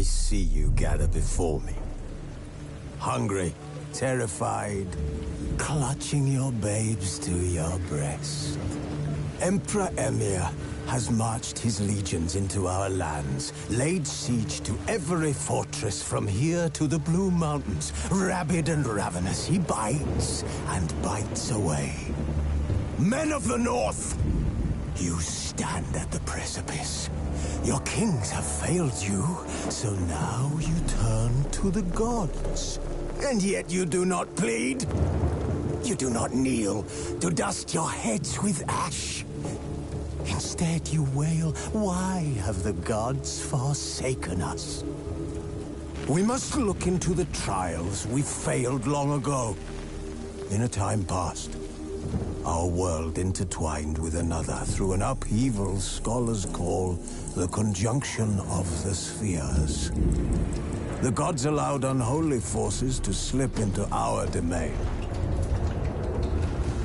see you gather before me. Hungry, terrified, clutching your babes to your breast. Emperor Emir has marched his legions into our lands, laid siege to every fortress from here to the Blue Mountains. Rabid and ravenous, he bites and bites away. Men of the North, you stand at the precipice. Your kings have failed you, so now you turn to the gods. And yet you do not plead. You do not kneel to dust your heads with ash. Instead you wail, why have the gods forsaken us? We must look into the trials we failed long ago. In a time past, our world intertwined with another through an upheaval scholars call the conjunction of the spheres. The gods allowed unholy forces to slip into our domain.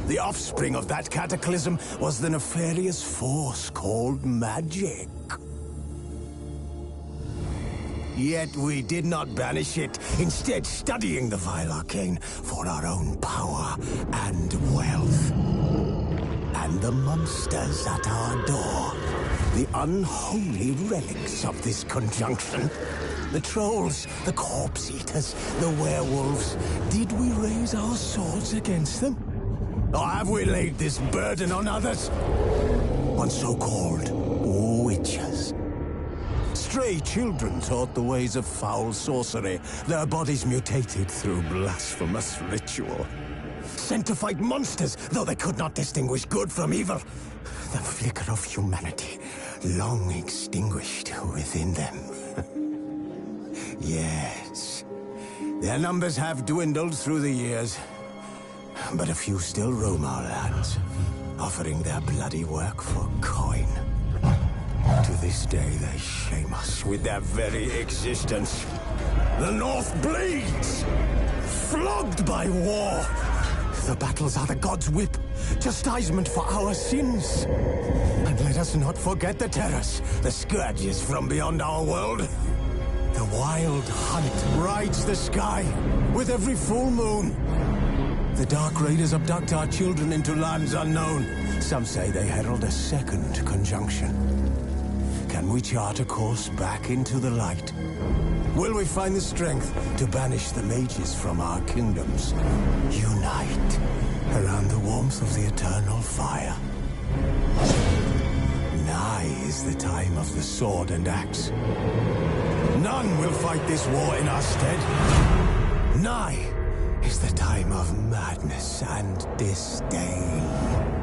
The offspring of that cataclysm was the nefarious force called magic. Yet we did not banish it, instead studying the vile arcane for our own power and wealth. And the monsters at our door, the unholy relics of this conjunction. The trolls, the corpse-eaters, the werewolves. Did we raise our swords against them? Or have we laid this burden on others? On so-called witches. Stray children taught the ways of foul sorcery, their bodies mutated through blasphemous ritual. Sent to fight monsters, though they could not distinguish good from evil. The flicker of humanity, long extinguished within them. Yes, their numbers have dwindled through the years, but a few still roam our lands, offering their bloody work for coin. To this day, they shame us with their very existence. The North bleeds, flogged by war. The battles are the gods' whip, chastisement for our sins. And let us not forget the terrors, the scourges from beyond our world. The wild hunt rides the sky with every full moon. The Dark Raiders abduct our children into lands unknown. Some say they herald a second conjunction. Can we chart a course back into the light? Will we find the strength to banish the mages from our kingdoms? Unite around the warmth of the eternal fire. Nigh is the time of the sword and axe. None will fight this war in our stead. Nigh is the time of madness and disdain.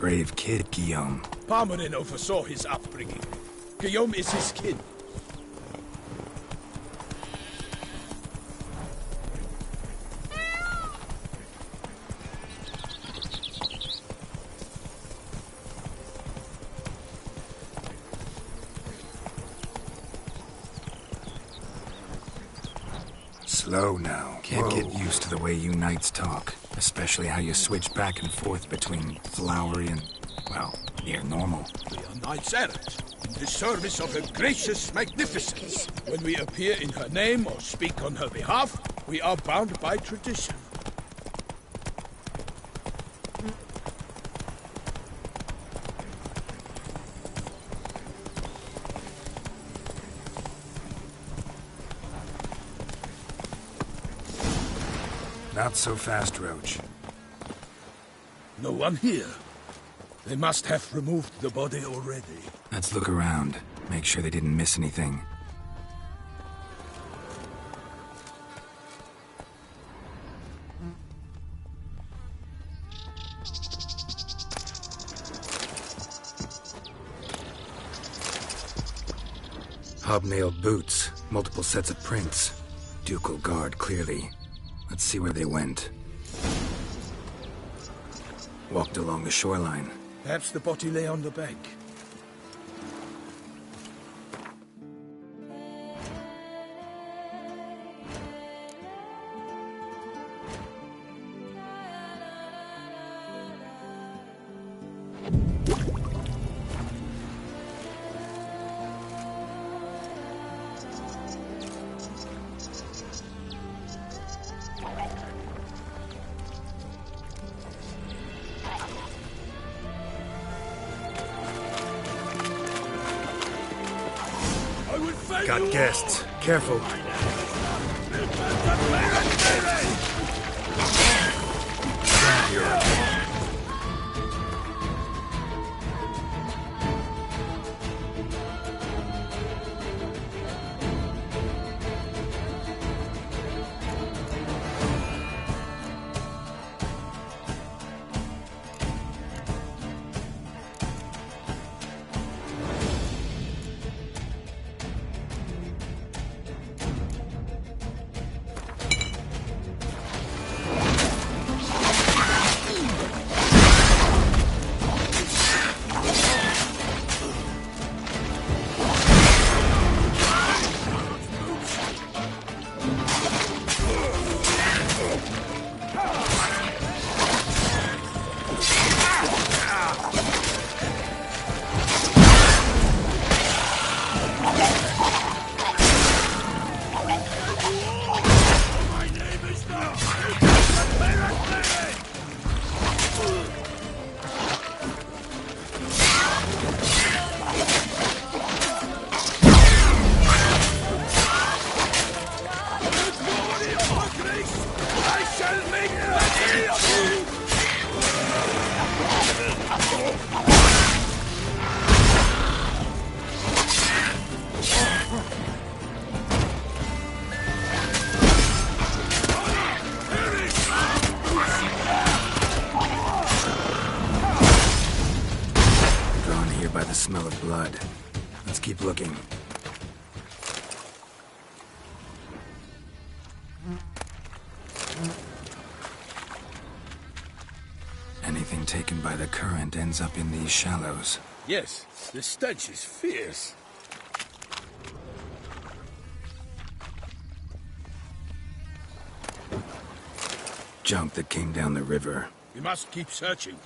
brave kid, Guillaume. Parmanin oversaw his upbringing. Guillaume is his kin. Slow now. Can't get used to the way you knights talk. Especially how you switch back and forth between flowery and, well, near normal. We are knights errant, in the service of her gracious magnificence. When we appear in her name or speak on her behalf, we are bound by tradition. Not so fast, Roach. No one here. They must have removed the body already. Let's look around. Make sure they didn't miss anything. Hobnailed boots, multiple sets of prints. Ducal guard, clearly. Let's see where they went. Walked along the shoreline. Perhaps the body lay on the bank. Got guests. Careful. Smell of blood. Let's keep looking. Anything taken by the current ends up in these shallows. Yes, the stench is fierce. Junk that came down the river. We must keep searching.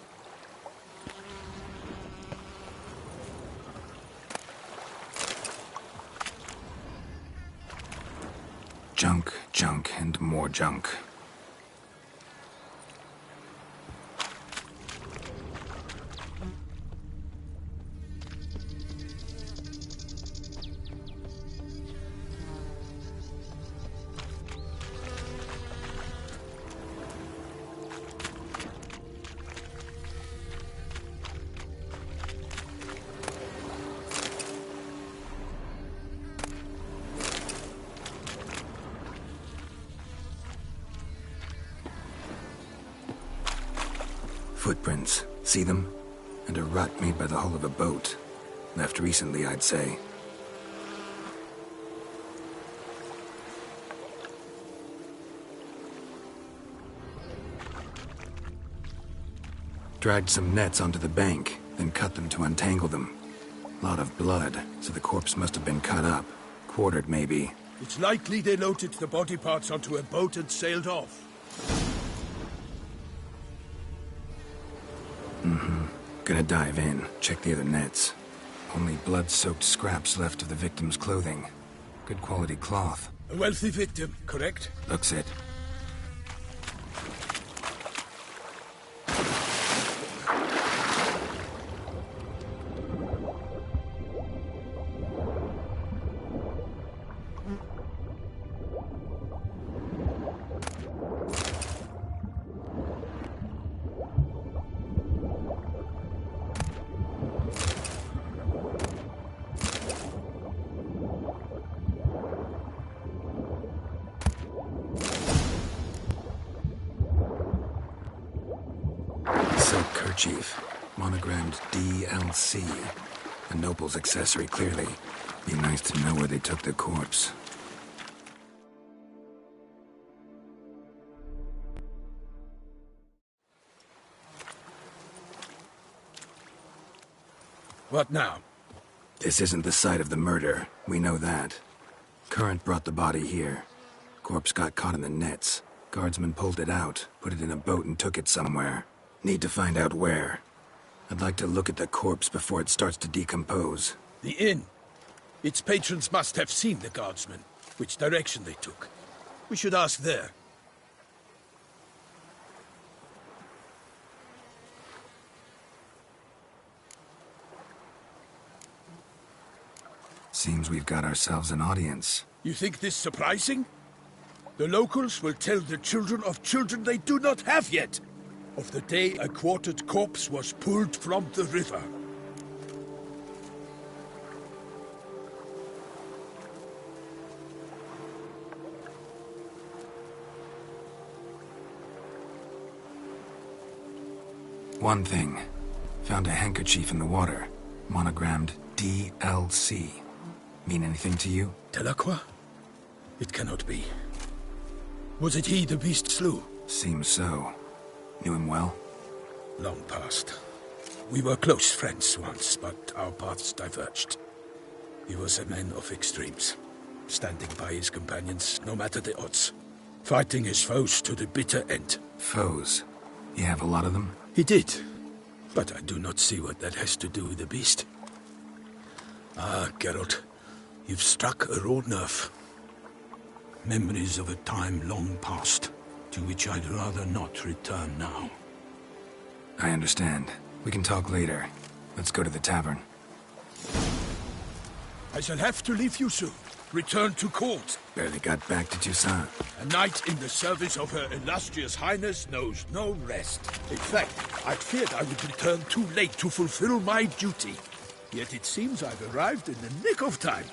Junk, junk, and more junk. Footprints. See them? and a rut made by the hull of a boat. Left recently, I'd say. Dragged some nets onto the bank, then cut them to untangle them. Lot of blood, so the corpse must have been cut up. Quartered, maybe. It's likely they loaded the body parts onto a boat and sailed off. Gonna dive in, check the other nets. Only blood-soaked scraps left of the victim's clothing. Good quality cloth. A wealthy victim, correct? Looks it. Silk kerchief, monogrammed DLC. A noble's accessory, clearly. Be nice to know where they took the corpse. What now? This isn't the site of the murder. We know that. Current brought the body here. Corpse got caught in the nets. Guardsmen pulled it out, put it in a boat and took it somewhere. Need to find out where. I'd like to look at the corpse before it starts to decompose. The inn. Its patrons must have seen the guardsmen, which direction they took. We should ask there. Seems we've got ourselves an audience. You think this surprising? The locals will tell the children of children they do not have yet, of the day a quartered corpse was pulled from the river. One thing. Found a handkerchief in the water. Monogrammed DLC. Mean anything to you? Delacroix? It cannot be. Was it he the beast slew? Seems so. Knew him well? Long past. We were close friends once, but our paths diverged. He was a man of extremes, standing by his companions no matter the odds, fighting his foes to the bitter end. Foes? You have a lot of them? He did, but I do not see what that has to do with the beast. Ah, Geralt, you've struck a raw nerve. Memories of a time long past, to which I'd rather not return now. I understand. We can talk later. Let's go to the tavern. I shall have to leave you soon. Return to court. Barely got back to Toussaint. A knight in the service of Her Illustrious Highness knows no rest. In fact, I'd feared I would return too late to fulfill my duty. Yet it seems I've arrived in the nick of time.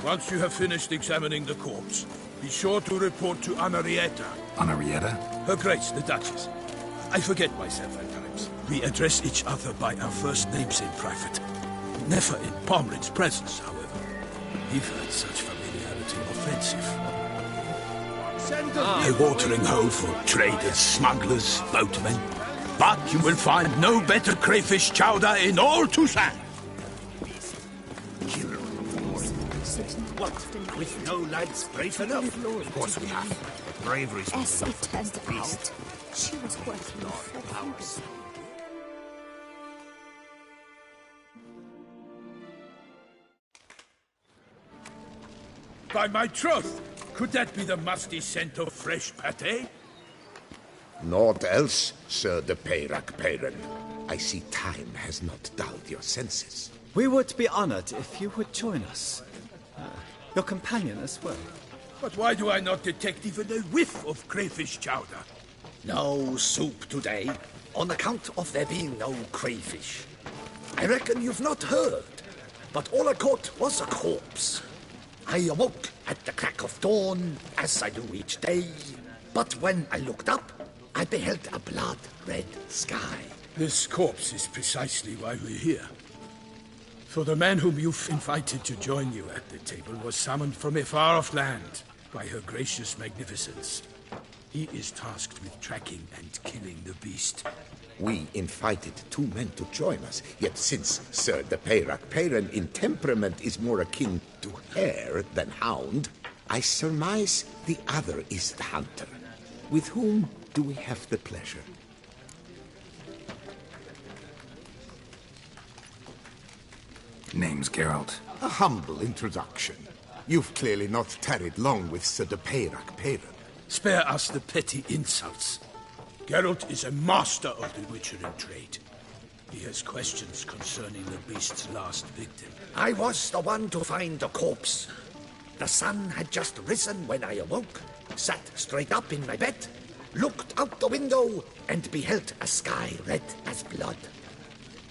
Once you have finished examining the corpse, be sure to report to Anarietta. Anarietta? Her Grace, the Duchess. I forget myself at times. We address each other by our first names in private. Never in Pomrin's presence, however. He found such familiarity offensive. A watering hole for traders, smugglers, boatmen. But you will find no better crayfish chowder in all Toussaint. What? With no lads brave enough? Of course we have. Bravery's As it turned out, she was working for powers. By my troth, could that be the musty scent of fresh pâté? Naught else, Sir de Peyrac-Peyran. I see time has not dulled your senses. We would be honored if you would join us. Your companion as well. But why do I not detect even a whiff of crayfish chowder? No soup today, on account of there being no crayfish. I reckon you've not heard, but all I caught was a corpse. I awoke at the crack of dawn, as I do each day, but when I looked up, I beheld a blood-red sky. This corpse is precisely why we're here. For the man whom you've invited to join you at the table was summoned from a far-off land by her gracious magnificence. He is tasked with tracking and killing the beast. We invited 2 men to join us, yet since Sir de Peyrac-Peyran in temperament is more akin to hare than hound, I surmise the other is the hunter. With whom do we have the pleasure? Name's Geralt. A humble introduction. You've clearly not tarried long with Sir de Peyrac-Peyran. Spare us the petty insults. Geralt is a master of the witchery trade. He has questions concerning the beast's last victim. I was the one to find the corpse. The sun had just risen when I awoke, sat straight up in my bed, looked out the window, and beheld a sky red as blood.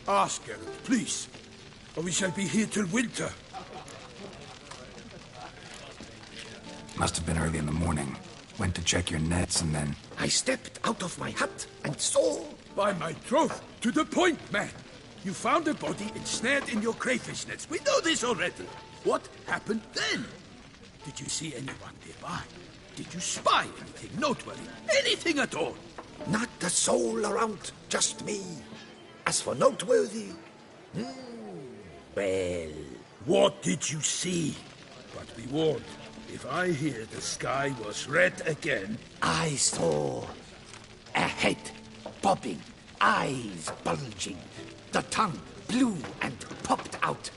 Ask Geralt, please, or we shall be here till winter. Must have been early in the morning. Went to check your nets and then... I stepped out of my hut and saw... By my troth, to the point, man. You found a body ensnared in your crayfish nets. We know this already. What happened then? Did you see anyone nearby? Did you spy anything noteworthy? Anything at all? Not a soul around, just me. As for noteworthy... well... What did you see? But be warned, if I hear the sky was red again... I saw a head bobbing, eyes bulging, the tongue blew and popped out.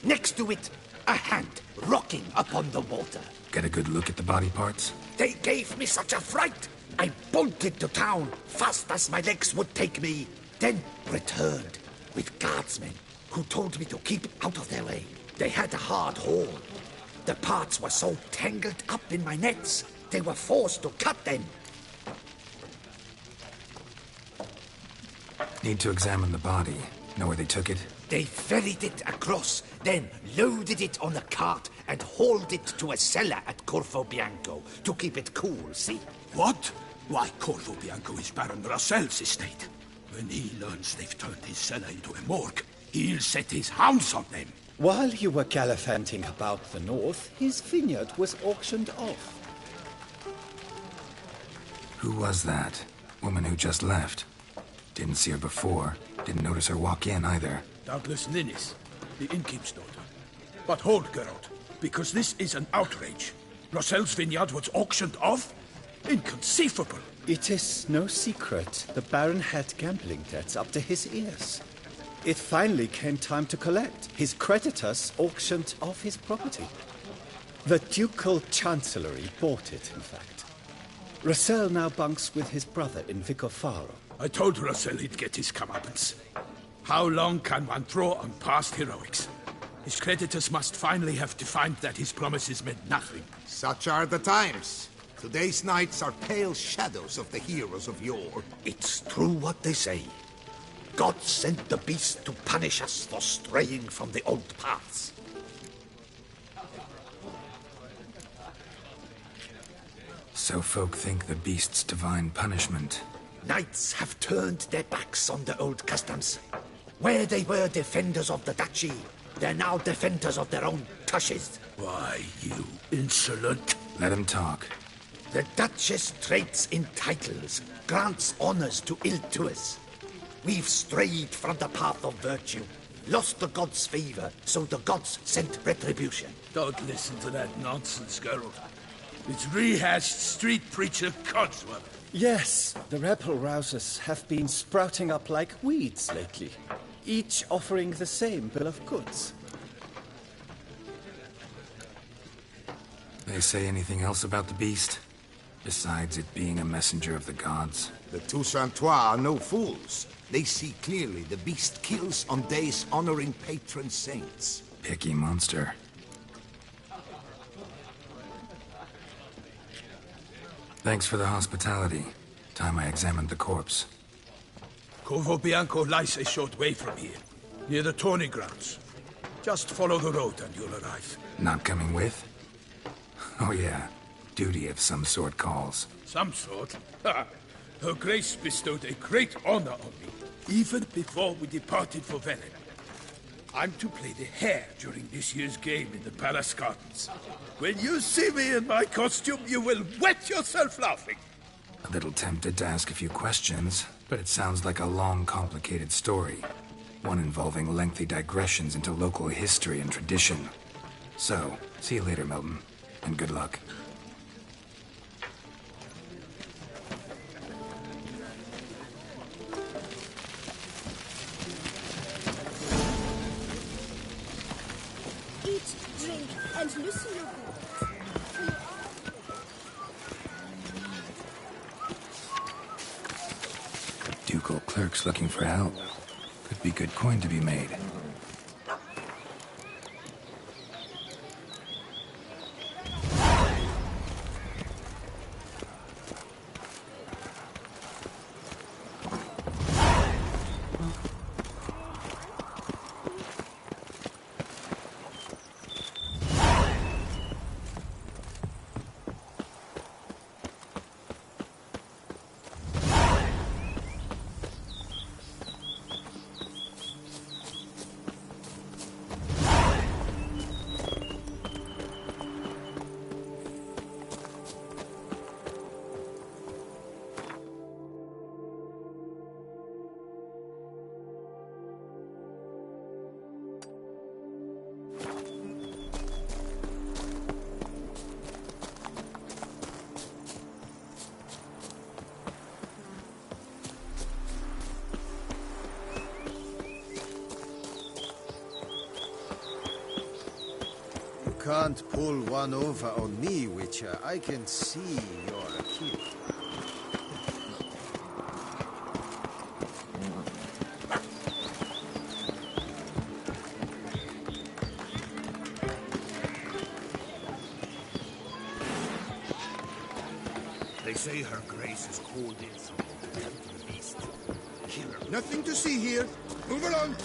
Next to it, a hand rocking upon the water. Get a good look at the body parts? They gave me such a fright. I bolted to town fast as my legs would take me, then returned with guardsmen who told me to keep out of their way. They had a hard haul. The parts were so tangled up in my nets, they were forced to cut them. Need to examine the body. Know where they took it? They ferried it across, then loaded it on a cart and hauled it to a cellar at Corvo Bianco to keep it cool, see? What? Why, Corvo Bianco is Baron Russell's estate. When he learns they've turned his cellar into a morgue, he'll set his hounds on them. While you were gallivanting about the north, his vineyard was auctioned off. Who was that? Woman who just left. Didn't see her before. Didn't notice her walk in either. Doubtless Ninnis, the innkeep's daughter. But hold, Geralt, because this is an outrage. Russell's vineyard was auctioned off? Inconceivable. It is no secret the Baron had gambling debts up to his ears. It finally came time to collect. His creditors auctioned off his property. The ducal chancellery bought it, in fact. Russell now bunks with his brother in Vicofaro. I told Russell he'd get his comeuppance. How long can one draw on past heroics? His creditors must finally have defined that his promises meant nothing. Such are the times. Today's knights are pale shadows of the heroes of yore. It's true what they say. God sent the beast to punish us for straying from the old paths. So folk think the beast's divine punishment. Knights have turned their backs on the old customs. Where they were defenders of the duchy, they're now defenders of their own tushes. Why, you insolent... Let him talk. The Duchess trades in titles, grants honors to ill-doers. We've strayed from the path of virtue, lost the gods' favor, so the gods sent retribution. Don't listen to that nonsense, Geralt. It's rehashed street preacher codswallop. Yes, the rebel rousers have been sprouting up like weeds lately, each offering the same bill of goods. They say anything else about the beast? Besides it being a messenger of the gods? The Toussaintois are no fools. They see clearly the beast kills on days honoring patron saints. Picky monster. Thanks for the hospitality. Time I examined the corpse. Corvo Bianco lies a short way from here, near the tourney grounds. Just follow the road and you'll arrive. Not coming with? Oh yeah, duty of some sort calls. Some sort? Ha! Her Grace bestowed a great honor on me, even before we departed for Velen. I'm to play the hare during this year's game in the palace gardens. When you see me in my costume, you will wet yourself laughing. A little tempted to ask a few questions, but it sounds like a long, complicated story. One involving lengthy digressions into local history and tradition. So, see you later, Milton, and good luck. Eat, drink, and loosen your boots. Ducal clerks looking for help. Could be good coin to be made. Can't pull one over on me, Witcher. I can see you're a kid. They say her grace is called in to tempt the beast. Kill her. Nothing to see here. Move along.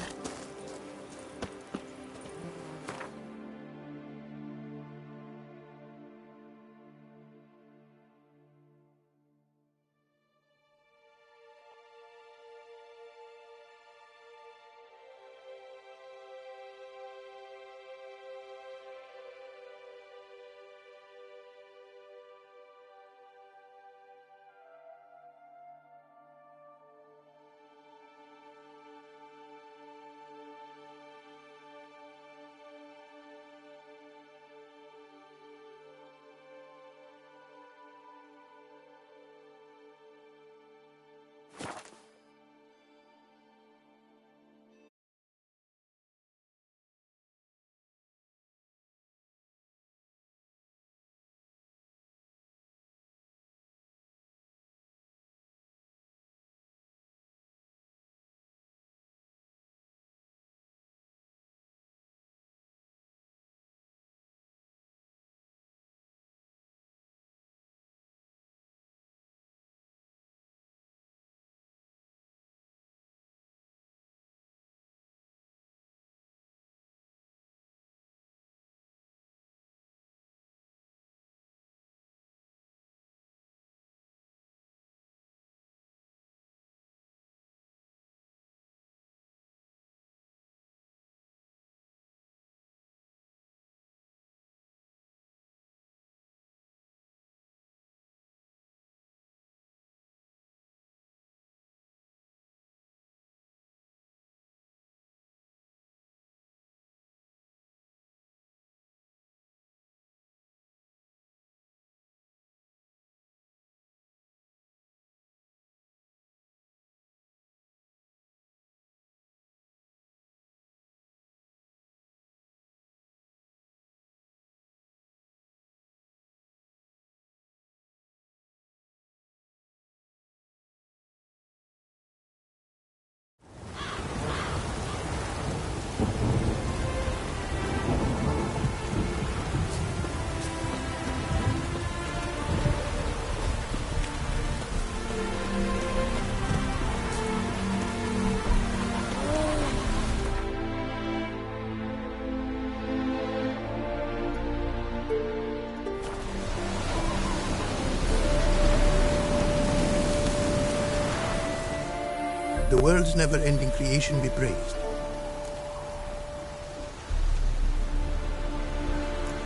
The world's never-ending creation be praised.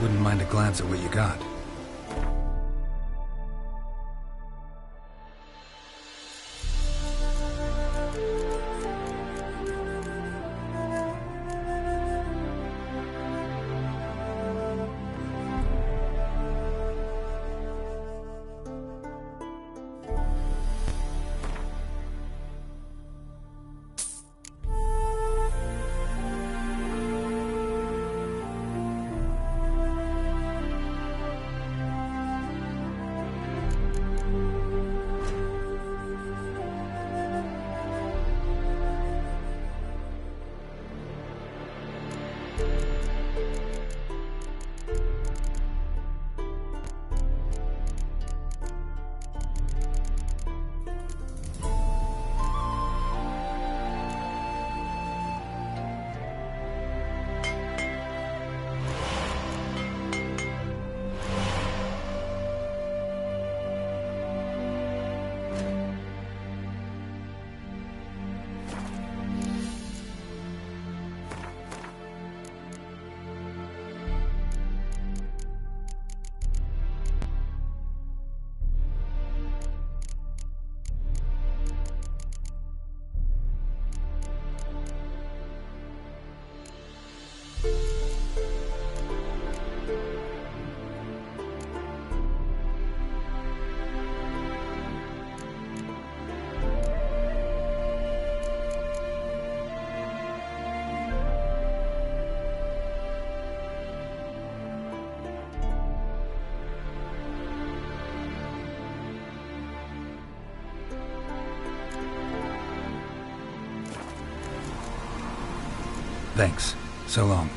Wouldn't mind a glance at what you got. Thanks. So long.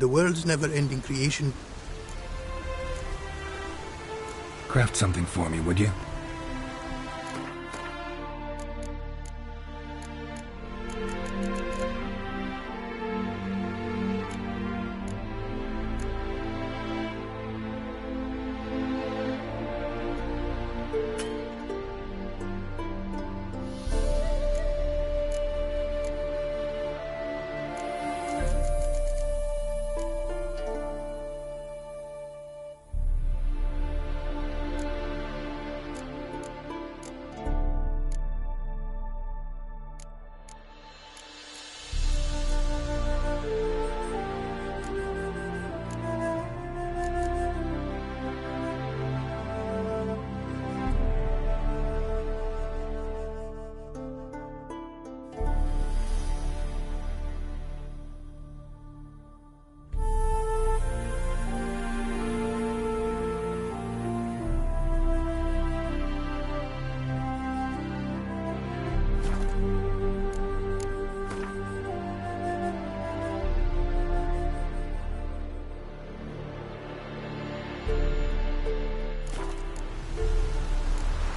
The world's never-ending creation. Craft something for me, would you?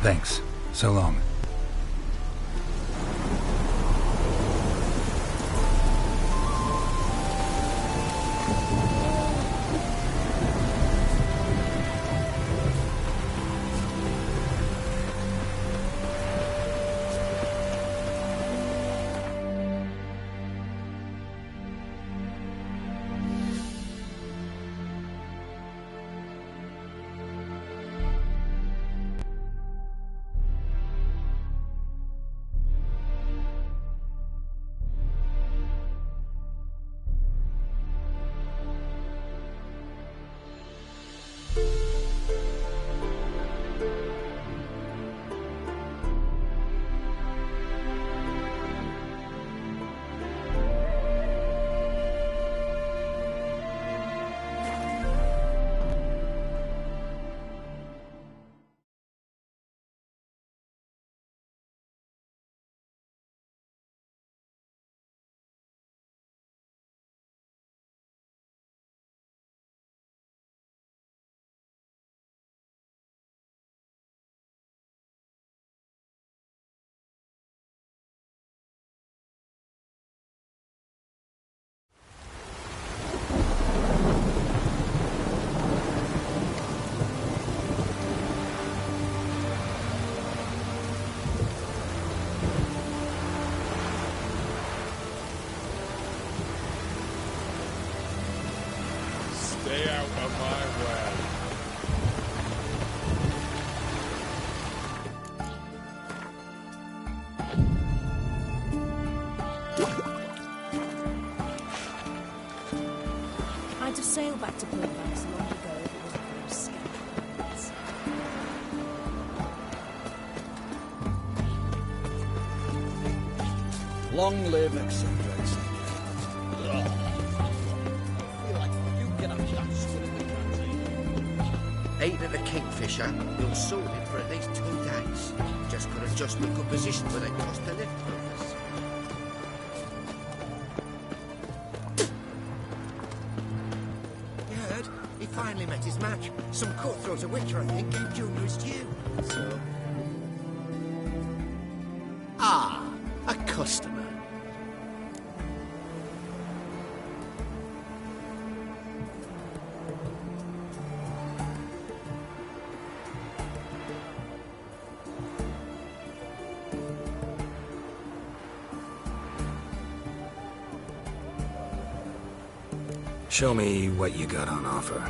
Thanks. So long. to bring back as long ago if it wasn't for those scoundrels. Long live eccentrics. Ain't it a kingfisher? You'll soon it for at least 2 days. Just got to adjust my good position when I cross the lift purpose. You heard? He finally met his match. Some cutthroat a witcher, I think, gave Junior his due. So? Ah, a customer. Show me what you got on offer.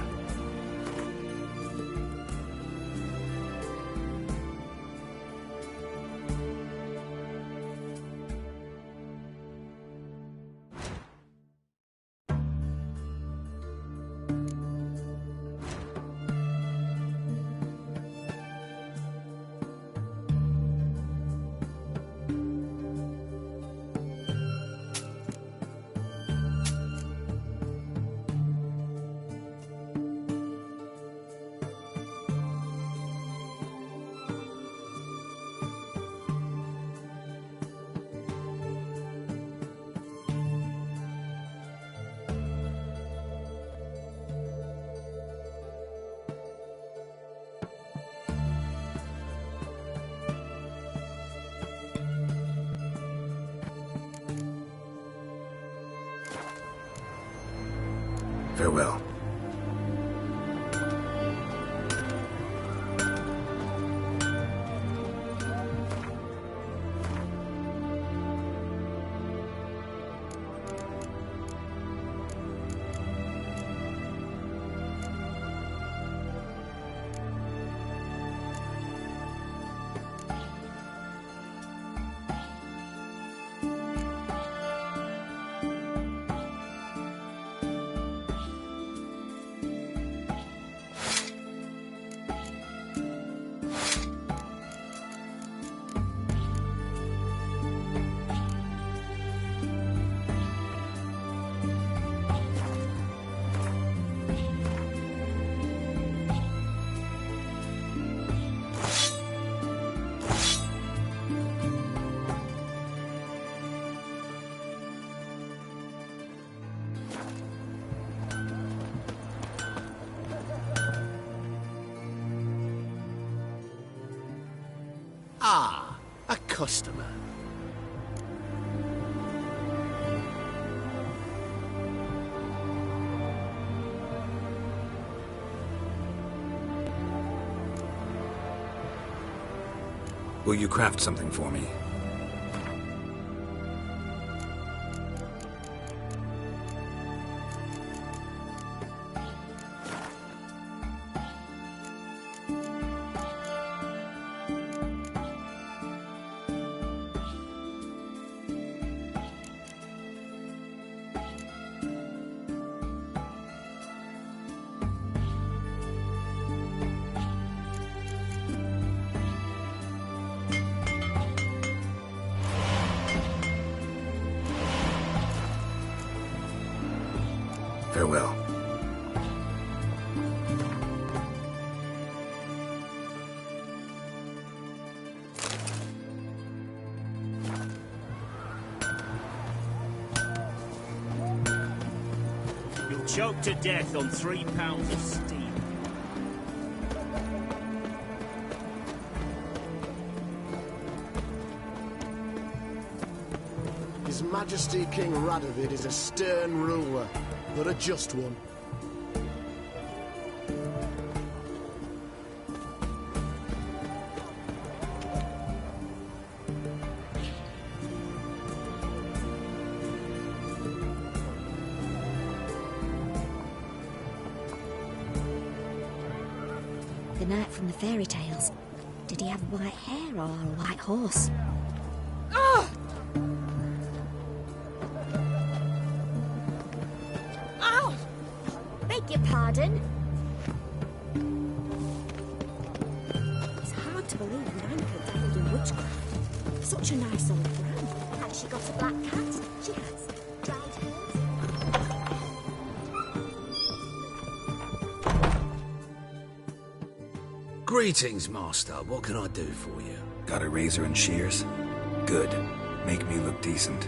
Farewell. Ah, a customer. Will you craft something for me? Farewell. You'll choke to death on 3 pounds of steam. His Majesty King Radovid is a stern ruler, but a just one. The knight from the fairy tales. Did he have white hair or a white horse? Ah! Ow! Beg your pardon. Such a nice old Fran. And she got a black cat. She has. Dried hers. Greetings, Master. What can I do for you? Got a razor and shears? Good. Make me look decent.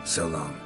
So long.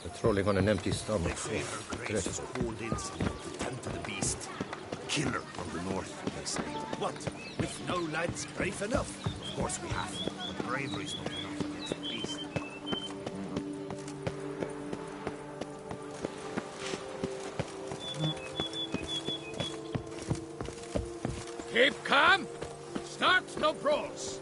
Patrolling on an empty stomach. Grace is called in to tend to the beast. Killer from the north, they say. What? With no lads brave enough? Of course we have. But bravery's not enough against the beast. Keep calm. Start no brawls.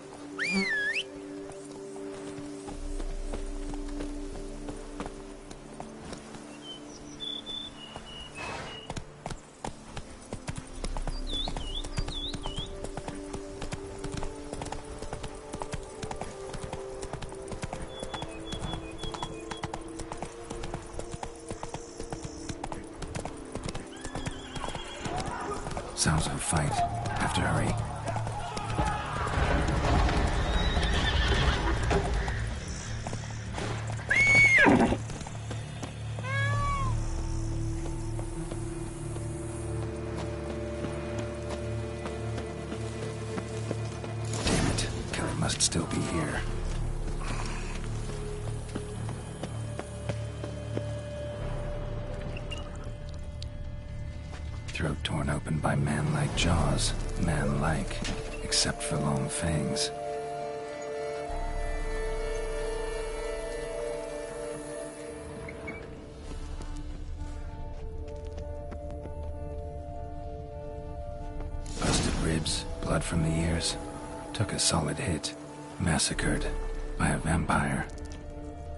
Sounds of a fight. Have to hurry. Damn it. Killer must still be here. Throat torn open by man-like jaws. Man-like, except for long fangs. Busted ribs, blood from the ears. Took a solid hit. Massacred by a vampire.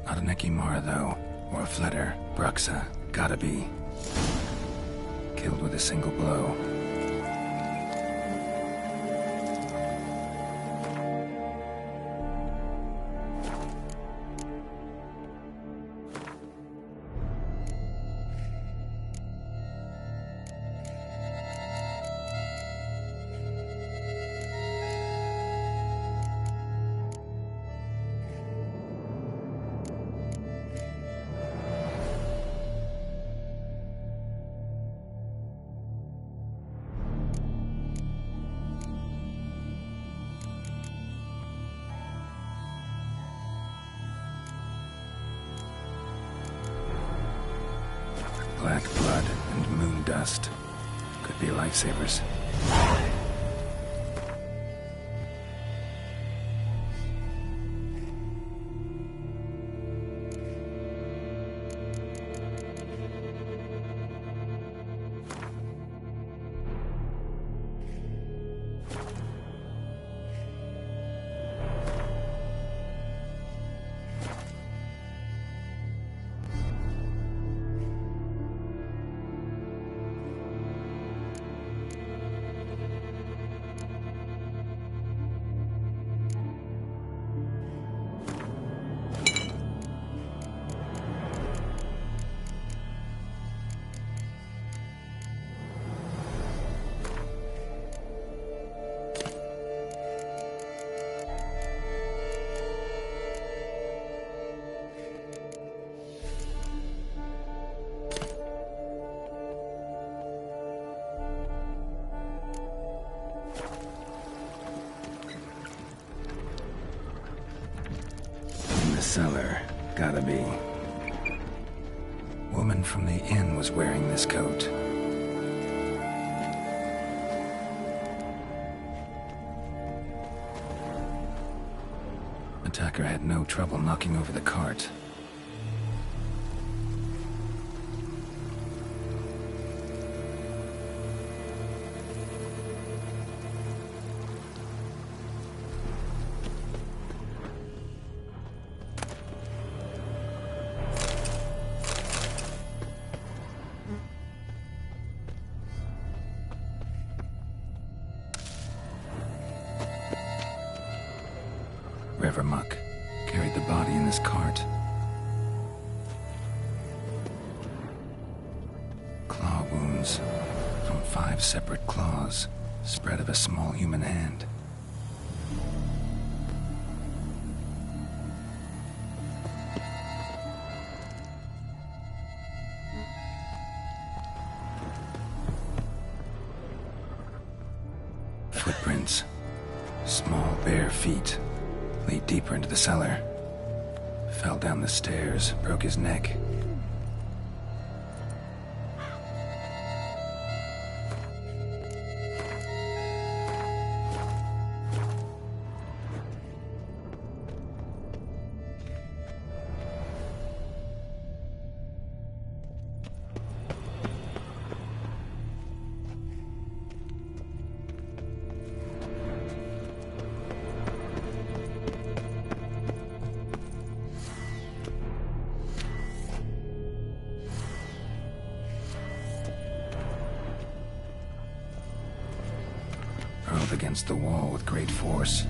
Not an Ekimara, though. Or a Fletter. Bruxa. Gotta be. Killed with a single blow. Black blood and moon dust. Could be lifesavers. Cellar. Gotta be. Woman from the inn was wearing this coat. Attacker had no trouble knocking over the cart. River muck carried the body in this cart. Claw wounds from 5 separate claws, spread of a small human hand. Footprints. Small bare feet. Lead deeper into the cellar. Fell down the stairs, broke his neck. against the wall with great force.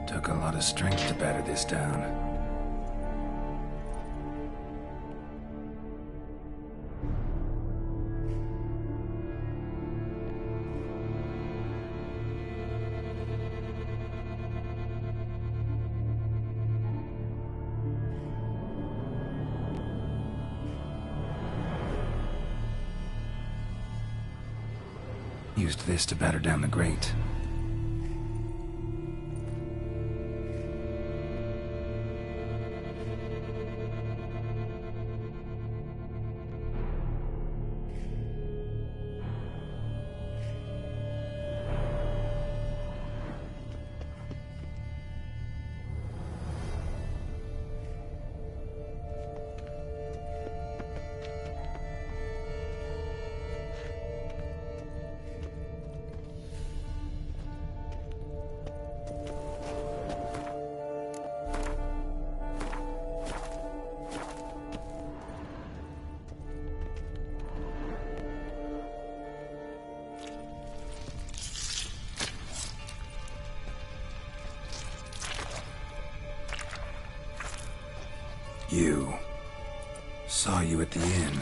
Took a lot of strength to batter this down. Used this to batter down the grate. You. Saw you at the inn.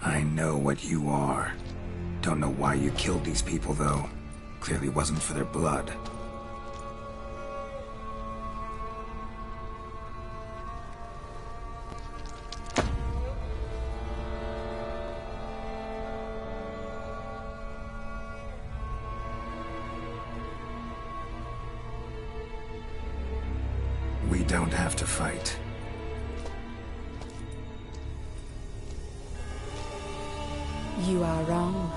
I know what you are. Don't know why you killed these people, though. Clearly wasn't for their blood. We don't have to fight. You are wrong.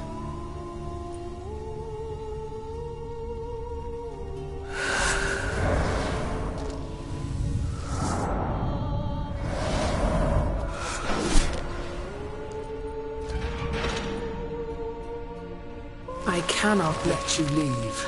I cannot let you leave.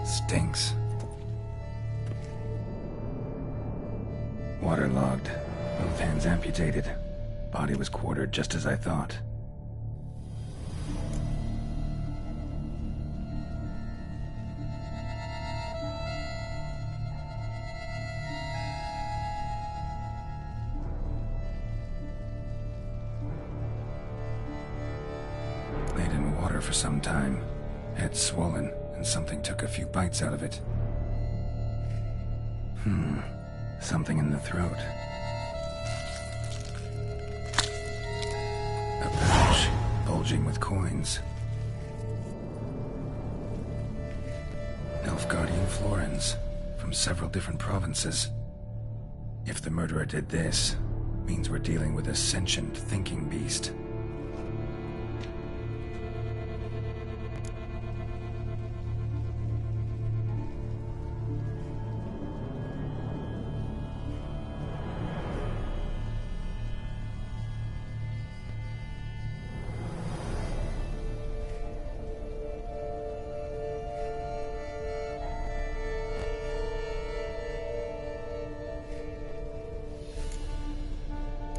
Stinks. Waterlogged. Both hands amputated. Body was quartered just as I thought. water for some time. Head swollen, and something took a few bites out of it. Something in the throat. A pouch, bulging with coins. Nilfgaardian florins, from several different provinces. If the murderer did this, means we're dealing with a sentient, thinking beast.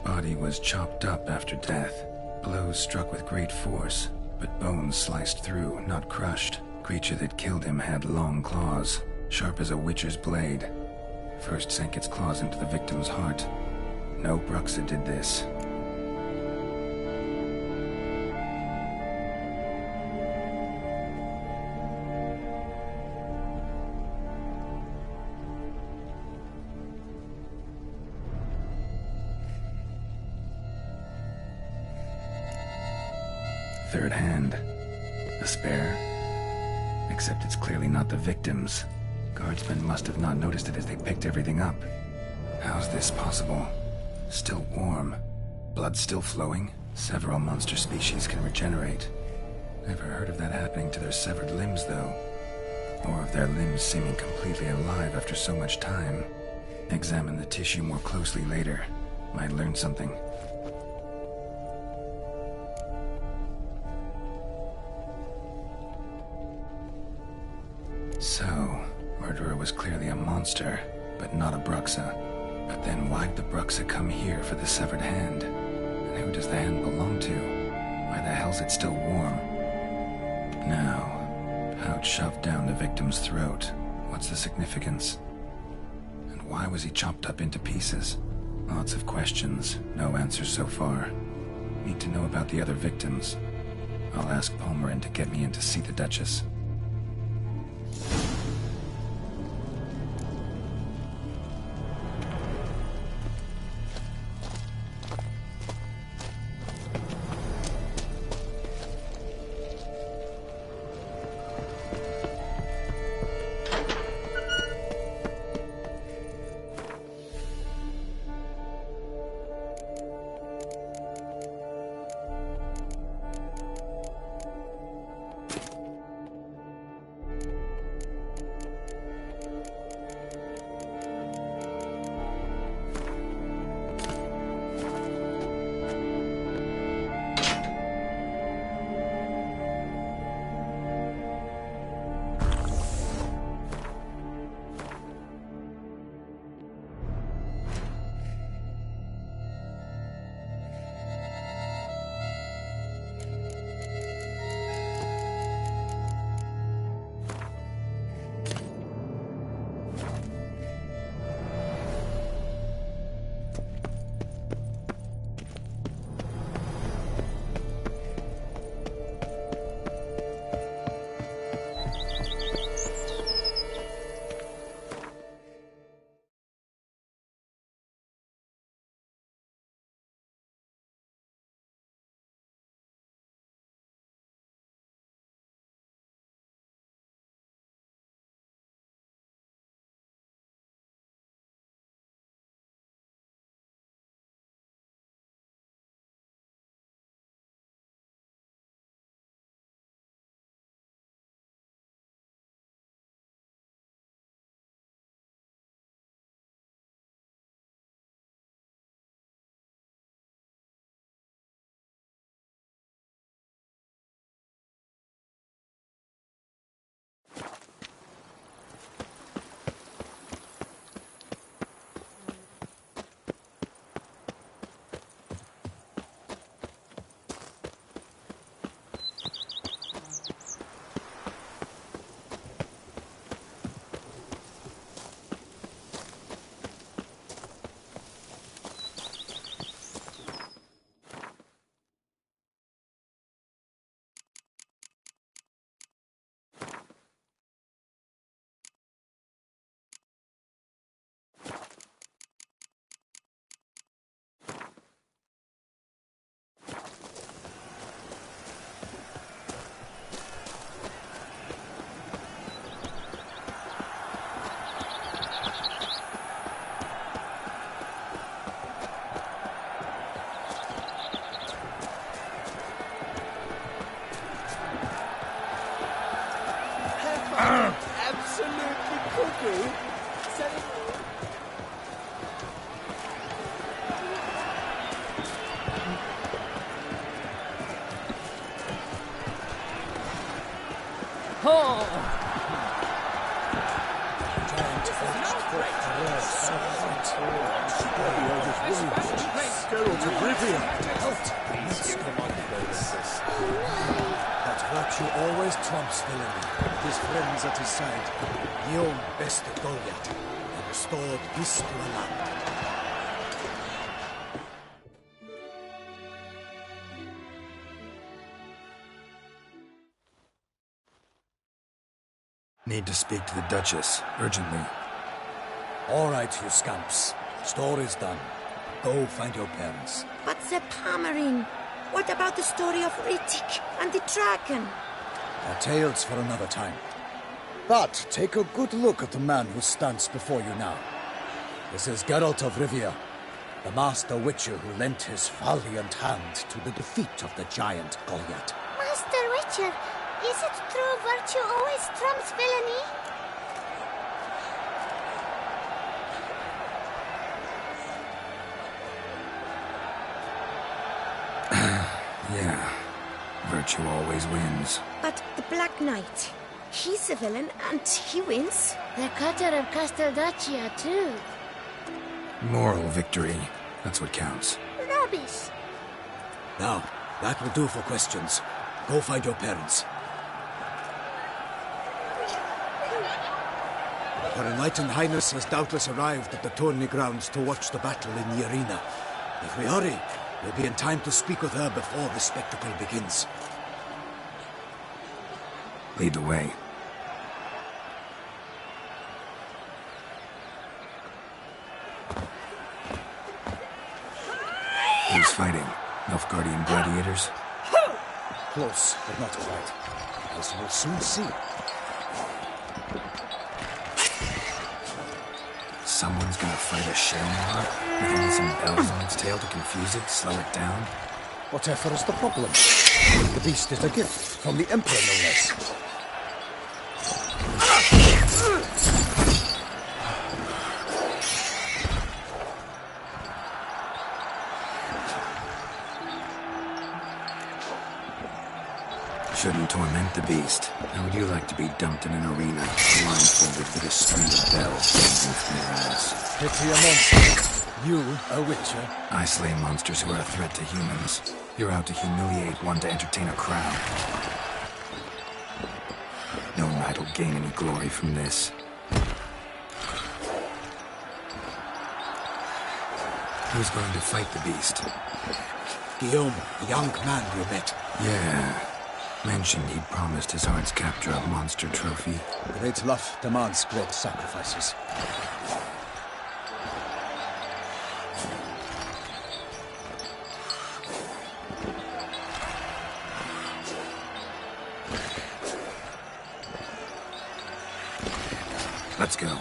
Body was chopped up after death. Blows struck with great force, but bones sliced through, not crushed. Creature that killed him had long claws, sharp as a witcher's blade. First sank its claws into the victim's heart. No Bruxa did this. Third hand. A spare? Except it's clearly not the victim's. Guardsmen must have not noticed it as they picked everything up. How's this possible? Still warm. Blood still flowing? Several monster species can regenerate. Never heard of that happening to their severed limbs, though. Or of their limbs seeming completely alive after so much time. Examine the tissue more closely later. Might learn something. So, murderer was clearly a monster, but not a Bruxa. But then why'd the Bruxa come here for the severed hand? And who does the hand belong to? Why the hell's it still warm? Now, pouch shoved down the victim's throat. What's the significance? And why was he chopped up into pieces? Lots of questions, no answers so far. Need to know about the other victims. I'll ask Palmerin to get me in to see the Duchess. Oh! Geralt of Rivia! That virtue always trumps villainy. His friends at his side. Guillaume bested Goliath and restored peace to the land. Need to speak to the Duchess, urgently. All right, you scamps. Story's done. Go find your parents. But the Pomerine, what about the story of Riddick and the dragon? Our tales for another time. But take a good look at the man who stands before you now. This is Geralt of Rivia, the master witcher who lent his valiant hand to the defeat of the giant Goliath. Master Witcher, is it true virtue always trumps villainy? Yeah. Virtue always wins. But the Black Knight, he's a villain and he wins. The cutter of Casteldacia, too. Moral victory. That's what counts. Rubbish. Now, that will do for questions. Go find your parents. Her Enlightened Highness has doubtless arrived at the tourney grounds to watch the battle in the arena. If we hurry, we'll be in time to speak with her before the spectacle begins. Lead the way. Who's fighting? Nilfgaardian gladiators? Close, but not quite. As we'll soon see. Someone's gonna fight a Shailmar with only some bells on its tail to confuse it, slow it down? Whatever is the problem? The beast is a gift from the Emperor, no less. Shouldn't torment the beast. How would you like to be dumped in an arena, blindfolded with a string of bells dangling from your ass? Pity a monster. You, a witcher. I slay monsters who are a threat to humans. You're out to humiliate one to entertain a crowd. No knight will gain any glory from this. Who's going to fight the beast? Guillaume, a young man you met. Yeah. Mentioned he'd promised his heart's capture a monster trophy. Great love demands great sacrifices. Let's go.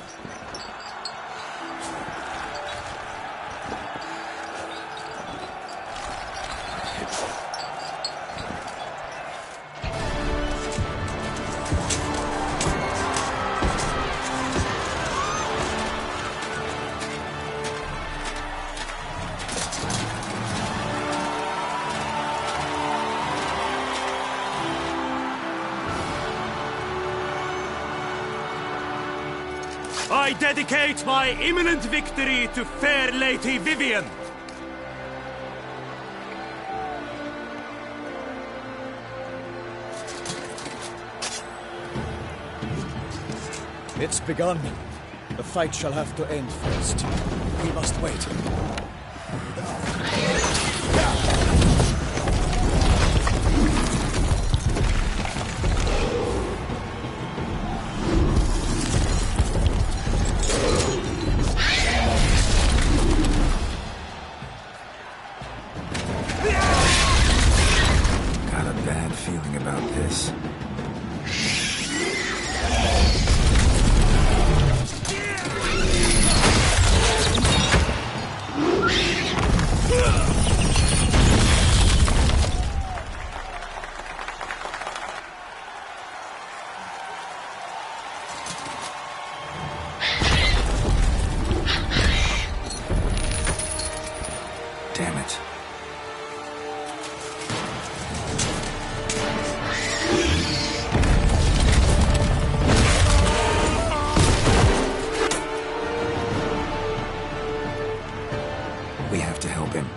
I dedicate my imminent victory to fair Lady Vivian. It's begun. The fight shall have to end first. We must wait. Got a bad feeling about this. Damn it. We have to help him.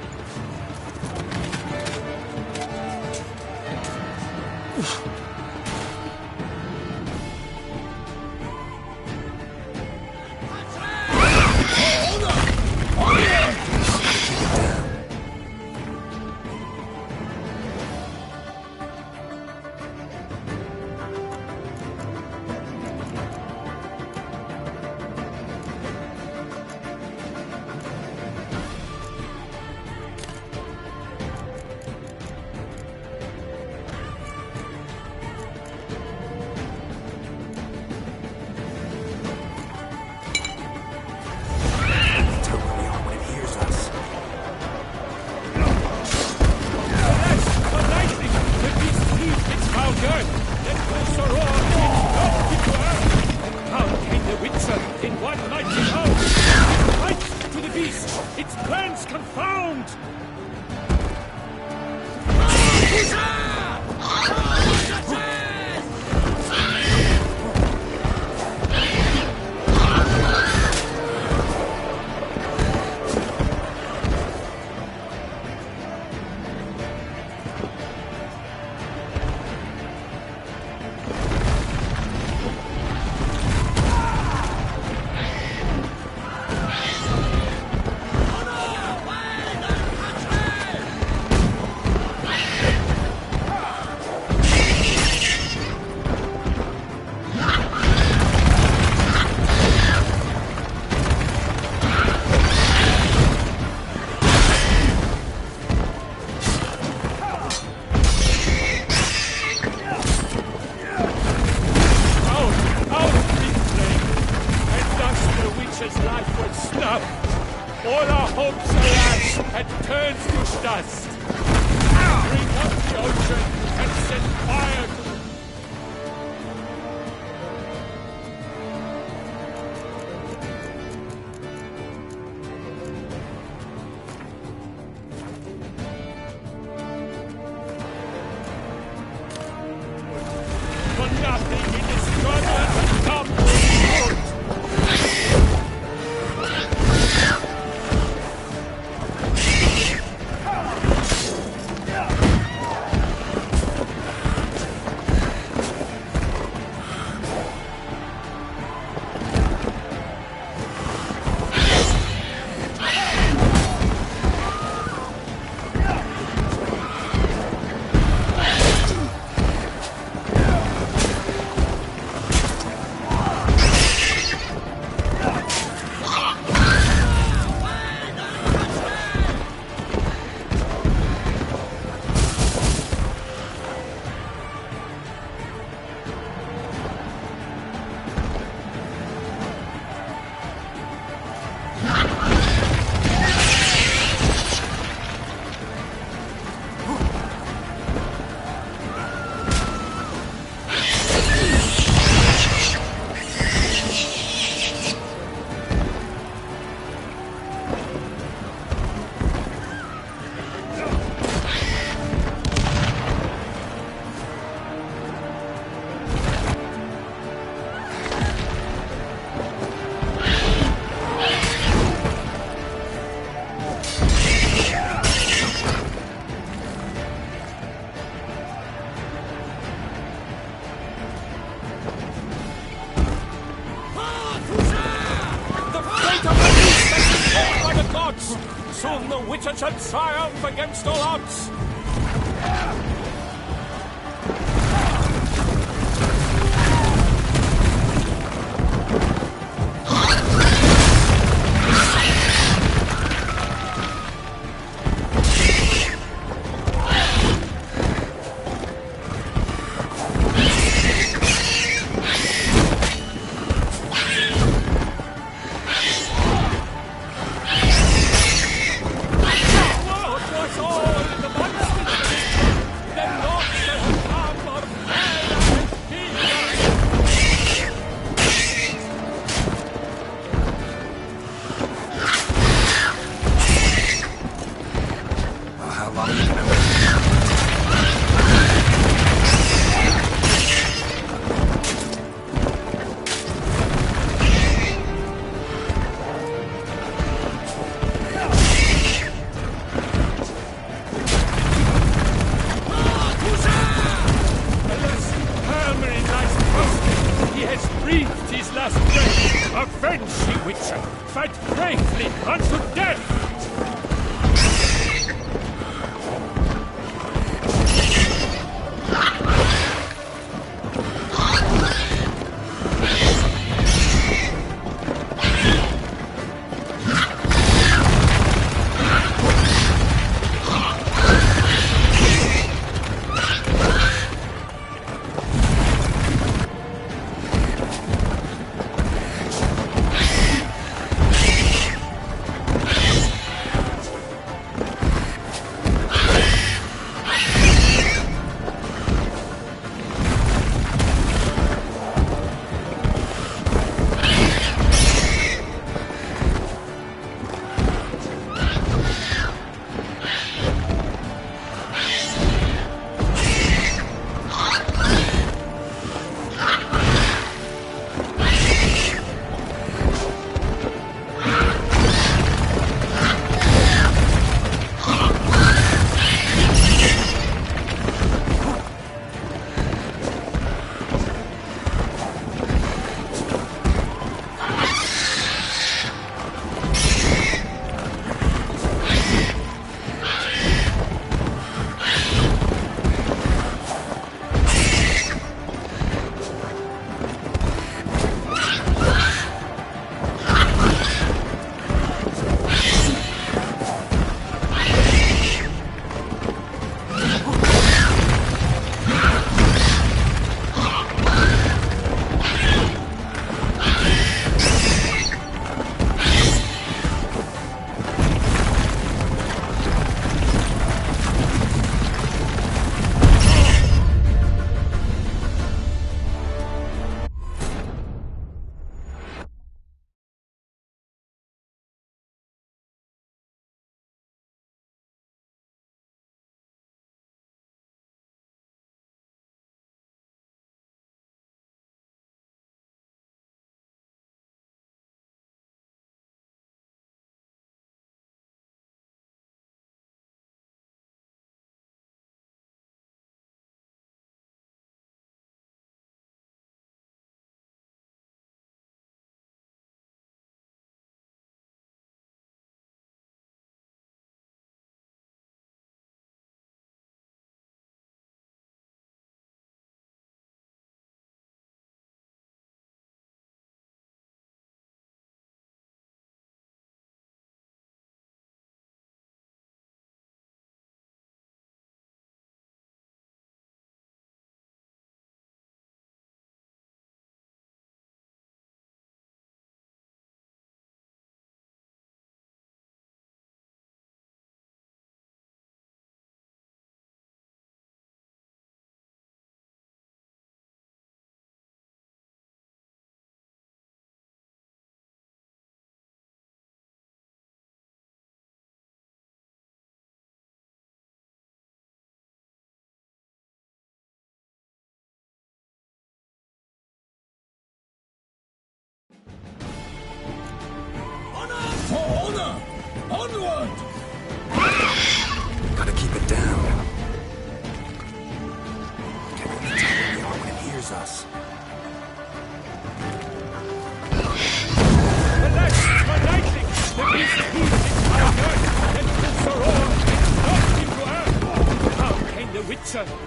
Soon the Witcher shall triumph against all odds!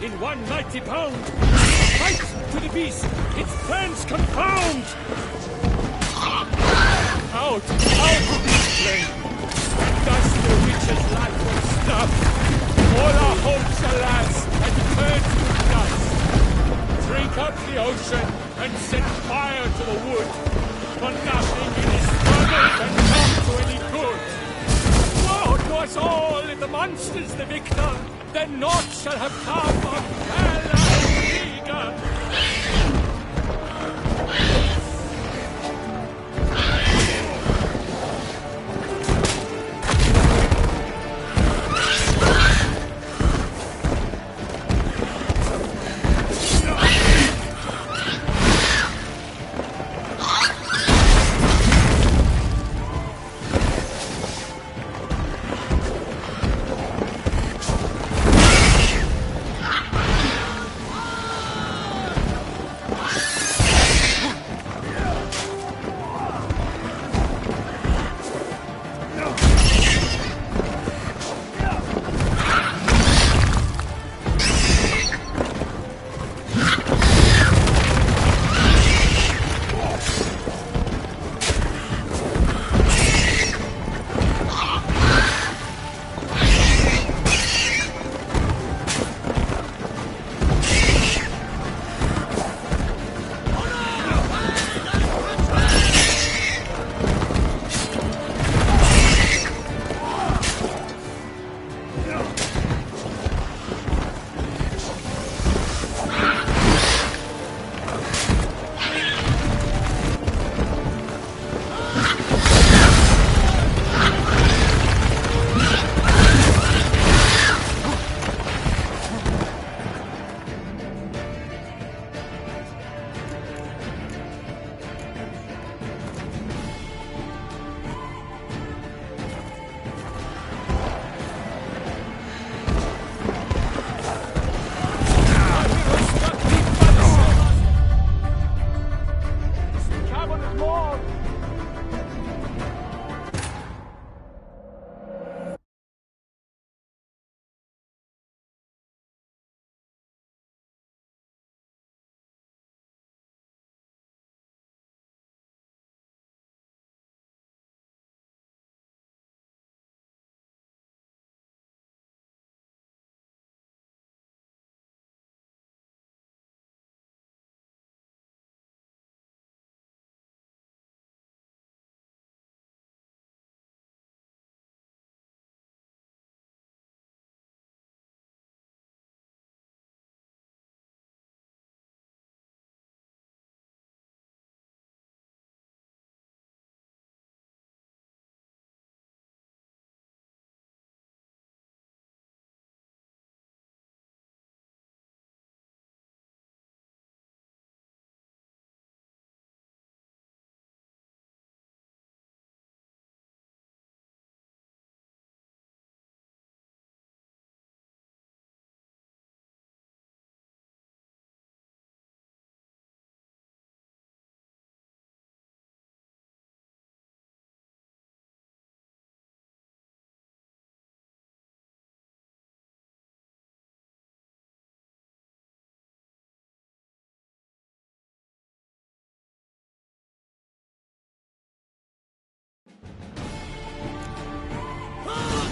in one mighty bound. Fight to the beast, its plans confound! Out of this flame! Thus the witch's life will stop. All our hopes, alas, and turn to dust. Drink up the ocean and set fire to the wood. For nothing in this struggle can come to any good. Woe to us all if the monster's the victor, then naught shall have come of hell and eager.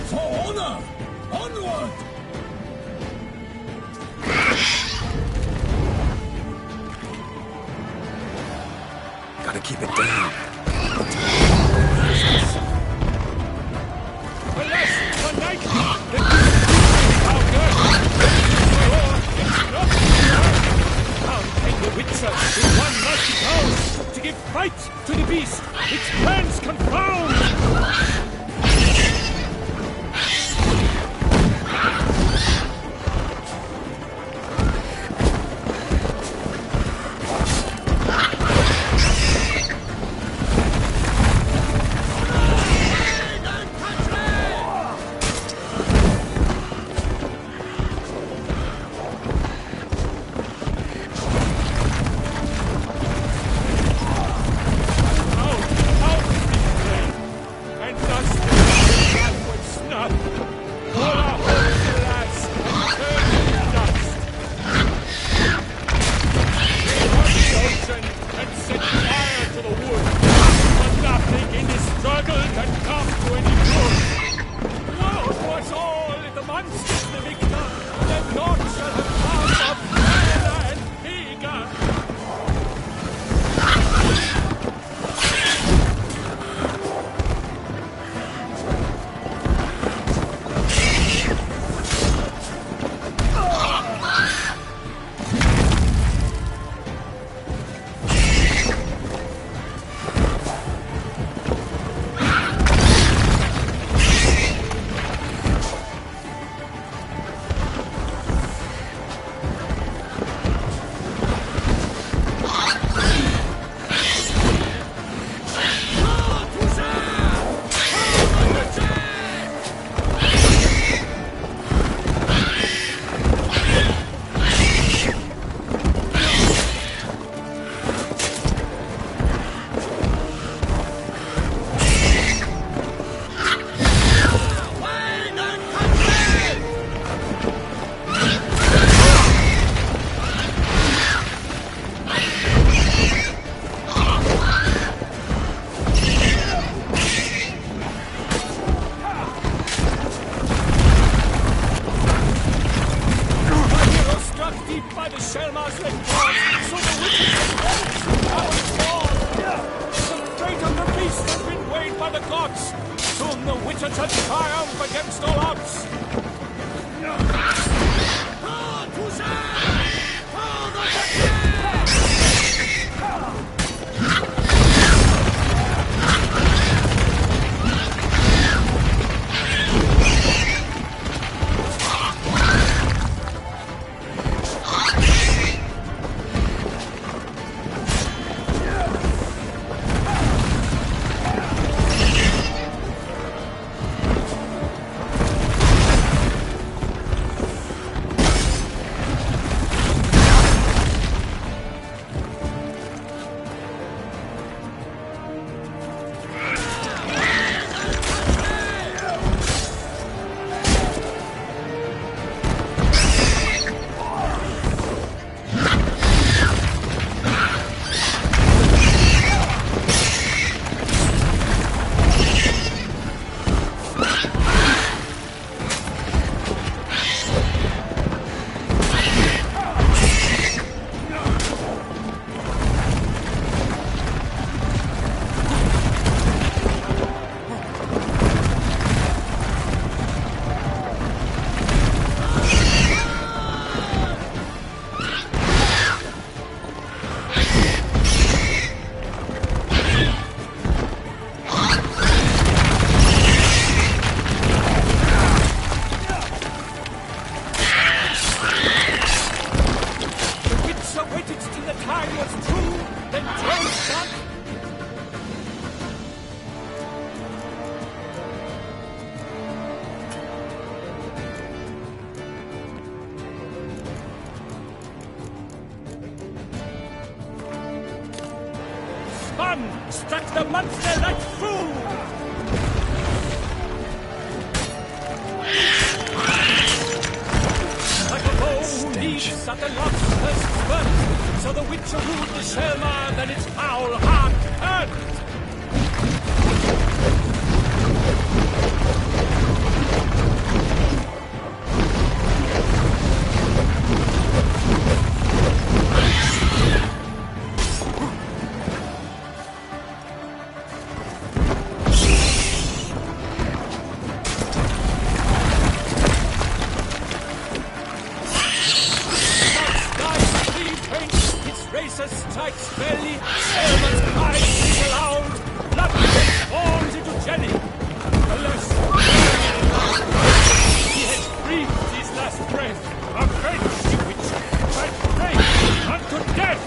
For honor! Onward! Gotta keep it down. Alas, the night! Our girl! Down came the Witcher in one mighty bound to give fight to the beast, its plans confound! sun struck the monster like through. Like a bow who leaps at the lobster's spurt, so the witcher ruled the Shelma, then its foul heart turned. Strikes belly, Elman's eyes is aloud, blood forms into jelly. Alas, he has breathed his last breath. Avenge you, witcher, by faith unto death.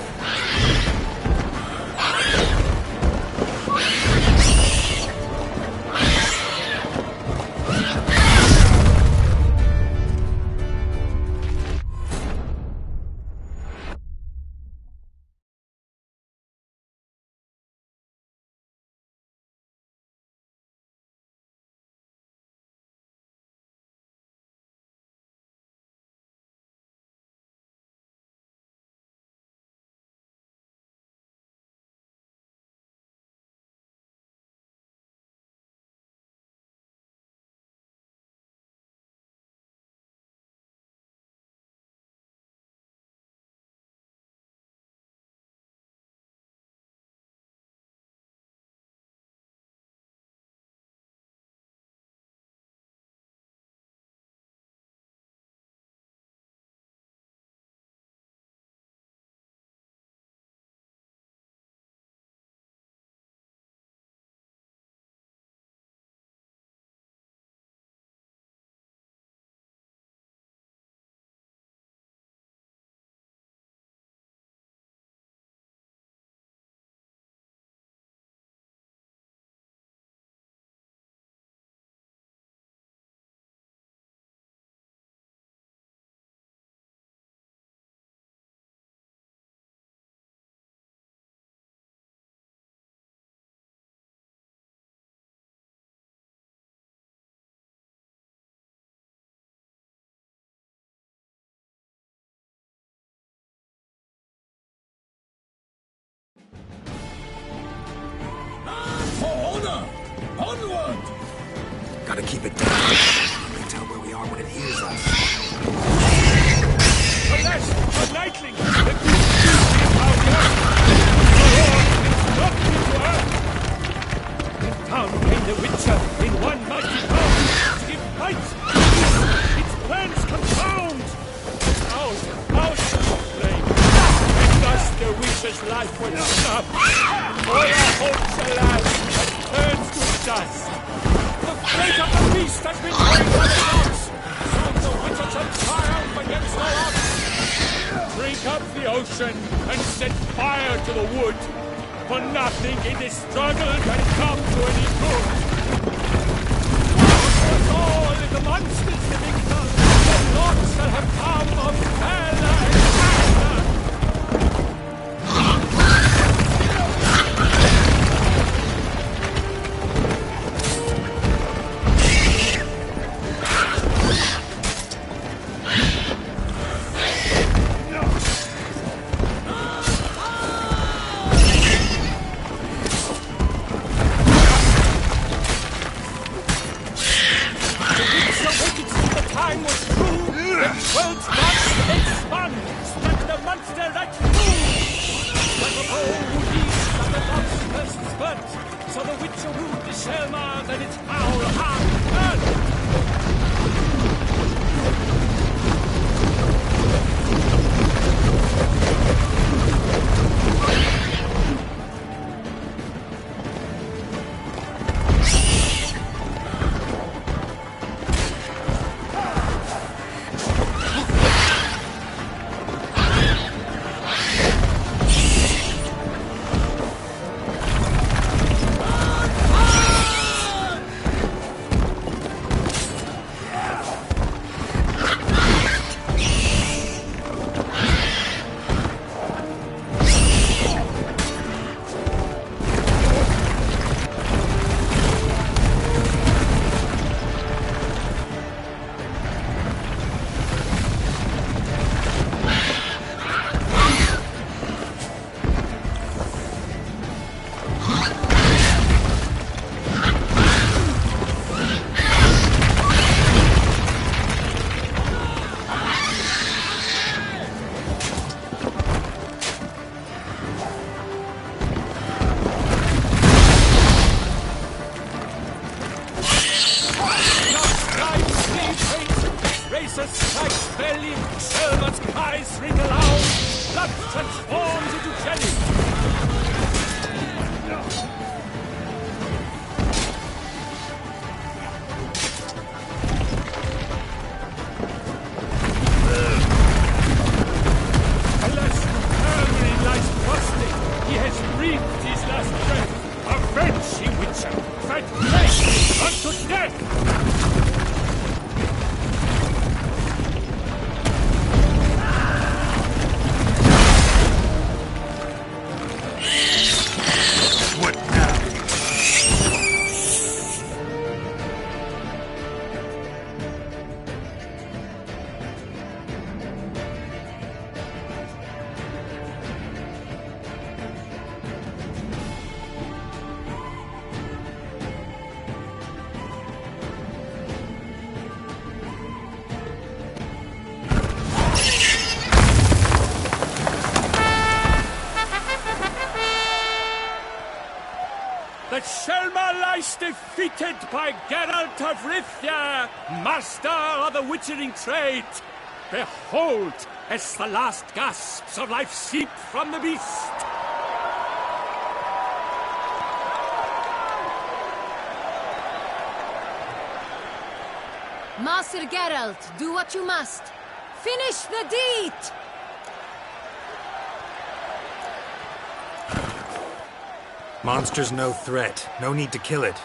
Onward! Gotta keep it down. We can tell where we are when it hears us. Alas, a lightning! The beast is out there! The Lord is not to earth! And down came the witcher in one mighty bound to give fight! Its plans confound! Out of the flame! And thus the witcher's life will stop! All our hopes, alas, has turned to dust! The fate of the beast has been laid by the gods! So the witcher shall triumph against all odds! Drink up the ocean and set fire to the wood, for nothing in this struggle can come to any good. For all in the monsters living done, the Lord shall have come of valor and master. So the witcher ruled the Selma, then its foul heart turned. jelly! Selma's cries ring aloud! Blood transforms into jelly! Alas, Hermione lies prostrate. He has breathed his last breath. Avenge, ye Witcher! Fight flesh unto death! What now? That Selma lies defeated by Geralt of Rivia, master of the witchering trade. Behold, as the last gasps of life seep from the beast. Master Geralt, do what you must. Finish the deed! Monster's no threat. No need to kill it.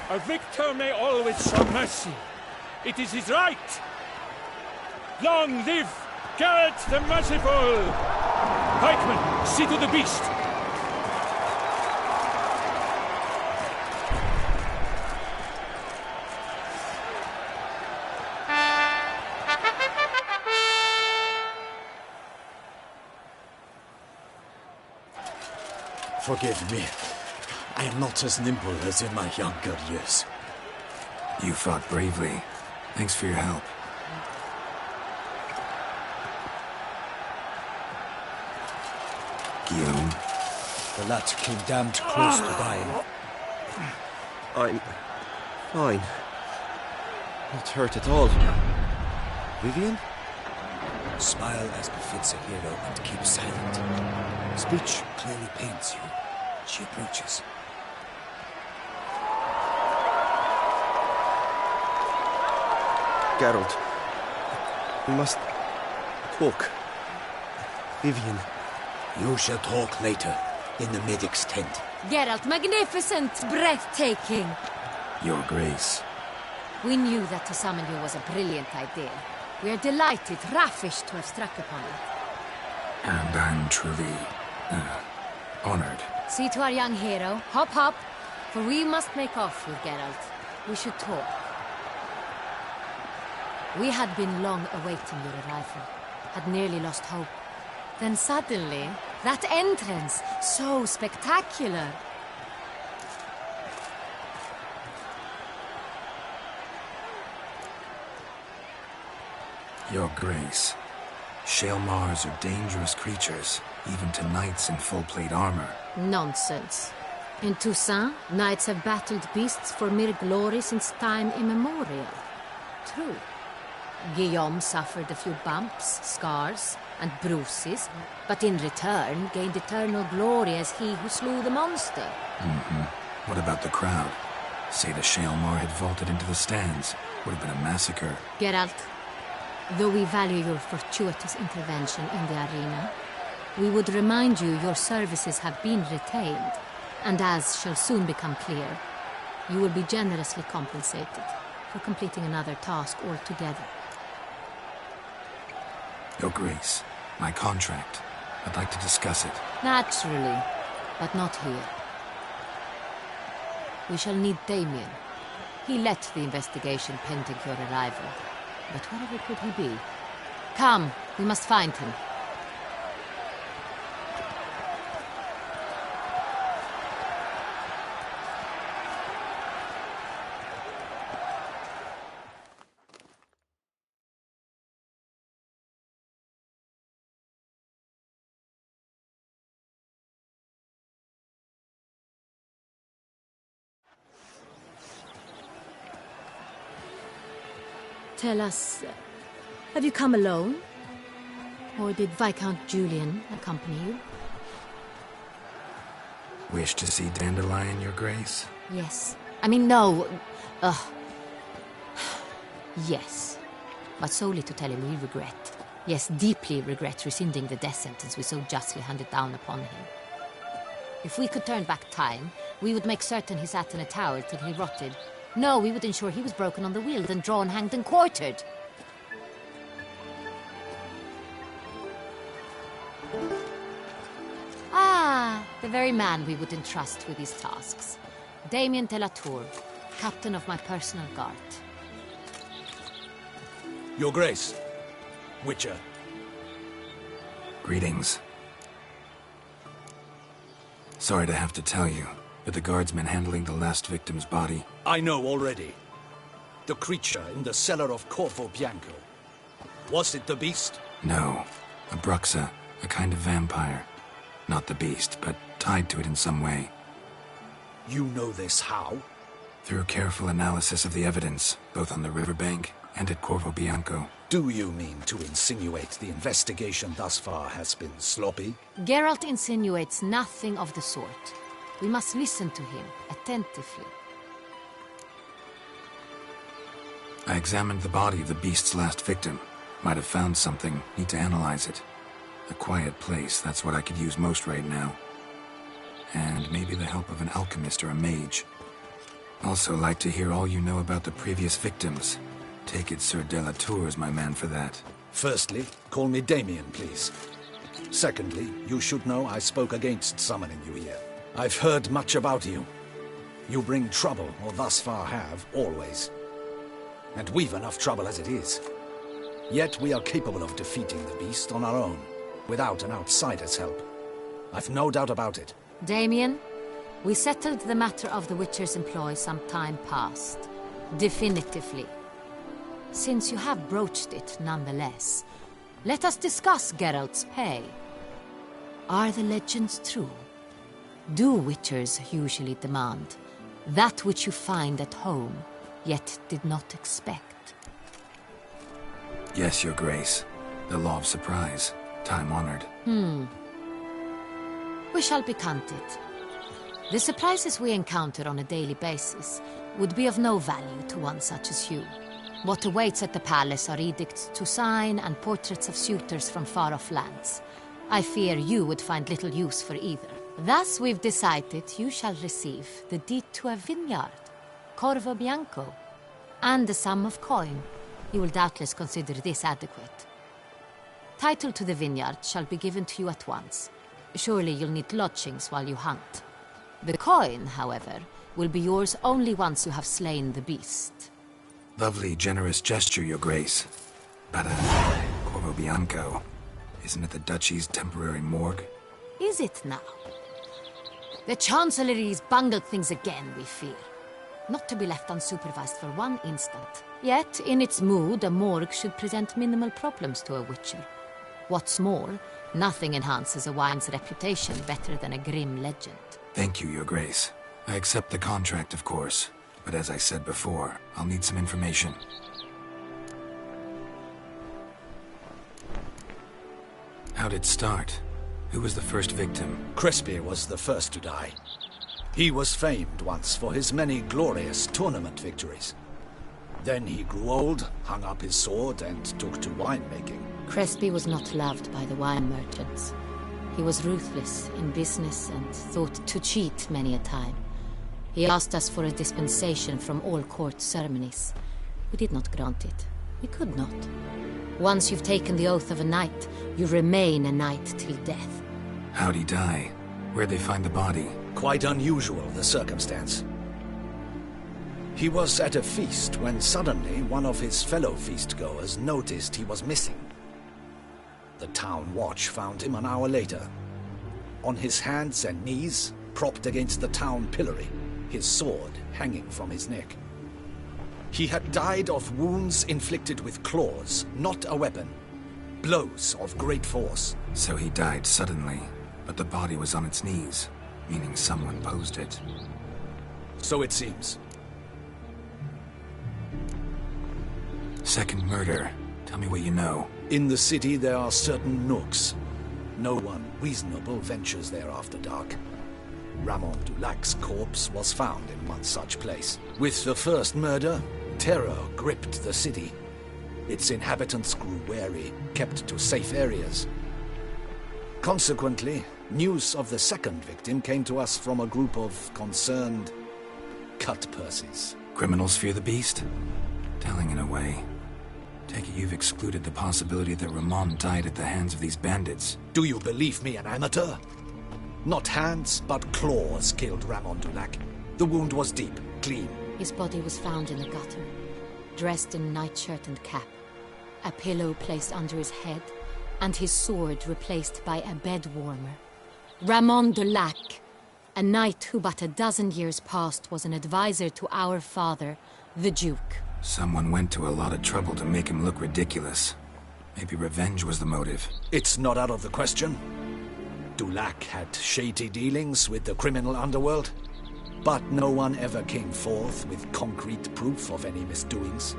A victor may always show mercy. It is his right. Long live Geralt the Merciful! Pikeman, see to the beast. Forgive me. I am not as nimble as in my younger years. You fought bravely. Thanks for your help. Guillaume. The lad came damned close to dying. I'm fine. Not hurt at all. Vivian? Smile as befits a hero and keep silent. Speech clearly pains you. She approaches. Geralt. We must talk. Vivian. You shall talk later, in the medic's tent. Geralt, magnificent, breathtaking. Your Grace. We knew that to summon you was a brilliant idea. We are delighted, ravished to have struck upon it. And I'm truly, honored. See to our young hero. Hop, hop. For we must make off with Geralt. We should talk. We had been long awaiting your arrival. Had nearly lost hope. Then suddenly, that entrance, so spectacular. Your Grace. Shaelmars are dangerous creatures, even to knights in full-plate armor. Nonsense. In Toussaint, knights have battled beasts for mere glory since time immemorial. True. Guillaume suffered a few bumps, scars, and bruises, but in return gained eternal glory as he who slew the monster. Mm-hmm. What about the crowd? Say the Shaelmar had vaulted into the stands. Would have been a massacre. Geralt, though we value your fortuitous intervention in the arena, we would remind you your services have been retained, and as shall soon become clear, you will be generously compensated for completing another task altogether. Your Grace, my contract. I'd like to discuss it. Naturally, but not here. We shall need Damien. He led the investigation pending your arrival. But wherever could he be? Come, we must find him. Tell us, Have you come alone? Or did Viscount Julian accompany you? Wish to see Dandelion, Your Grace? Yes. I mean, no. Yes. But solely to tell him we regret. Yes, deeply regret rescinding the death sentence we so justly handed down upon him. If we could turn back time, we would make certain he sat in a tower till he rotted. No, we would ensure he was broken on the wheel, then drawn, hanged, and quartered. Ah, the very man we would entrust with these tasks. Damien de la Tour, captain of my personal guard. Your Grace, Witcher. Greetings. Sorry to have to tell you, but the guardsman handling the last victim's body... I know already. The creature in the cellar of Corvo Bianco. Was it the beast? No. A bruxa, a kind of vampire. Not the beast, but tied to it in some way. You know this how? Through careful analysis of the evidence, both on the riverbank and at Corvo Bianco. Do you mean to insinuate the investigation thus far has been sloppy? Geralt insinuates nothing of the sort. We must listen to him attentively. I examined the body of the beast's last victim. Might have found something. Need to analyze it. A quiet place, that's what I could use most right now. And maybe the help of an alchemist or a mage. Also like to hear all you know about the previous victims. Take it Sir de la Tour is my man for that. Firstly, call me Damien, please. Secondly, you should know I spoke against summoning you here. I've heard much about you. You bring trouble, or thus far have, always. And we've enough trouble as it is. Yet we are capable of defeating the beast on our own, without an outsider's help. I've no doubt about it. Damien, we settled the matter of the Witcher's employ some time past. Definitively. Since you have broached it nonetheless, let us discuss Geralt's pay. Are the legends true? Do Witchers usually demand that which you find at home, yet did not expect? Yes, Your Grace. The law of surprise. Time-honored. We shall be candid. The surprises we encounter on a daily basis would be of no value to one such as you. What awaits at the palace are edicts to sign and portraits of suitors from far-off lands. I fear you would find little use for either. Thus we've decided you shall receive the deed to a vineyard, Corvo Bianco, and a sum of coin. You will doubtless consider this adequate. Title to the vineyard shall be given to you at once. Surely you'll need lodgings while you hunt. The coin, however, will be yours only once you have slain the beast. Lovely, generous gesture, Your Grace. But, Corvo Bianco, isn't it the Duchy's temporary morgue? Is it now? The Chancellery's bungled things again, we fear. Not to be left unsupervised for one instant. Yet, in its mood, a morgue should present minimal problems to a Witcher. What's more, nothing enhances a wine's reputation better than a grim legend. Thank you, Your Grace. I accept the contract, of course. But as I said before, I'll need some information. How'd it start? Who was the first victim? Crespi was the first to die. He was famed once for his many glorious tournament victories. Then he grew old, hung up his sword, and took to winemaking. Crespi was not loved by the wine merchants. He was ruthless in business and thought to cheat many a time. He asked us for a dispensation from all court ceremonies. We did not grant it. We could not. Once you've taken the oath of a knight, you remain a knight till death. How'd he die? Where'd they find the body? Quite unusual, the circumstance. He was at a feast when suddenly one of his fellow feast-goers noticed he was missing. The town watch found him an hour later. On his hands and knees, propped against the town pillory, his sword hanging from his neck. He had died of wounds inflicted with claws, not a weapon. Blows of great force. So he died suddenly, but the body was on its knees, meaning someone posed it. So it seems. Second murder. Tell me what you know. In the city, there are certain nooks. No one reasonable ventures there after dark. Ramon Dulac's corpse was found in one such place. With the first murder, terror gripped the city. Its inhabitants grew wary, kept to safe areas. Consequently, news of the second victim came to us from a group of concerned cut-purses. Criminals fear the beast? Telling in a way. Take it you've excluded the possibility that Ramon died at the hands of these bandits. Do you believe me, an amateur? Not hands, but claws killed Ramon Dulac. The wound was deep, clean. His body was found in the gutter, dressed in nightshirt and cap, a pillow placed under his head, and his sword replaced by a bed warmer. Ramon Dulac, a knight who but a dozen years past was an advisor to our father, the Duke. Someone went to a lot of trouble to make him look ridiculous. Maybe revenge was the motive. It's not out of the question. Dulac had shady dealings with the criminal underworld, but no one ever came forth with concrete proof of any misdoings.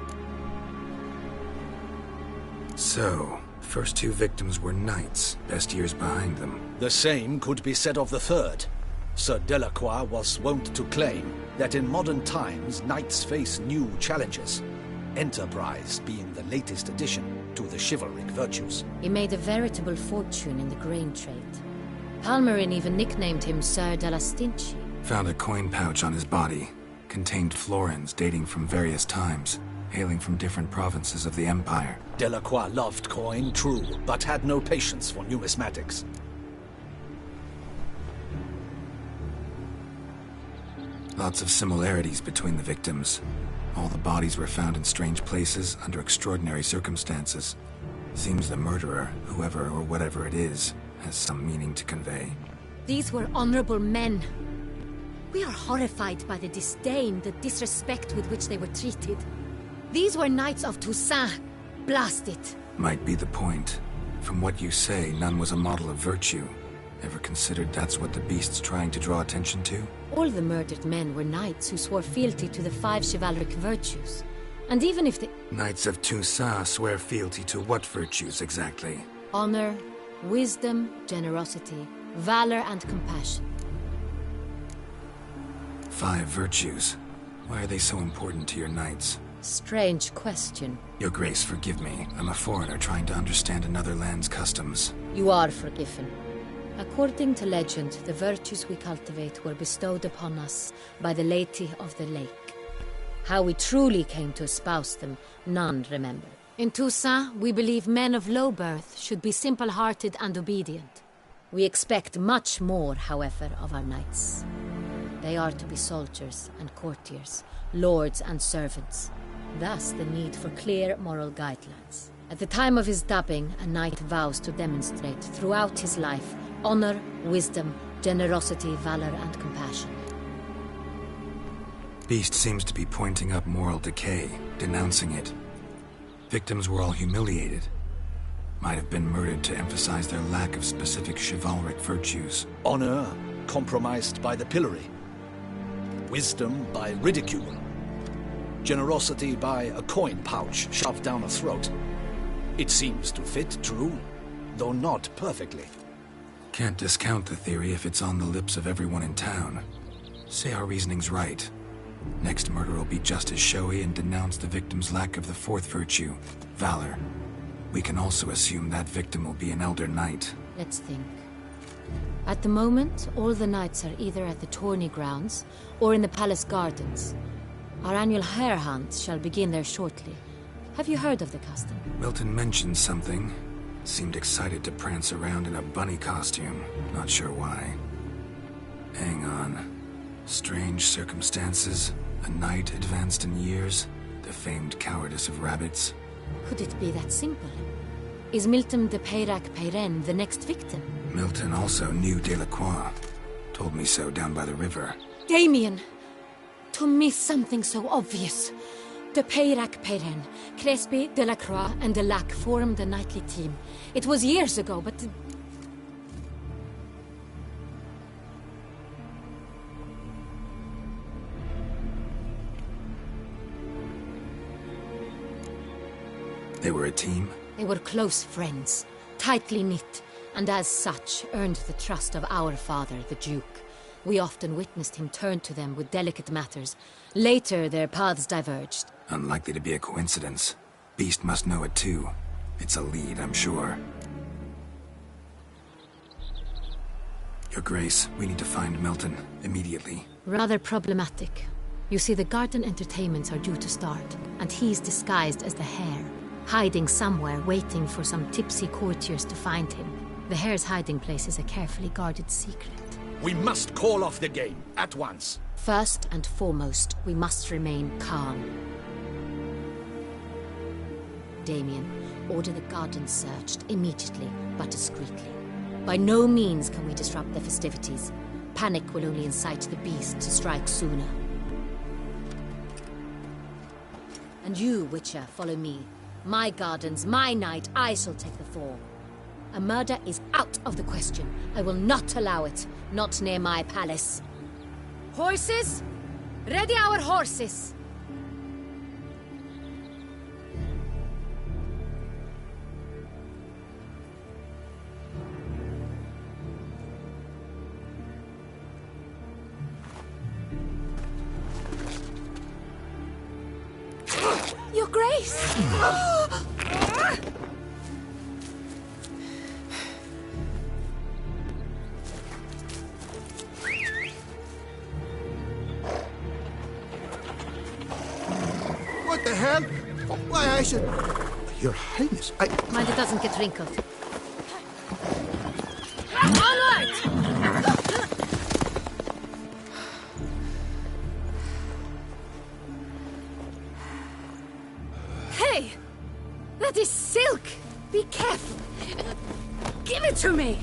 So, first two victims were knights, best years behind them. The same could be said of the third. Sir Delacroix was wont to claim that in modern times knights face new challenges, enterprise being the latest addition to the chivalric virtues. He made a veritable fortune in the grain trade. Palmerin even nicknamed him Sir de la Stinchi. Found a coin pouch on his body. Contained florins dating from various times, hailing from different provinces of the Empire. Delacroix loved coin, true, but had no patience for numismatics. Lots of similarities between the victims. All the bodies were found in strange places under extraordinary circumstances. Seems the murderer, whoever or whatever it is, has some meaning to convey. These were honorable men. We are horrified by the disdain, the disrespect with which they were treated. These were knights of Toussaint. Blast it. Might be the point. From what you say, none was a model of virtue. Ever considered that's what the beast's trying to draw attention to? All the murdered men were knights who swore fealty to the 5 chivalric virtues. And even if the... Knights of Toussaint swear fealty to what virtues exactly? Honor, wisdom, generosity, valor, and compassion. 5 virtues. Why are they so important to your knights? Strange question. Your Grace, forgive me. I'm a foreigner trying to understand another land's customs. You are forgiven. According to legend, the virtues we cultivate were bestowed upon us by the Lady of the Lake. How we truly came to espouse them, none remember. In Toussaint, we believe men of low birth should be simple-hearted and obedient. We expect much more, however, of our knights. They are to be soldiers and courtiers, lords and servants. Thus, the need for clear moral guidelines. At the time of his dubbing, a knight vows to demonstrate throughout his life honor, wisdom, generosity, valor, and compassion. Beast seems to be pointing up moral decay, denouncing it. Victims were all humiliated. Might have been murdered to emphasize their lack of specific chivalric virtues. Honor compromised by the pillory. Wisdom by ridicule. Generosity by a coin pouch shoved down a throat. It seems to fit, true, though not perfectly. Can't discount the theory if it's on the lips of everyone in town. Say our reasoning's right. Next murder will be just as showy and denounce the victim's lack of the 4th virtue, valor. We can also assume that victim will be an elder knight. Let's think. At the moment, all the knights are either at the tourney grounds or in the palace gardens. Our annual hare hunt shall begin there shortly. Have you heard of the custom? Milton mentioned something. Seemed excited to prance around in a bunny costume. Not sure why. Hang on. Strange circumstances. A knight advanced in years. The famed cowardice of rabbits. Could it be that simple? Is Milton de Peyrac-Peyren the next victim? Milton also knew Delacroix. Told me so down by the river. Damien! To miss something so obvious. De Peyrac-Peyren, Crespi, Delacroix, and Delac formed a knightly team. It was years ago, but... They were a team? They were close friends, tightly knit, and as such earned the trust of our father, the Duke. We often witnessed him turn to them with delicate matters. Later, their paths diverged. Unlikely to be a coincidence. Beast must know it too. It's a lead, I'm sure. Your Grace, we need to find Milton, immediately. Rather problematic. You see, the garden entertainments are due to start, and he's disguised as the hare, hiding somewhere, waiting for some tipsy courtiers to find him. The hare's hiding place is a carefully guarded secret. We must call off the game, at once. First and foremost, we must remain calm. Damien, order the garden searched immediately, but discreetly. By no means can we disrupt the festivities. Panic will only incite the beast to strike sooner. And you, Witcher, follow me. My gardens, my night, I shall take the fall. A murder is out of the question. I will not allow it. Not near my palace. Horses? Ready our horses! Your Grace! What the hell? Why, I should... Your Highness, I... Mind it doesn't get wrinkled. Onward! Hey! That is silk! Be careful! Give it to me!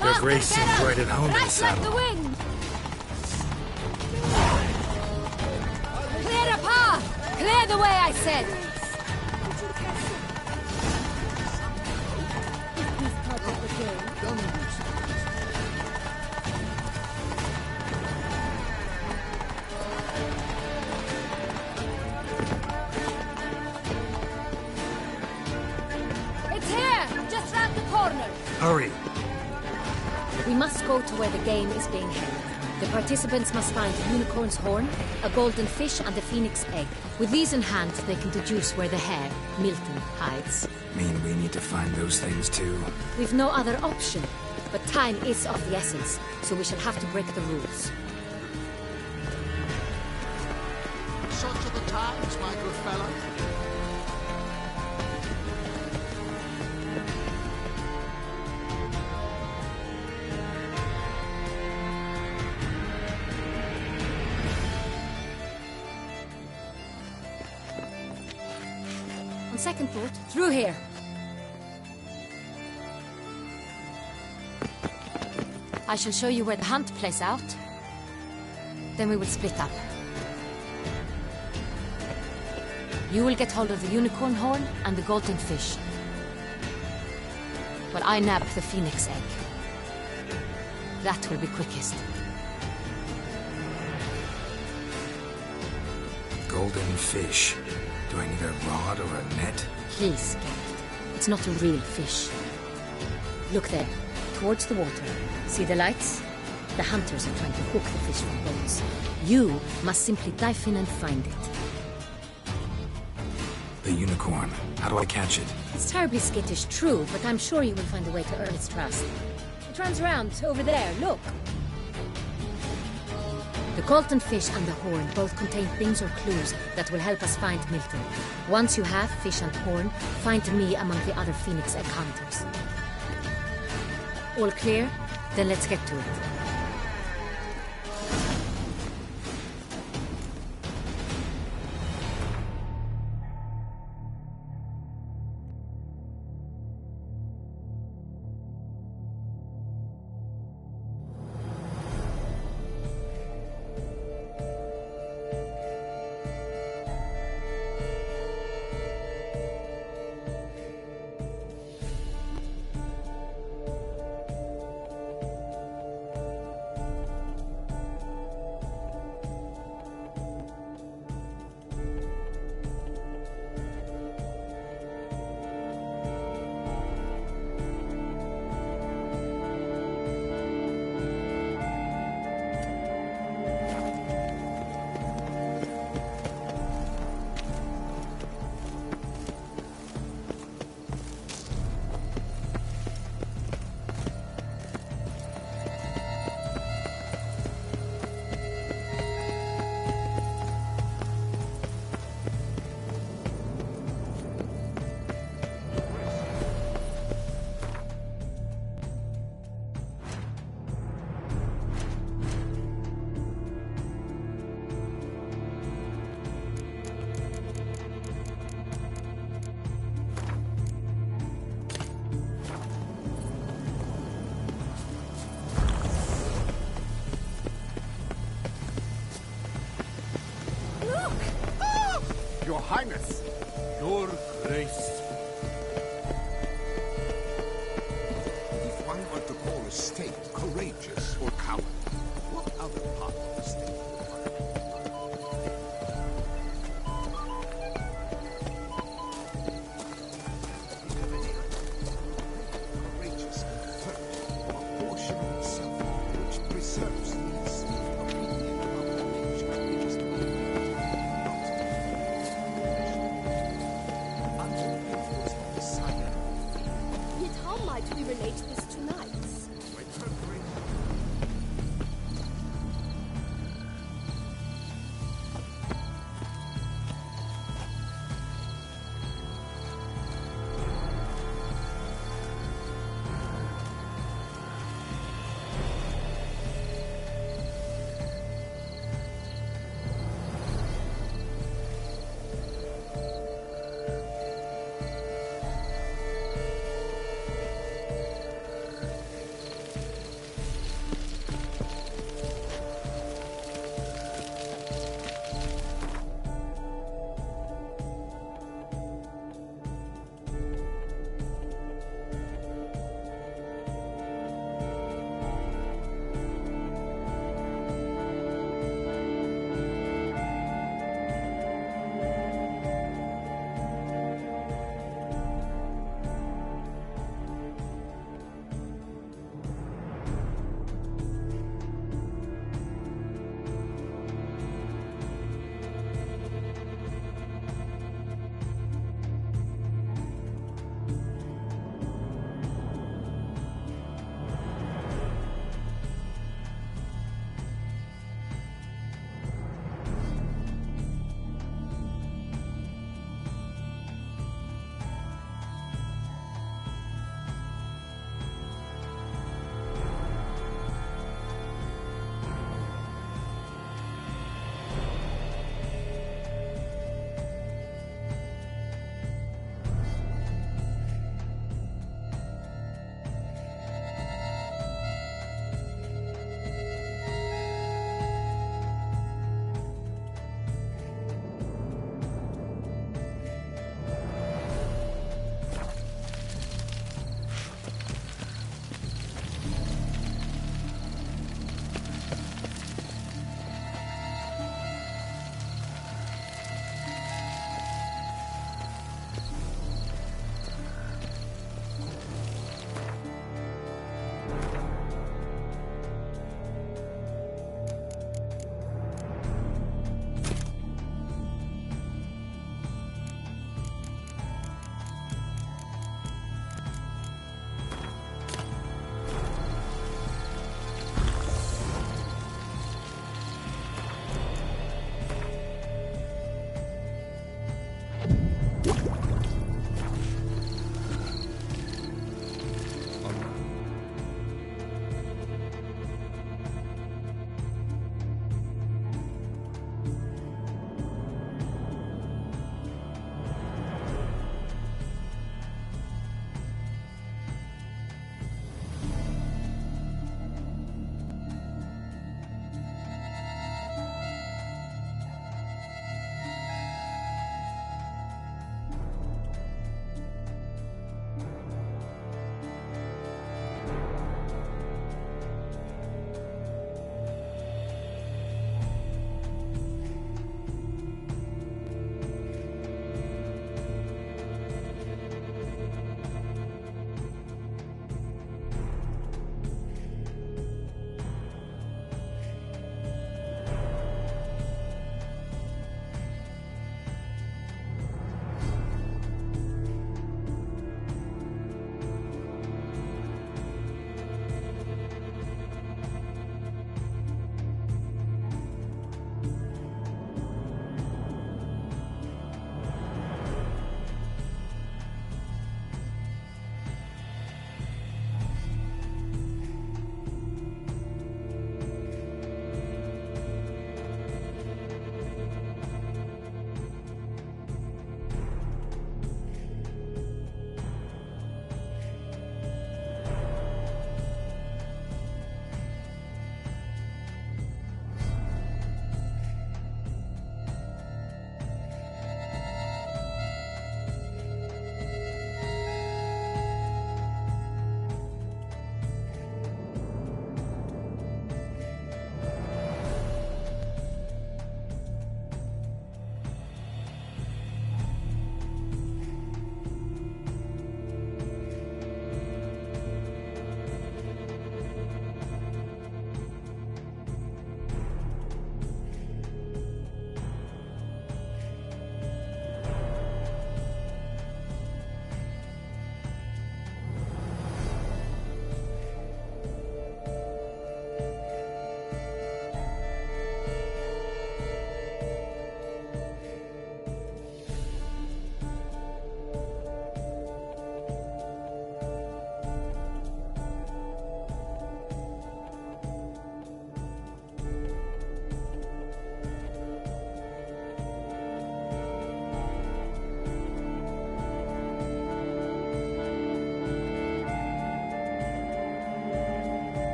Your Grace seems right at home in the Right like the saddle. wind! Clear a path! Clear the way, I said! It's here! Just round the corner! Hurry! We must go to where the game is being held. The participants must find a unicorn's horn, a golden fish, and a phoenix egg. With these in hand, they can deduce where the hare, Milton, hides. Mean we need to find those things too? We've no other option. But time is of the essence, so we shall have to break the rules. Such are the times, my good fellow. On second thought, through here. I shall show you where the hunt plays out. Then we will split up. You will get hold of the unicorn horn and the golden fish, while I nab the phoenix egg. That will be quickest. Golden fish. Do I need a rod or a net? Please, Geralt. It's not a real fish. Look there, towards the water. See the lights? The hunters are trying to hook the fish from boats. You must simply dive in and find it. The unicorn. How do I catch it? It's terribly skittish, true, but I'm sure you will find a way to earn its trust. It runs around over there, look. The Colton fish and the horn both contain things or clues that will help us find Milton. Once you have fish and horn, find me among the other Phoenix egg hunters. All clear? Then let's get to it. Your Highness! Your Grace! If one were to call a state courageous or coward, what other part of the state would one? Courageous and firm, a portion of itself which preserves these obedient of the nature it is to Yet how might we relate this to knights?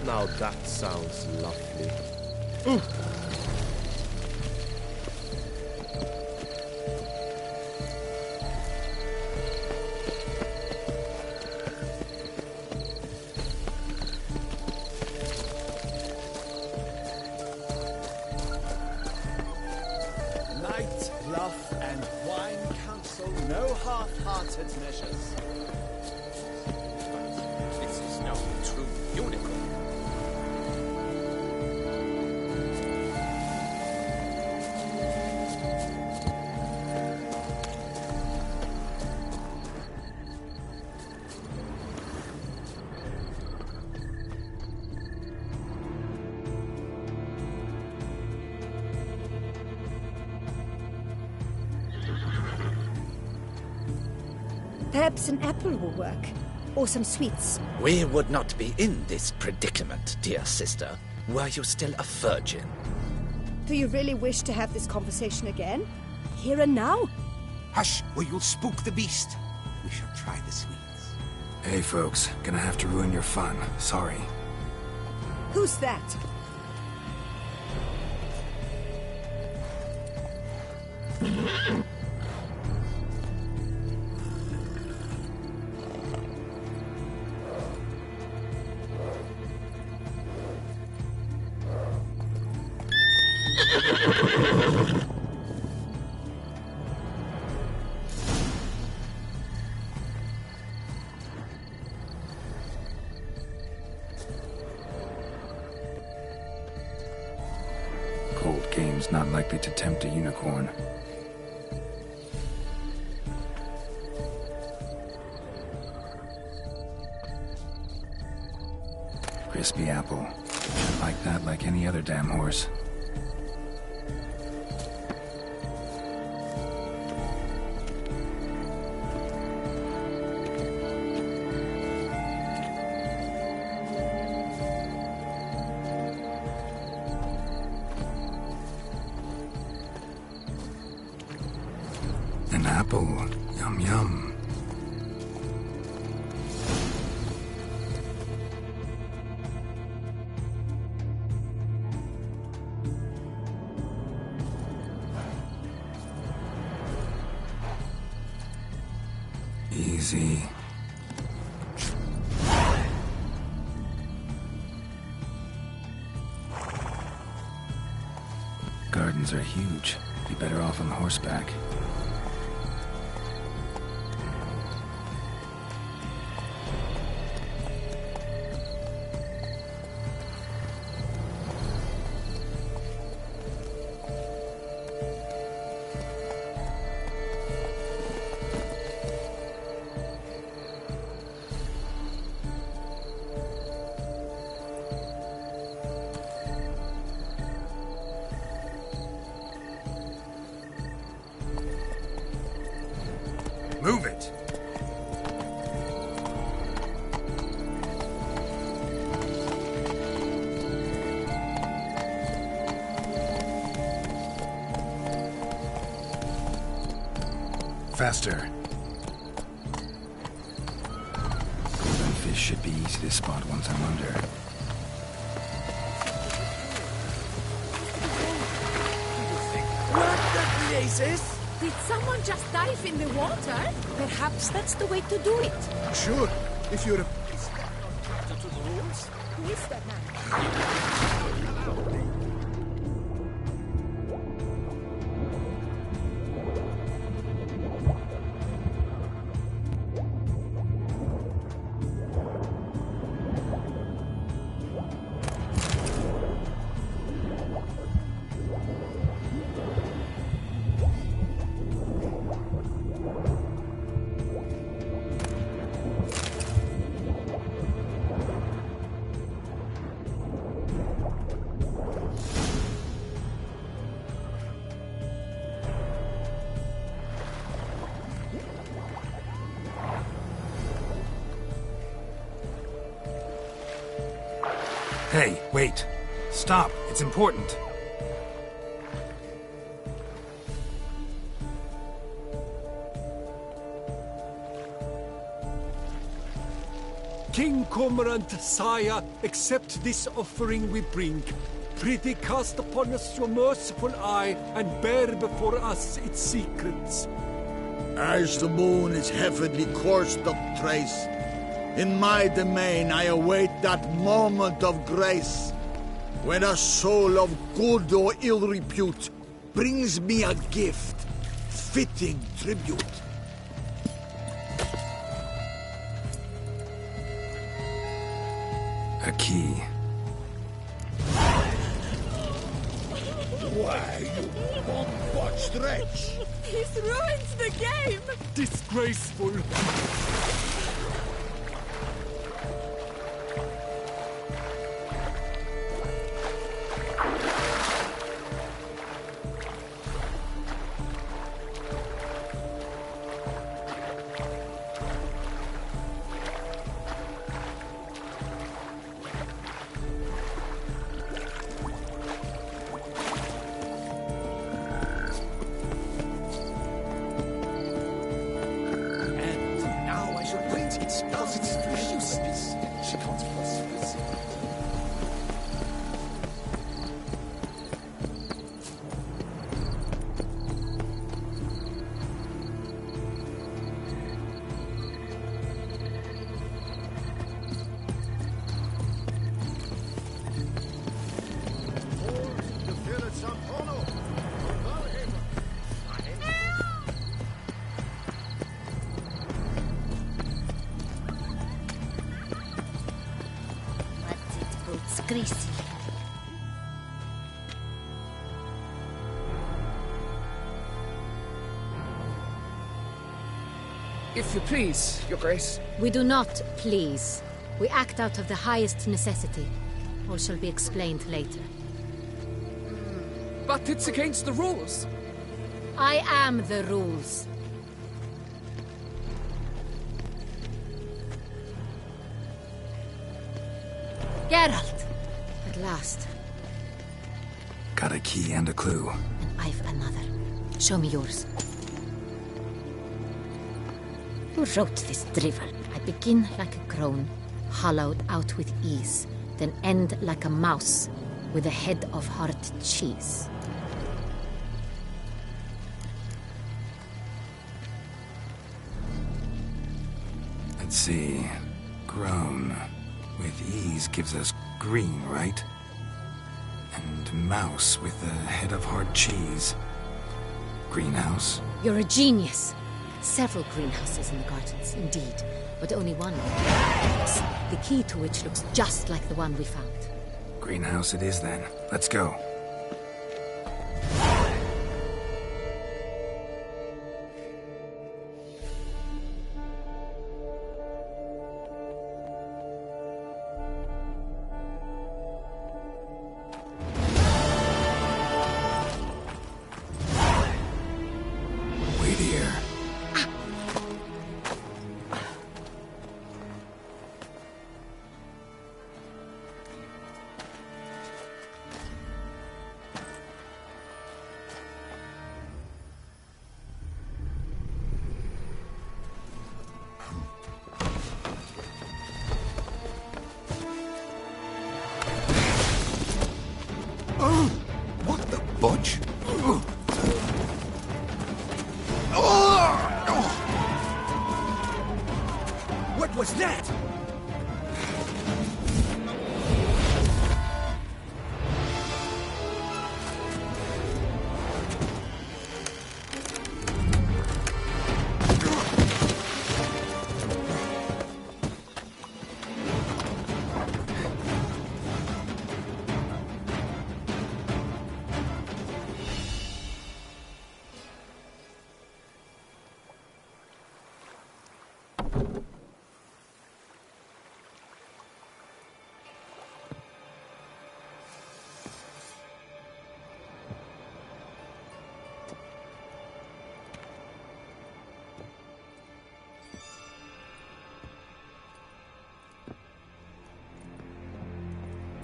Now that sounds lovely. Light, bluff, and wine counsel no half-hearted measures. This is no true unicorn. Perhaps an apple will work. Or some sweets. We would not be in this predicament, dear sister, were you still a virgin. Do you really wish to have this conversation again? Here and now? Hush, or you'll spook the beast. We shall try the sweets. Hey, folks. Gonna have to ruin your fun. Sorry. Who's that? Cold game's not likely to tempt a unicorn. Crispy apple. Like that like any other damn horse. An apple. Yum yum. Easy. Gardens are huge. Be better off on horseback. Move it! Faster. Golden fish should be easy to spot once I'm under. What the blazes? Did someone just dive in the water? Perhaps that's the way to do it. Sure, if you're a... To the rules? Who is that man? Hey, wait. Stop. It's important. King Cormorant, sire, accept this offering we bring. Prithee cast upon us your merciful eye, and bear before us its secrets. As the moon its heavenly course doth trace, in my domain I await that moment of grace, when a soul of good or ill repute brings me a gift, fitting tribute. A key. Why, you bomb-botched wretch! He's ruined the game! Disgraceful! Gracie. If you please, Your Grace. We do not please. We act out of the highest necessity. All shall be explained later. But it's against the rules. I am the rules. Geralt! At last. Got a key and a clue. And I've another. Show me yours. Who wrote this drivel? I begin like a crone, hollowed out with ease, then end like a mouse, with a head of hard cheese. Let's see. Grown. With ease gives us green, right? And mouse with a head of hard cheese. Greenhouse? You're a genius. Several greenhouses in the gardens, indeed, but only one. The key to which looks just like the one we found. Greenhouse it is then. Let's go. Butch? What was that?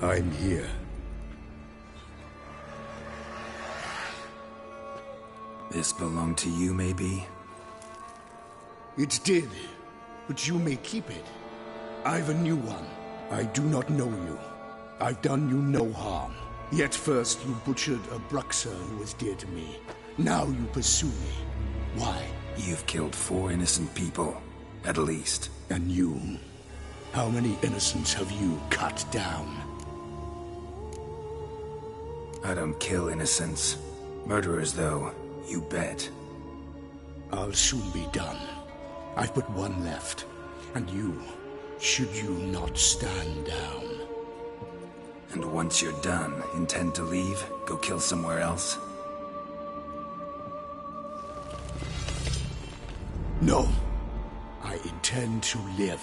I'm here. This belonged to you, maybe? It did, but you may keep it. I've a new one. I do not know you. I've done you no harm. Yet first you butchered a Bruxer who was dear to me. Now you pursue me. Why? You've killed 4 innocent people, at least. And you? How many innocents have you cut down? I don't kill innocents. Murderers, though, you bet. I'll soon be done. I've but one left. And you, should you not stand down. And once you're done, intend to leave? Go kill somewhere else? No. I intend to live.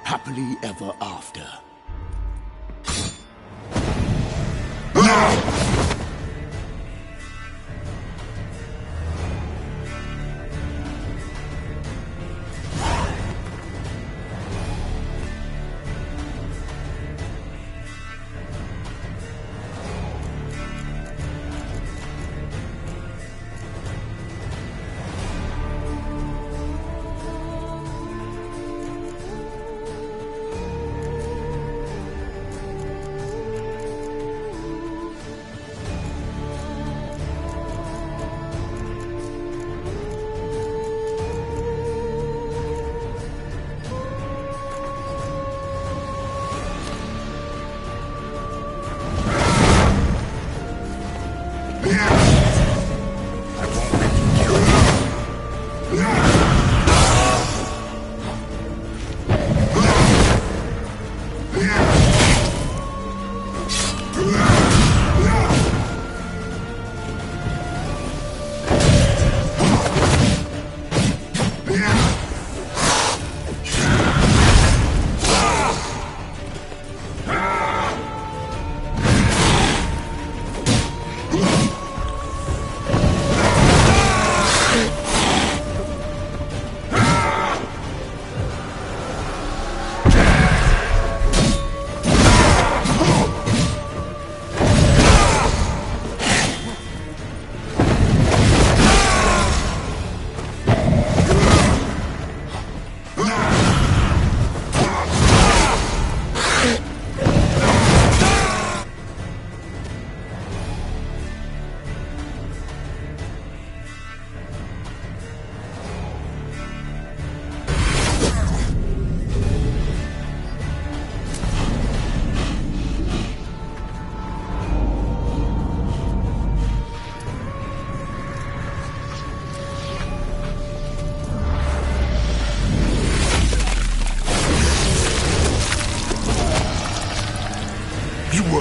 Happily ever after.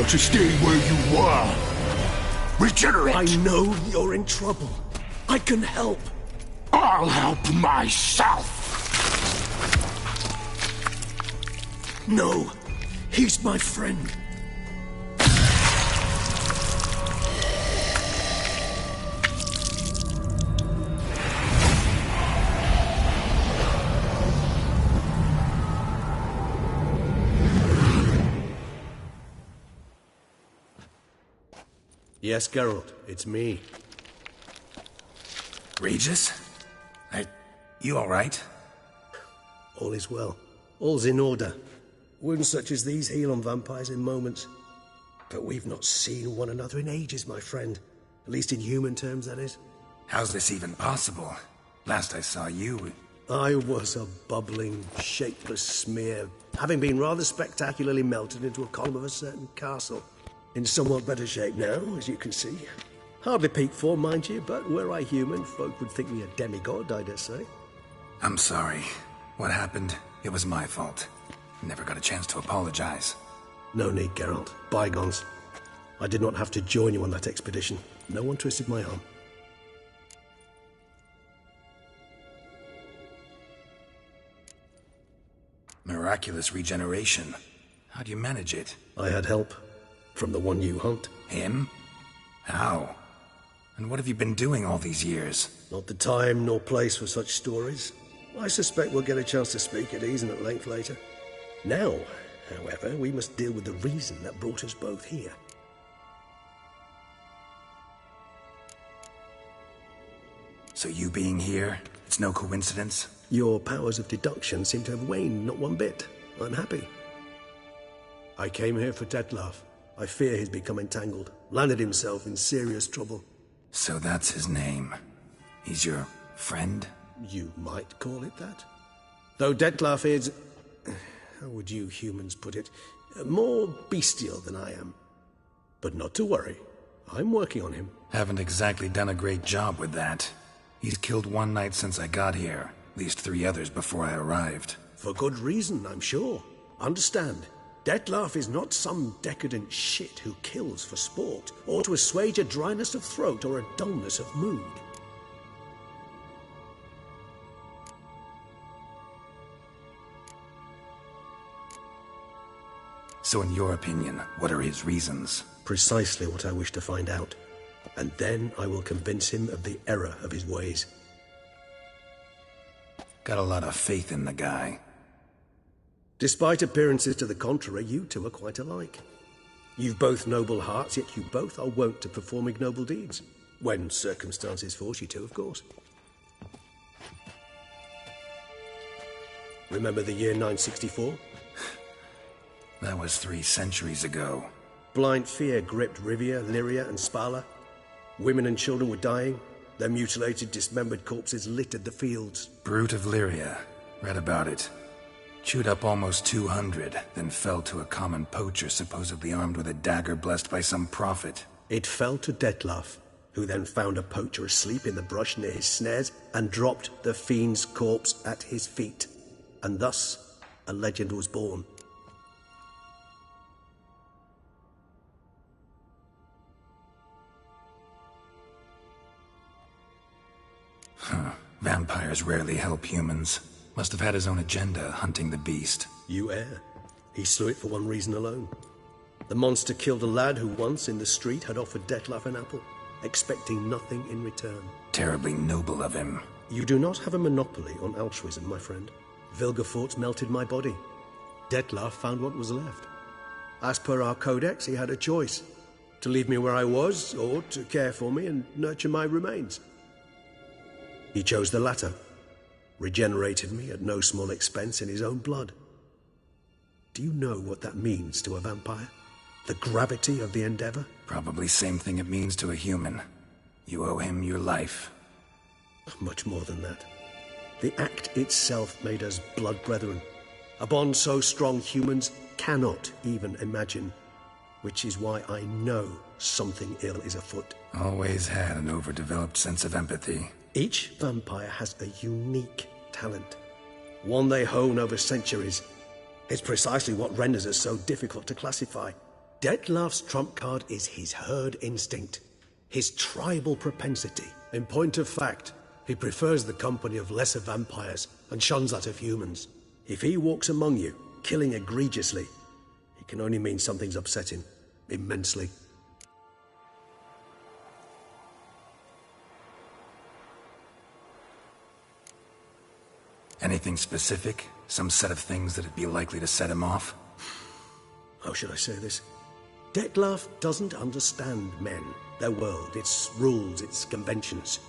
To stay where you are. Regenerate! I know you're in trouble. I can help. I'll help myself. No, he's my friend. Yes, Geralt, it's me. Regis? You all right? All is well. All's in order. Wounds such as these heal on vampires in moments. But we've not seen one another in ages, my friend. At least in human terms, that is. How's this even possible? Last I saw you... I was a bubbling, shapeless smear, having been rather spectacularly melted into a column of a certain castle. In somewhat better shape now, as you can see. Hardly peak form, mind you, but were I human, folk would think me a demigod, I dare say. I'm sorry. What happened? It was my fault. Never got a chance to apologize. No need, Geralt. Bygones. I did not have to join you on that expedition. No one twisted my arm. Miraculous regeneration. How'd you manage it? I had help. From the one you hunt. Him? How? And what have you been doing all these years? Not the time nor place for such stories. I suspect we'll get a chance to speak at ease and at length later. Now, however, we must deal with the reason that brought us both here. So you being here, it's no coincidence? Your powers of deduction seem to have waned not one bit. I'm happy. I came here for Detlaf. I fear he's become entangled, landed himself in serious trouble. So that's his name. He's your friend? You might call it that. Though Detlaf is, how would you humans put it, more bestial than I am. But not to worry. I'm working on him. Haven't exactly done a great job with that. He's killed one knight since I got here. At least 3 others before I arrived. For good reason, I'm sure. Understand, Detlaf is not some decadent shit who kills for sport, or to assuage a dryness of throat or a dullness of mood. So in your opinion, what are his reasons? Precisely what I wish to find out. And then I will convince him of the error of his ways. Got a lot of faith in the guy. Despite appearances to the contrary, you two are quite alike. You've both noble hearts, yet you both are wont to perform ignoble deeds. When circumstances force you to, of course. Remember the year 964? That was 3 centuries ago. Blind fear gripped Rivia, Lyria, and Spala. Women and children were dying. Their mutilated, dismembered corpses littered the fields. Brute of Lyria. Read about it. Chewed up almost 200, then fell to a common poacher supposedly armed with a dagger blessed by some prophet. It fell to Detlaf, who then found a poacher asleep in the brush near his snares and dropped the fiend's corpse at his feet. And thus, a legend was born. Vampires rarely help humans. Must have had his own agenda, hunting the beast. You err. He slew it for one reason alone. The monster killed a lad who once, in the street, had offered Detlaf an apple, expecting nothing in return. Terribly noble of him. You do not have a monopoly on altruism, my friend. Vilgefortz melted my body. Detlaf found what was left. As per our codex, he had a choice. To leave me where I was, or to care for me and nurture my remains. He chose the latter. Regenerated me at no small expense in his own blood. Do you know what that means to a vampire? The gravity of the endeavor? Probably same thing it means to a human. You owe him your life. Much more than that. The act itself made us blood brethren. A bond so strong humans cannot even imagine. Which is why I know something ill is afoot. Always had an overdeveloped sense of empathy. Each vampire has a unique talent, one they hone over centuries. It's precisely what renders us so difficult to classify. Detlaf's trump card is his herd instinct, his tribal propensity. In point of fact, he prefers the company of lesser vampires and shuns that of humans. If he walks among you, killing egregiously, it can only mean something's upset him, immensely. Anything specific? Some set of things that'd be likely to set him off? How should I say this? Detlaf doesn't understand men, their world, its rules, its conventions.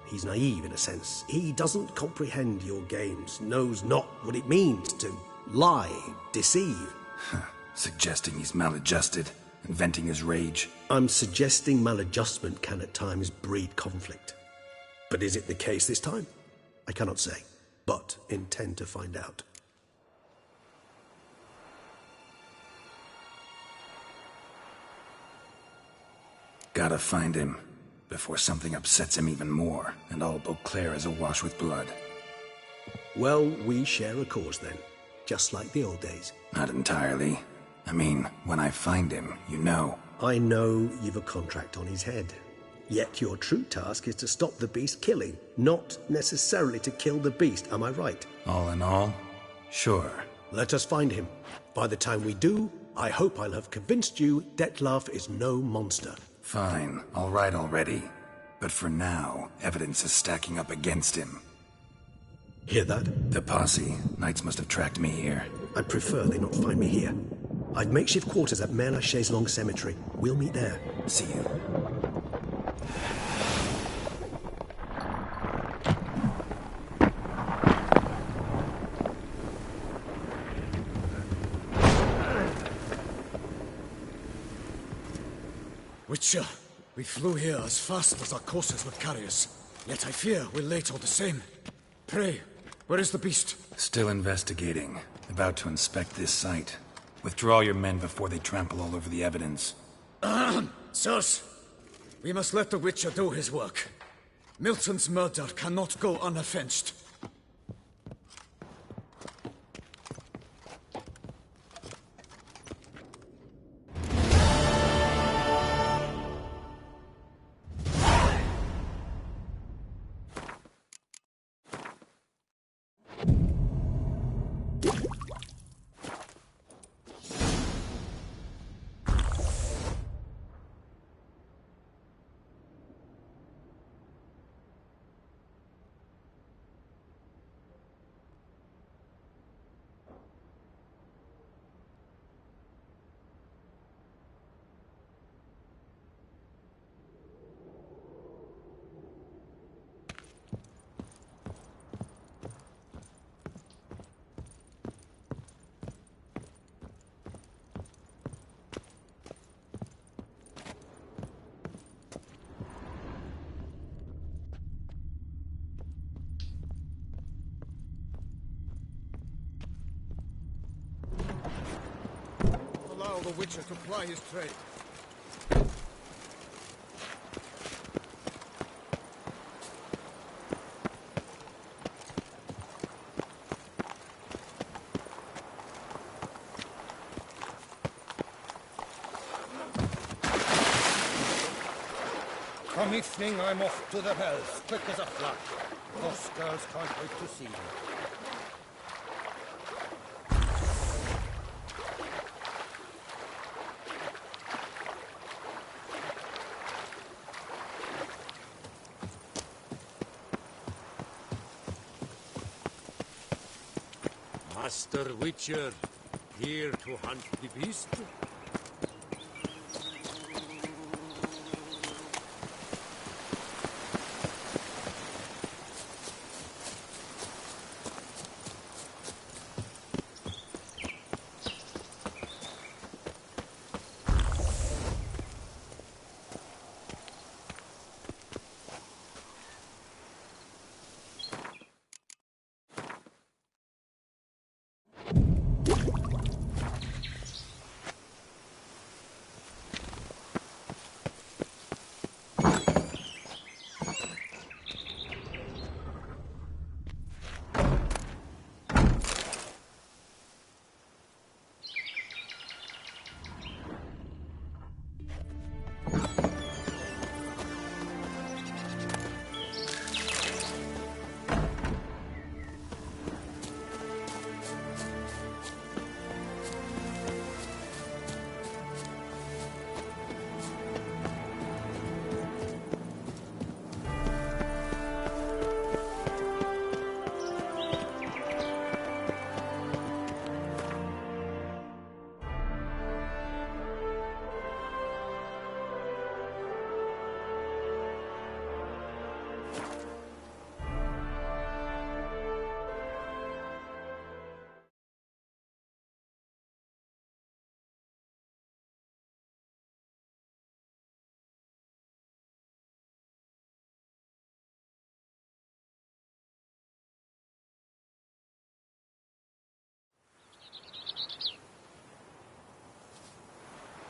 He's naive in a sense. He doesn't comprehend your games, knows not what it means to lie, deceive. Suggesting he's maladjusted, and venting his rage. I'm suggesting maladjustment can at times breed conflict. But is it the case this time? I cannot say, but intend to find out. Gotta find him, before something upsets him even more, and all Beauclair is awash with blood. Well, we share a cause then, just like the old days. Not entirely. I mean, when I find him, you know. I know you've a contract on his head. Yet your true task is to stop the beast killing, not necessarily to kill the beast, am I right? All in all, sure. Let us find him. By the time we do, I hope I'll have convinced you Detlaf is no monster. Fine, all right already. But for now, evidence is stacking up against him. Hear that? The posse. Knights must have tracked me here. I'd prefer they not find me here. I've makeshift quarters at Mère Lachaise Long Cemetery. We'll meet there. See you. Witcher, we flew here as fast as our courses would carry us. Yet I fear we're late all the same. Pray, where is the beast? Still investigating. About to inspect this site. Withdraw your men before they trample all over the evidence. Sirs, we must let the Witcher do his work. Milton's murder cannot go unoffensed. Allow the Witcher to ply his trade. Come evening, I'm off to the bells, quick as a flash. Us girls can't wait to see them. Master Witcher, here to hunt the beast?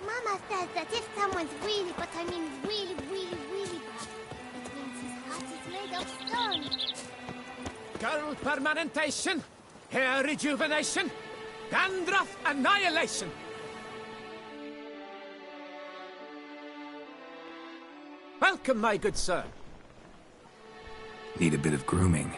Mama says that if someone's really, but I mean really, really, really bad, it means his heart is made of stone. Girl permanentation, hair rejuvenation, dandruff annihilation. Welcome, my good sir. Need a bit of grooming.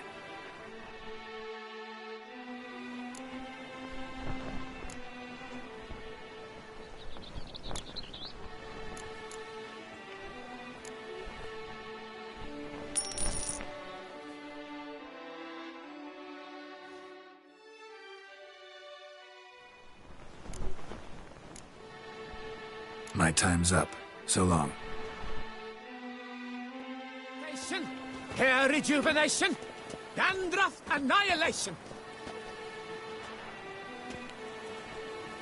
My time's up. So long. Hair rejuvenation, dandruff annihilation.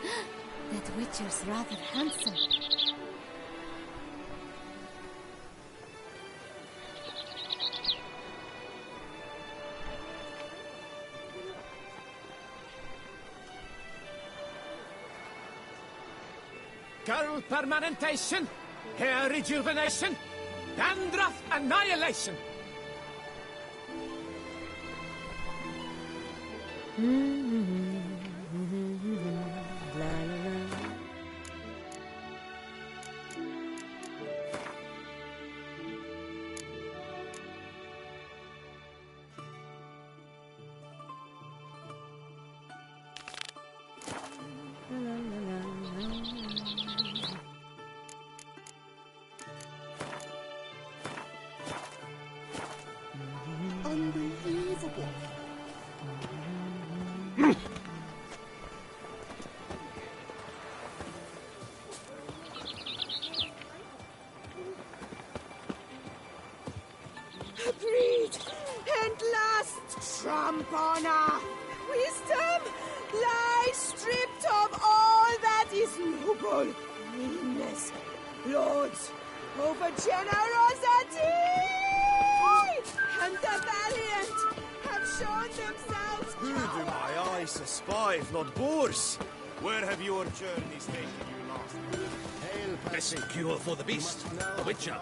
That Witcher's rather handsome. Girl permanentation, hair rejuvenation, dandruff annihilation. Unbelievable. Breed and last tramp honor. Wisdom lies stripped of all that is noble. Meanness, lords, over generosity, and the valiant have shown themselves. Who do my eyes espy if not boors? Where have your journeys taken you last? Best cure for the beast, the Witcher.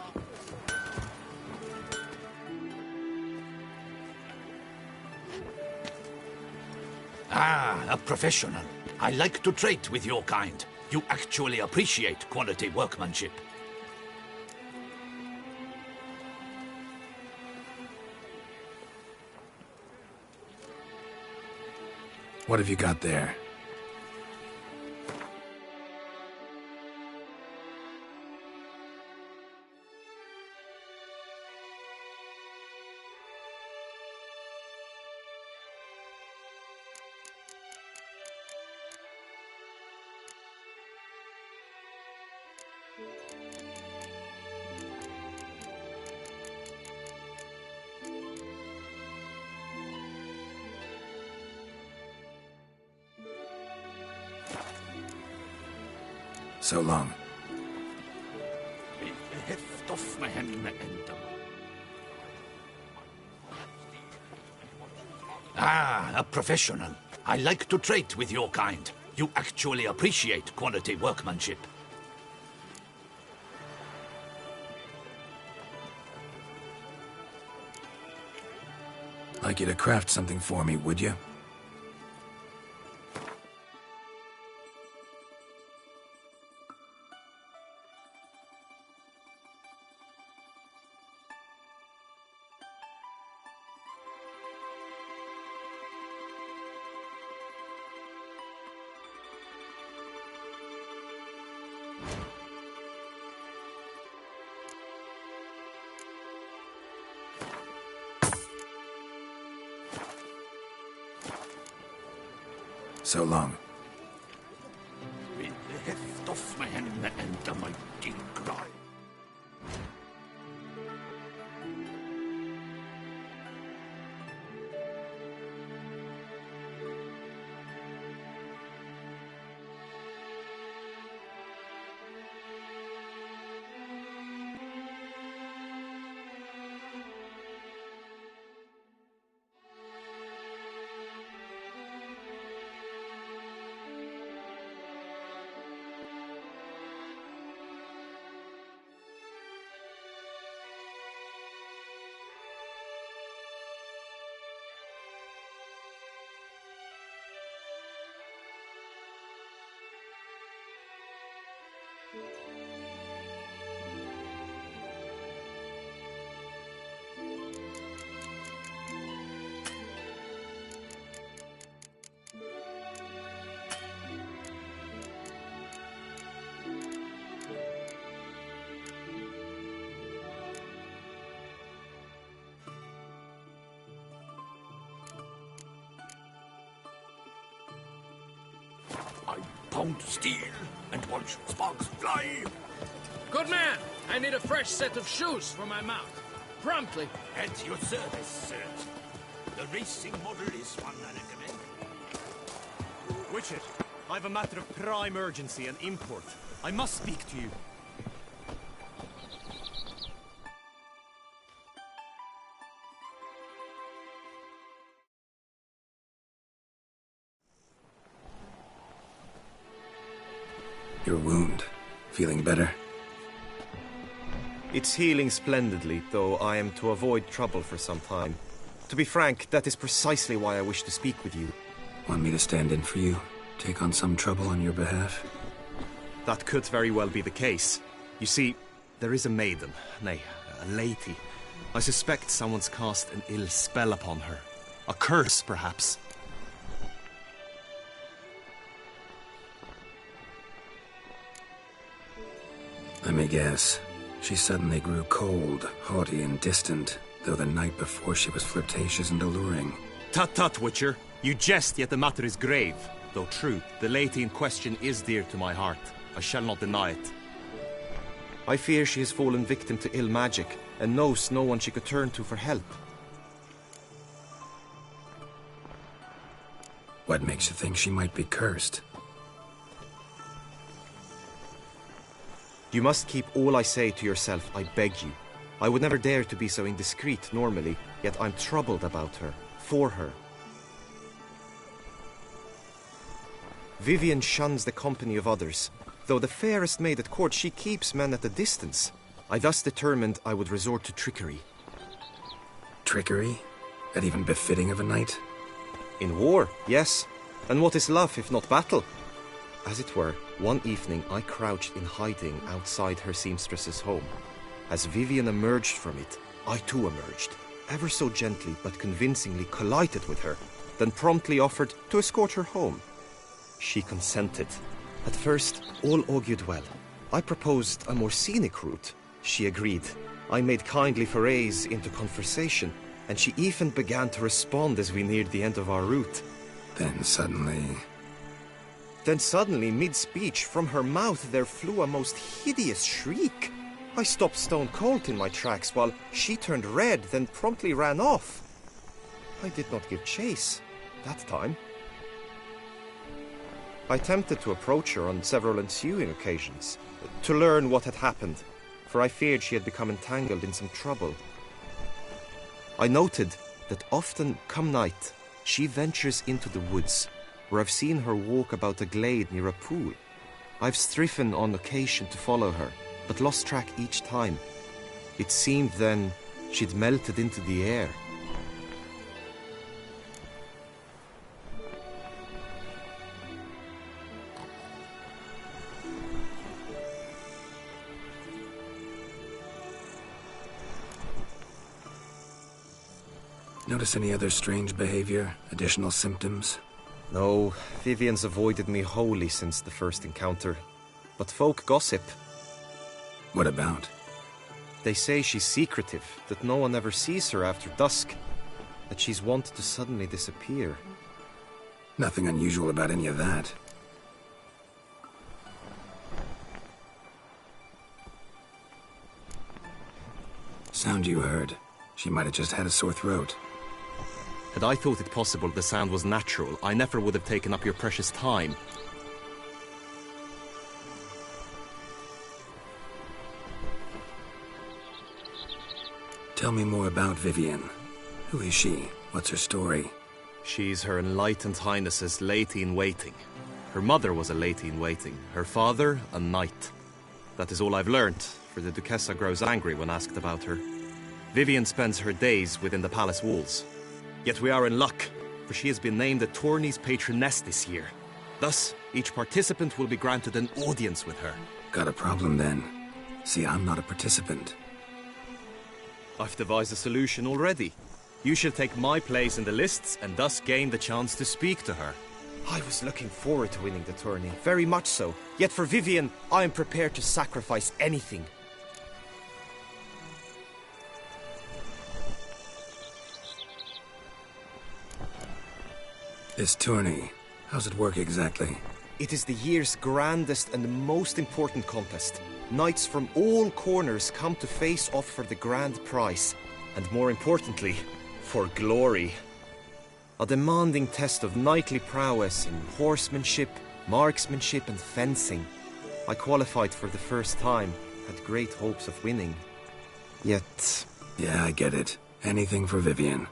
Ah, a professional. I like to trade with your kind. You actually appreciate quality workmanship. What have you got there? So long. Heft off my hand and Ah, a professional. I like to trade with your kind. You actually appreciate quality workmanship. Like you to craft something for me, would you? So long. Heft off my hand and the mighty cry. Pound steel and watch sparks fly. Good man! I need a fresh set of shoes for my mount. Promptly. At your service, sir. The racing model is one I recommend. Witcher, I have a matter of prime urgency and import. I must speak to you. Your wound. Feeling better? It's healing splendidly, though I am to avoid trouble for some time. To be frank, that is precisely why I wish to speak with you. Want me to stand in for you? Take on some trouble on your behalf? That could very well be the case. You see, there is a maiden, nay, a lady. I suspect someone's cast an ill spell upon her. A curse, perhaps. Let me guess. She suddenly grew cold, haughty and distant, though the night before she was flirtatious and alluring. Tut tut, Witcher. You jest, yet the matter is grave. Though true, the lady in question is dear to my heart. I shall not deny it. I fear she has fallen victim to ill magic, and knows no one she could turn to for help. What makes you think she might be cursed? You must keep all I say to yourself, I beg you. I would never dare to be so indiscreet normally, yet I'm troubled about her, for her. Vivian shuns the company of others. Though the fairest maid at court, she keeps men at a distance. I thus determined I would resort to trickery. Trickery? That even befitting of a knight? In war, yes. And what is love if not battle? As it were, one evening I crouched in hiding outside her seamstress's home. As Vivian emerged from it, I too emerged, ever so gently but convincingly collided with her, then promptly offered to escort her home. She consented. At first, all augured well. I proposed a more scenic route. She agreed. I made kindly forays into conversation, and she even began to respond as we neared the end of our route. Then suddenly, mid-speech, from her mouth there flew a most hideous shriek. I stopped stone cold in my tracks, while she turned red, then promptly ran off. I did not give chase, that time. I attempted to approach her on several ensuing occasions, to learn what had happened, for I feared she had become entangled in some trouble. I noted that often, come night, she ventures into the woods, where I've seen her walk about a glade near a pool. I've striven on occasion to follow her, but lost track each time. It seemed then she'd melted into the air. Notice any other strange behavior? Additional symptoms? No, Vivian's avoided me wholly since the first encounter. But folk gossip. What about? They say she's secretive, that no one ever sees her after dusk, that she's wont to suddenly disappear. Nothing unusual about any of that. Sound you heard. She might have just had a sore throat. Had I thought it possible the sound was natural, I never would have taken up your precious time. Tell me more about Vivian. Who is she? What's her story? She's Her Enlightened Highness's lady-in-waiting. Her mother was a lady-in-waiting, her father a knight. That is all I've learnt, for the Duchessa grows angry when asked about her. Vivian spends her days within the palace walls. Yet we are in luck, for she has been named the tourney's patroness this year. Thus, each participant will be granted an audience with her. Got a problem then. See, I'm not a participant. I've devised a solution already. You shall take my place in the lists and thus gain the chance to speak to her. I was looking forward to winning the tourney, very much so. Yet for Vivian, I am prepared to sacrifice anything. This tourney, how's it work exactly? It is the year's grandest and most important contest. Knights from all corners come to face off for the grand prize. And more importantly, for glory. A demanding test of knightly prowess in horsemanship, marksmanship and fencing. I qualified for the first time, had great hopes of winning. Yet... Yeah, I get it. Anything for Vivian.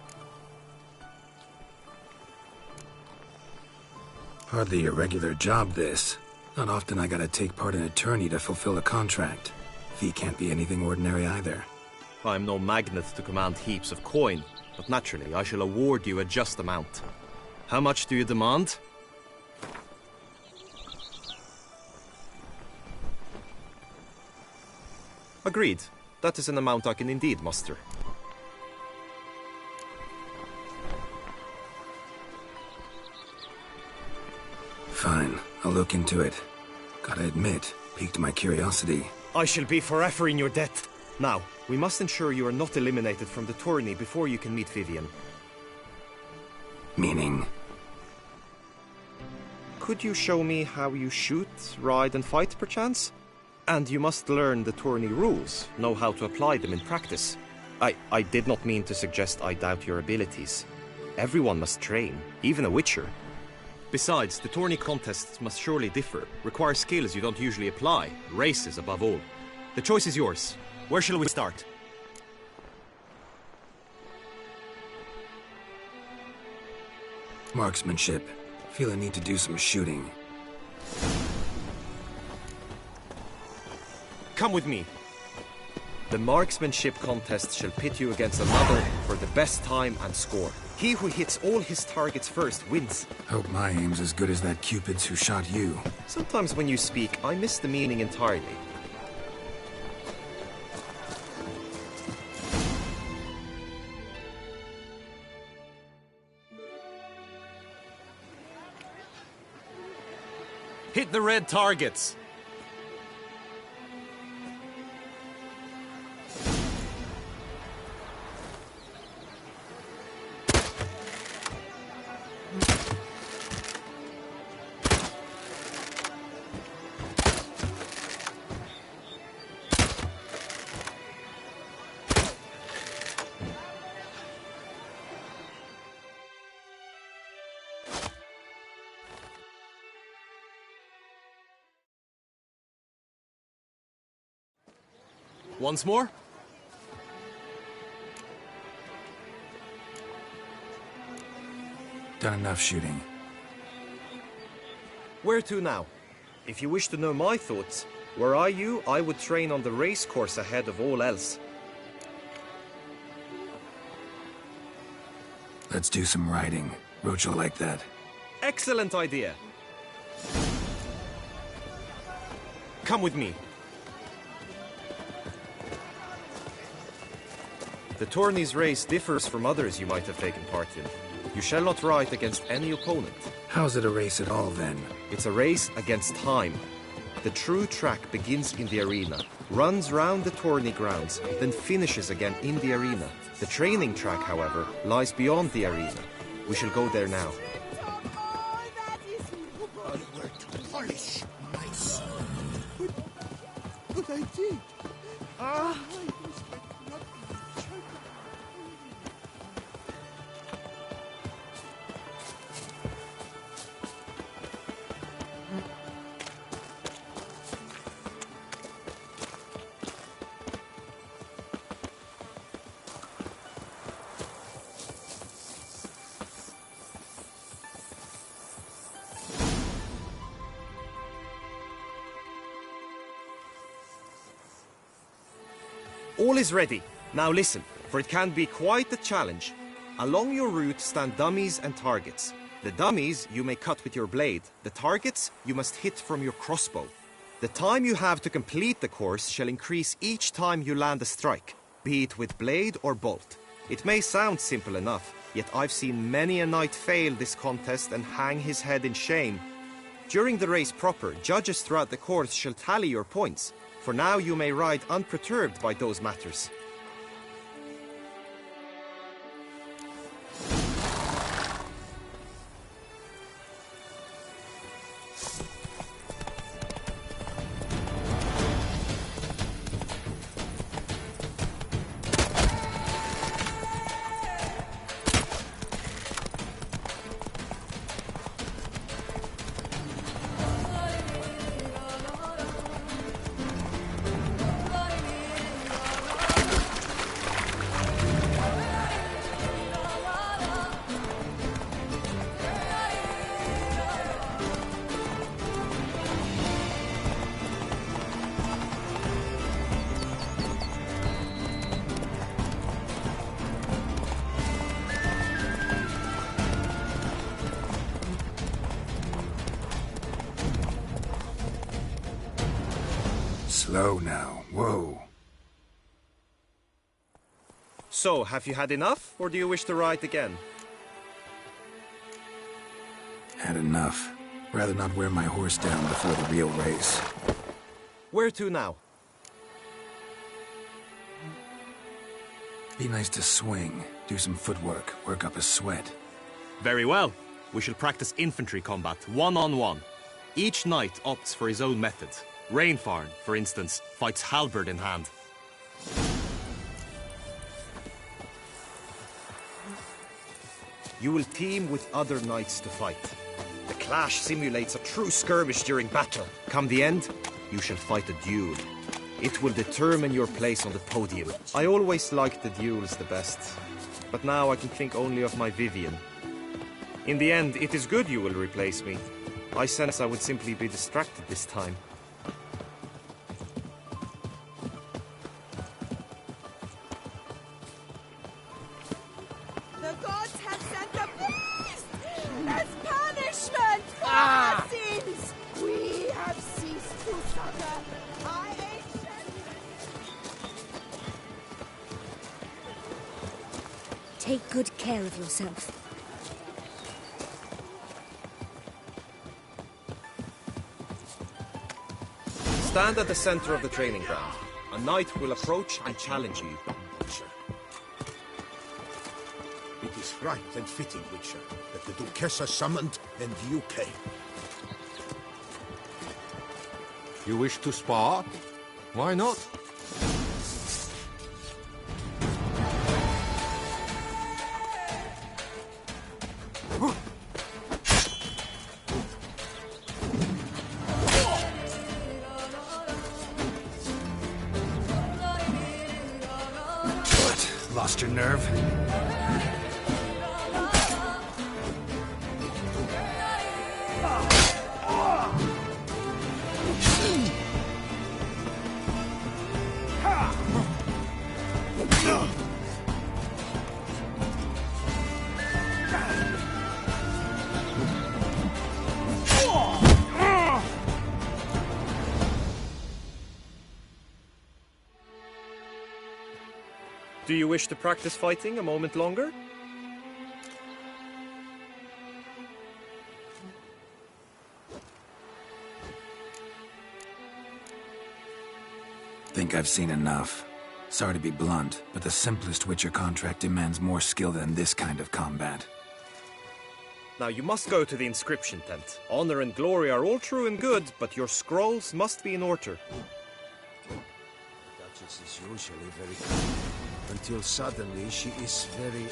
Hardly a regular job, this. Not often I gotta take part in a tourney to fulfill a contract. Fee can't be anything ordinary either. I am no magnet to command heaps of coin, but naturally I shall award you a just amount. How much do you demand? Agreed. That is an amount I can indeed muster. Fine, I'll look into it. Gotta admit, piqued my curiosity. I shall be forever in your debt. Now, we must ensure you are not eliminated from the tourney before you can meet Vivian. Meaning? Could you show me how you shoot, ride and fight, perchance? And you must learn the tourney rules, know how to apply them in practice. I did not mean to suggest I doubt your abilities. Everyone must train, even a witcher. Besides, the tourney contests must surely differ, require skills you don't usually apply, races above all. The choice is yours. Where shall we start? Marksmanship. Feel a need to do some shooting. Come with me. The marksmanship contest shall pit you against another for the best time and score. He who hits all his targets first wins. Hope my aim's as good as that Cupid's who shot you. Sometimes when you speak, I miss the meaning entirely. Hit the red targets. Once more? Done enough shooting. Where to now? If you wish to know my thoughts, were I you, I would train on the race course ahead of all else. Let's do some riding. Roach will like that. Excellent idea. Come with me. The tourney's race differs from others you might have taken part in. You shall not ride against any opponent. How's it a race at all, then? It's a race against time. The true track begins in the arena, runs round the tourney grounds, then finishes again in the arena. The training track, however, lies beyond the arena. We shall go there now. Polish my sword. But I did. All is ready. Now listen, for it can be quite a challenge. Along your route stand dummies and targets. The dummies you may cut with your blade. The targets you must hit from your crossbow. The time you have to complete the course shall increase each time you land a strike, be it with blade or bolt. It may sound simple enough, yet I've seen many a knight fail this contest and hang his head in shame. During the race proper, judges throughout the course shall tally your points. For now you may ride unperturbed by those matters. Slow now. Whoa. So, have you had enough, or do you wish to ride again? Had enough. Rather not wear my horse down before the real race. Where to now? Be nice to swing, do some footwork, work up a sweat. Very well. We shall practice infantry combat, one-on-one. Each knight opts for his own method. Rainfarn, for instance, fights halberd in hand. You will team with other knights to fight. The clash simulates a true skirmish during battle. Come the end, you shall fight a duel. It will determine your place on the podium. I always liked the duels the best, but now I can think only of my Vivian. In the end, it is good you will replace me. I sense I would simply be distracted this time. The gods have sent a beast as punishment for our sins. We have ceased to suffer our ancient... Take good care of yourself. Stand at the center of the training ground. A knight will approach and challenge you. It is right and fitting, Witcher, that the Duchessa summoned and you came. You wish to spar? Why not? Lost your nerve? Do you wish to practice fighting a moment longer? Think I've seen enough. Sorry to be blunt, but the simplest Witcher contract demands more skill than this kind of combat. Now you must go to the inscription tent. Honor and glory are all true and good, but your scrolls must be in order. Duchess is usually very kind, until suddenly she is very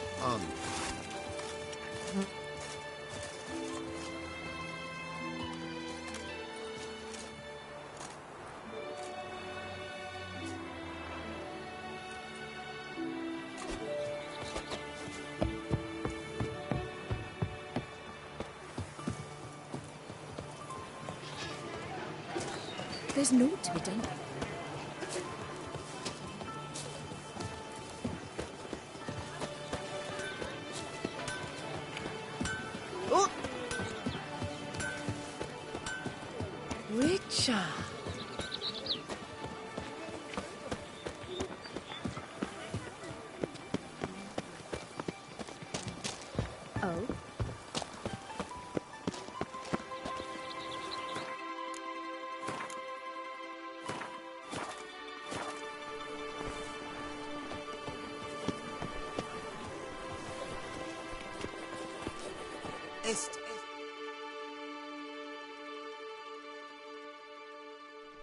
There's naught to be done. Oh! Witcher! Oh?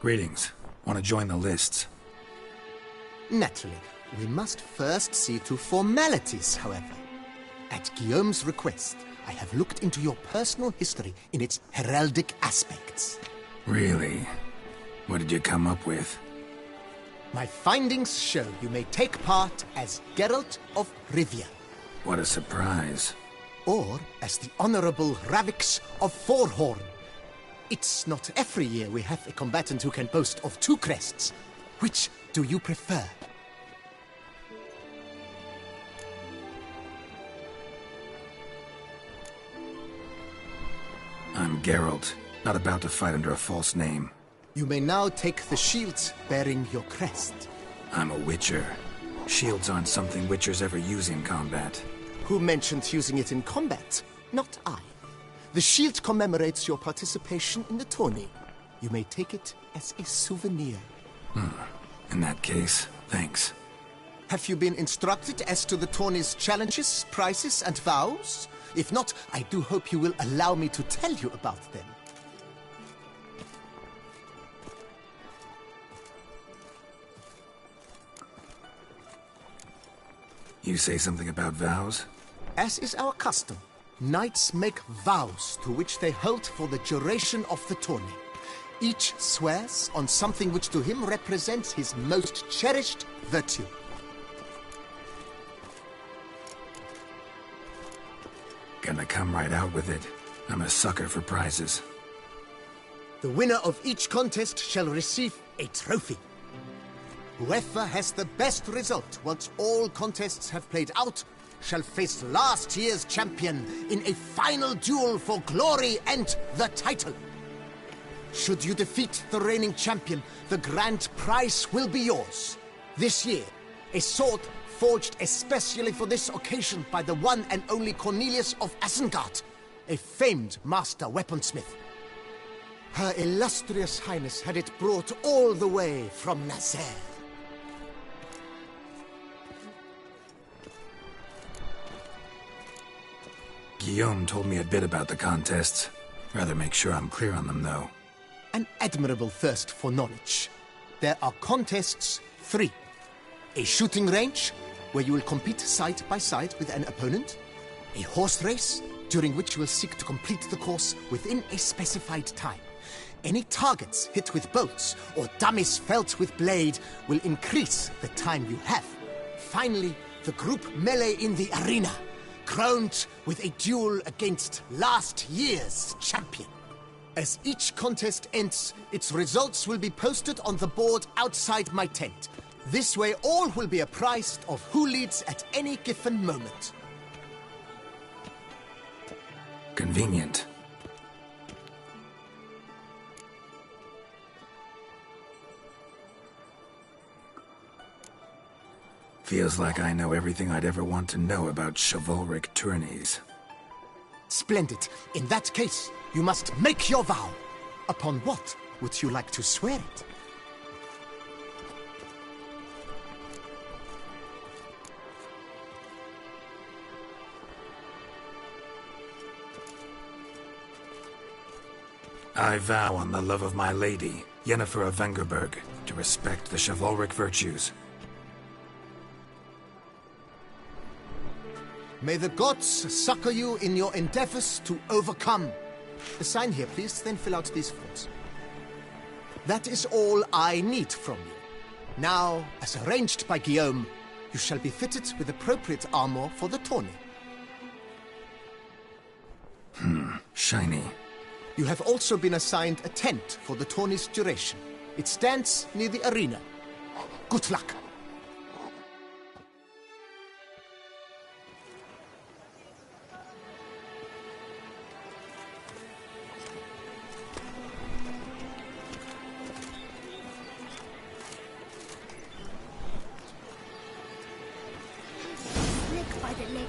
Greetings. Want to join the lists? Naturally. We must first see to formalities, however. At Guillaume's request, I have looked into your personal history in its heraldic aspects. Really? What did you come up with? My findings show you may take part as Geralt of Rivia. What a surprise. Or as the Honorable Ravix of Forhorn. It's not every year we have a combatant who can boast of 2 crests. Which do you prefer? I'm Geralt, not about to fight under a false name. You may now take the shield bearing your crest. I'm a witcher. Shields aren't something witchers ever use in combat. Who mentioned using it in combat? Not I. The shield commemorates your participation in the tourney. You may take it as a souvenir. In that case, thanks. Have you been instructed as to the tourney's challenges, prizes, and vows? If not, I do hope you will allow me to tell you about them. You say something about vows? As is our custom, knights make vows to which they hold for the duration of the tourney. Each swears on something which to him represents his most cherished virtue. Gonna come right out with it. I'm a sucker for prizes. The winner of each contest shall receive a trophy. Whoever has the best result once all contests have played out shall face last year's champion in a final duel for glory and the title. Should you defeat the reigning champion, the grand prize will be yours. This year, a sword forged especially for this occasion by the one and only Cornelius of Isengard, a famed master weaponsmith. Her illustrious highness had it brought all the way from Nazaire. Guillaume told me a bit about the contests. Rather make sure I'm clear on them, though. An admirable thirst for knowledge. There are contests 3. A shooting range, where you will compete side by side with an opponent. A horse race, during which you will seek to complete the course within a specified time. Any targets hit with bolts or dummies felt with blade will increase the time you have. Finally, the group melee in the arena, crowned with a duel against last year's champion. As each contest ends, its results will be posted on the board outside my tent. This way all will be apprised of who leads at any given moment. Convenient. Feels like I know everything I'd ever want to know about chivalric tourneys. Splendid. In that case, you must make your vow. Upon what would you like to swear it? I vow on the love of my lady, Yennefer of Vengerberg, to respect the chivalric virtues. May the gods succor you in your endeavors to overcome. Sign here, please, then fill out these forms. That is all I need from you. Now, as arranged by Guillaume, you shall be fitted with appropriate armor for the tourney. Shiny. You have also been assigned a tent for the tourney's duration. It stands near the arena. Good luck. Look by the lake.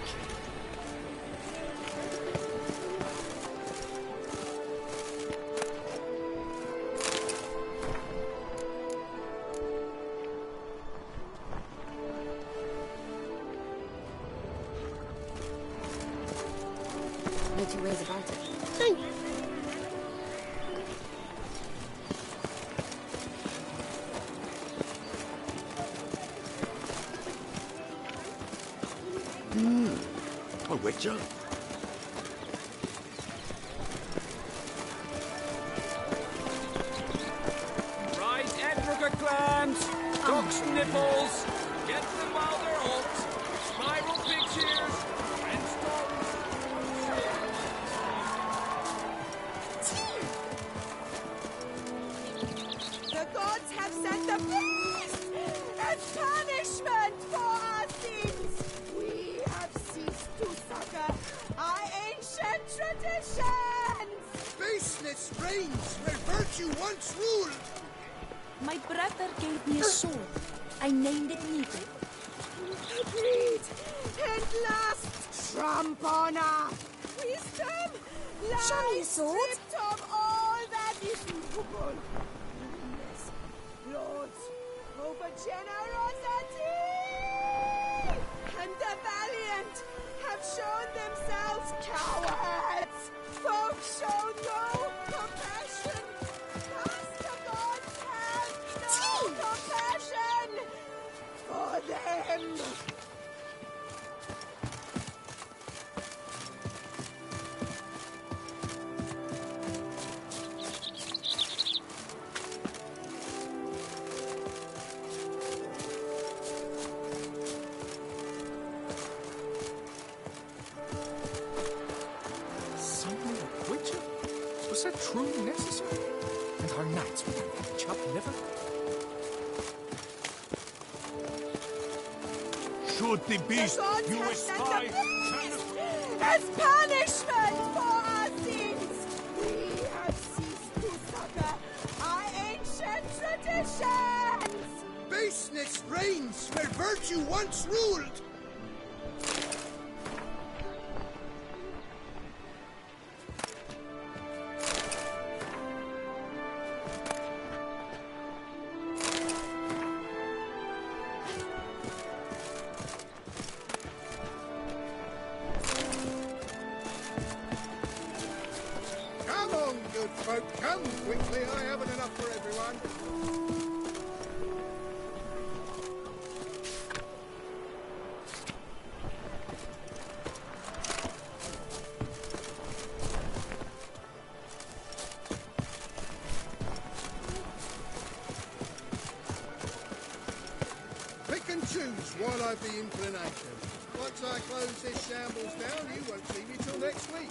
No two ways about it. A witcher? Right, Edrica clans, ducks nipples, get the wilder oats, spiral pig's ears, and The gods have sent the beast as punishment for our sins. We have ceased to succor our ancient traditions. Beastly Baseless reigns where virtue once ruled! My brother gave me a sword. I named it Nigel. Agreed. And last, tramp on us. Wisdom lies stripped of all that is noble. Goodness, lords, over generosity, and the valiant have shown themselves cowards. Folks show no compassion. Cast the gods have no compassion for them. Suddenly a witcher? Was that truly necessary? And our knights with their chopped liver? Should the beast gods you have espy sent a beast as punishment for our sins, we have ceased to succor our ancient traditions. baseness reigns where virtue once ruled! Come on, good folk, come quickly. I haven't enough for everyone. Pick and choose while I've the inclination. Once I close this shambles down, you won't see me till next week.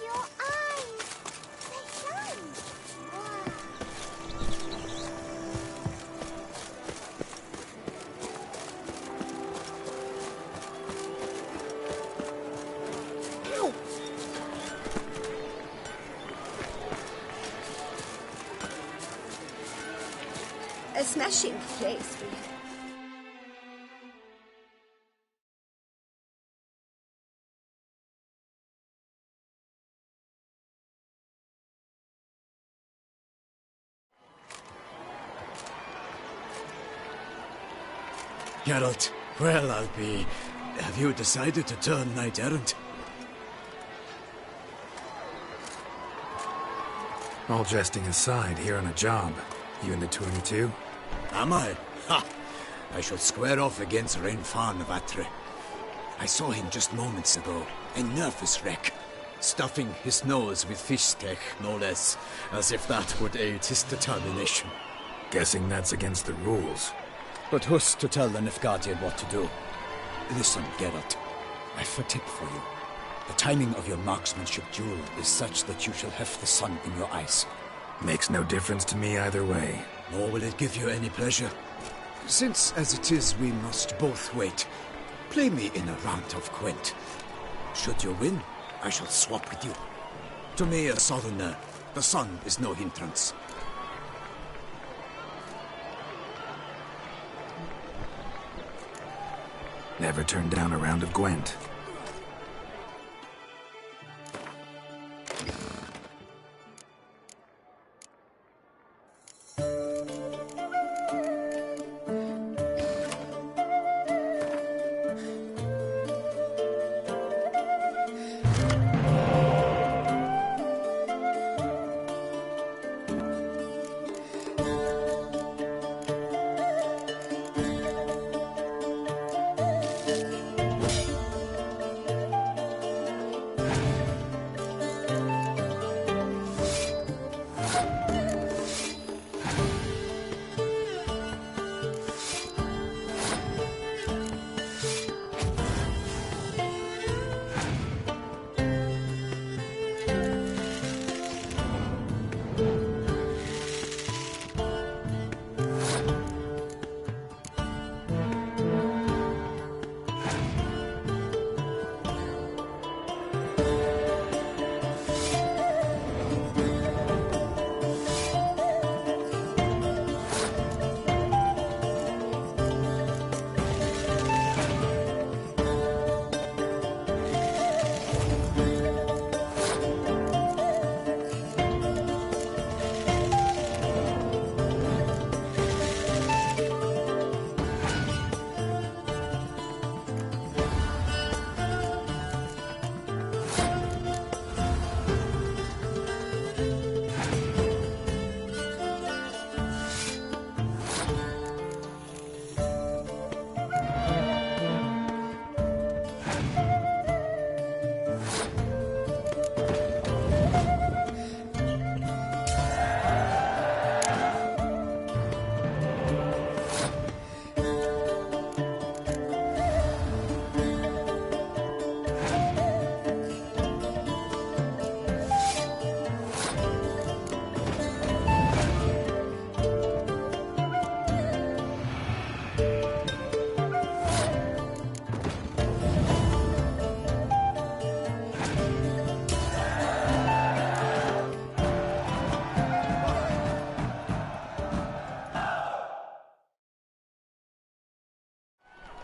Your eyes! They shine! Wow! Ow! A smashing place we have. Geralt, well, I'll be... Have you decided to turn knight-errant? All jesting aside, here on a job. You in the 22? Am I? Ha! I shall square off against Rainfan of Atre. I saw him just moments ago, a nervous wreck, stuffing his nose with fish steak, no less, as if that would aid his determination. Guessing that's against the rules. But who's to tell the Nilfgaardian what to do? Listen, Geralt, I've a tip for you. The timing of your marksmanship duel is such that you shall have the sun in your eyes. Makes no difference to me either way. Nor will it give you any pleasure. Since, as it is, we must both wait, play me in a round of Gwent. Should you win, I shall swap with you. To me, a southerner, the sun is no hindrance. Never turned down a round of Gwent.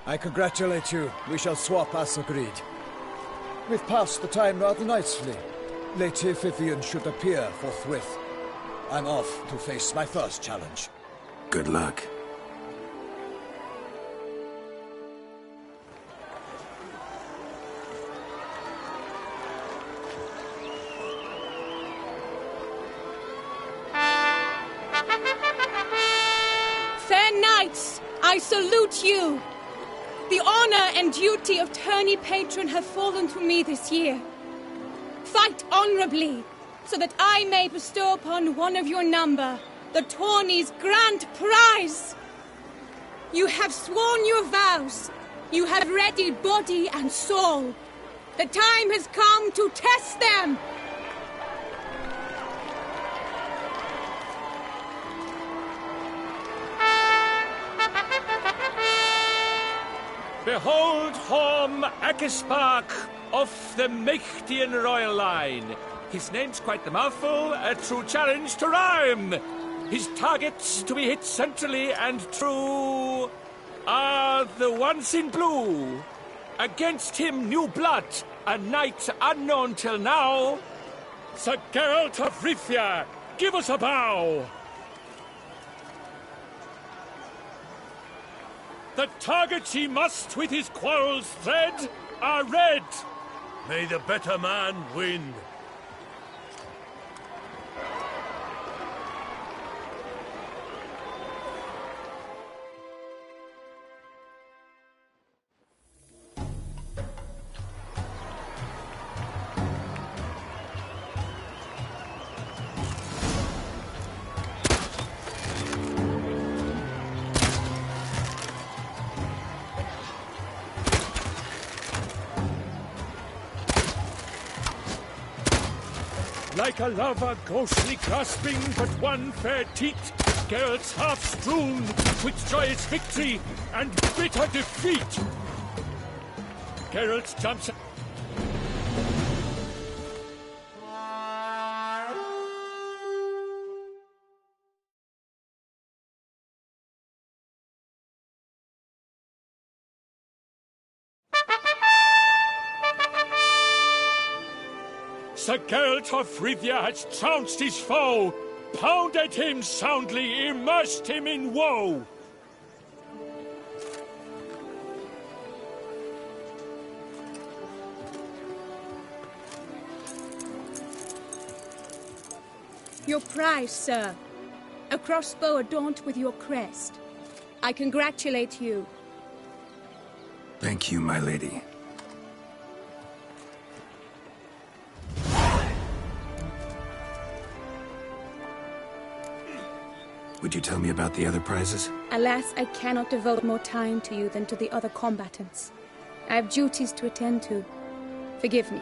I congratulate you. We shall swap as agreed. We've passed the time rather nicely. Lady Vivian should appear forthwith. I'm off to face my first challenge. Good luck. Fair knights, I salute you. The honor and duty of tourney patron have fallen to me this year. Fight honorably, so that I may bestow upon one of your number the tourney's grand prize. You have sworn your vows. You have readied body and soul. The time has come to test them. Behold Horm Akispark of the Mechtian royal line. His name's quite the mouthful, a true challenge to rhyme. His targets to be hit centrally and true are the ones in blue. Against him new blood, a knight unknown till now. Sir Geralt of Rivia, give us a bow. The targets he must with his quarrels thread are red. May the better man win. Like a lover ghostly grasping but one fair teat, Geralt's half strewn with joyous victory and bitter defeat. Geralt jumps. Sir Geralt of Rivia has trounced his foe, pounded him soundly, immersed him in woe. Your prize, sir. A crossbow adorned with your crest. I congratulate you. Thank you, my lady. Would you tell me about the other prizes? Alas, I cannot devote more time to you than to the other combatants. I have duties to attend to. Forgive me.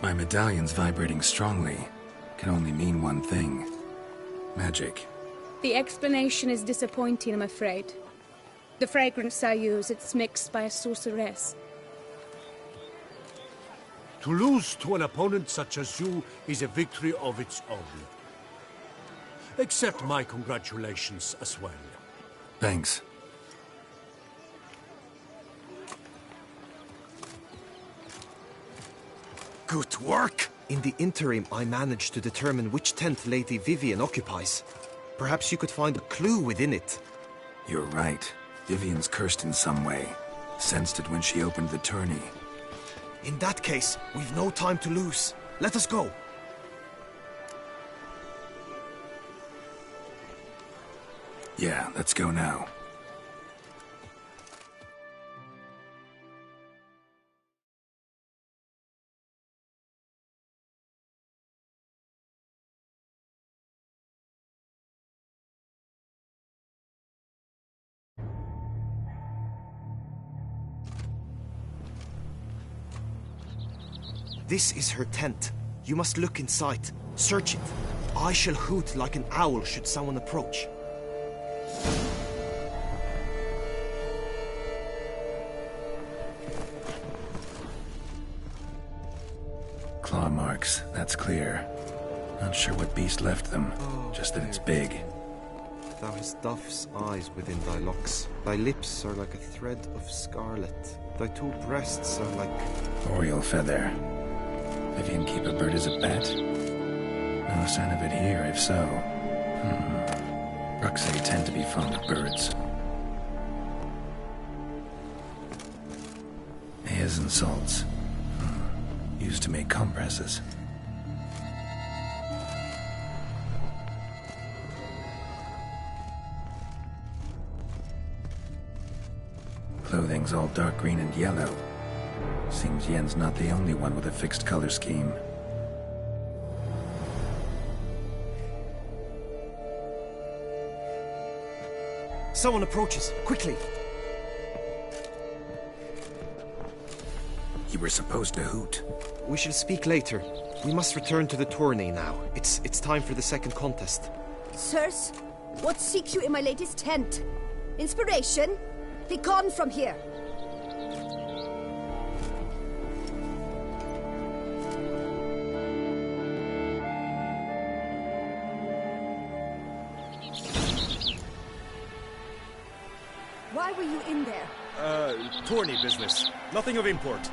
My medallion's vibrating strongly. Can only mean one thing. Magic. The explanation is disappointing, I'm afraid. The fragrance I use, it's mixed by a sorceress. To lose to an opponent such as you is a victory of its own. Accept my congratulations as well. Thanks. Good work! In the interim, I managed to determine which tent Lady Vivian occupies. Perhaps you could find a clue within it. You're right. Vivian's cursed in some way. Sensed it when she opened the tourney. In that case, we've no time to lose. Let us go. Yeah, let's go now. This is her tent. You must look inside. Search it. I shall hoot like an owl should someone approach. Claw marks, that's clear. Not sure what beast left them, just that it's big. Thou hast dove's eyes within thy locks. Thy lips are like a thread of scarlet. Thy two breasts are like... Oriole feather. Vivian keep a bird as a pet? No sign of it here, if so. Bruxay tend to be fond of birds. Airs and salts. Used to make compresses. Clothing's all dark green and yellow. Seems Yen's not the only one with a fixed color scheme. Someone approaches. Quickly! You were supposed to hoot. We shall speak later. We must return to the tourney now. It's time for the second contest. Sirs, what seek you in my lady's tent? Inspiration? Be gone from here! Why were you in there? Tourney business. Nothing of import.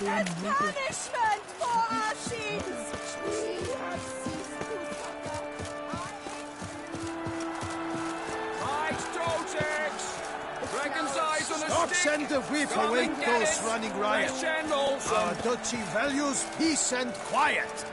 As punishment for our sins! We have ceased to suffer. Eyes, Trotex! Dragon's eyes on a Stop, stick! send the whip, Come await and get those it. running riot. Fresh and wholesome. Our duchy values peace and quiet.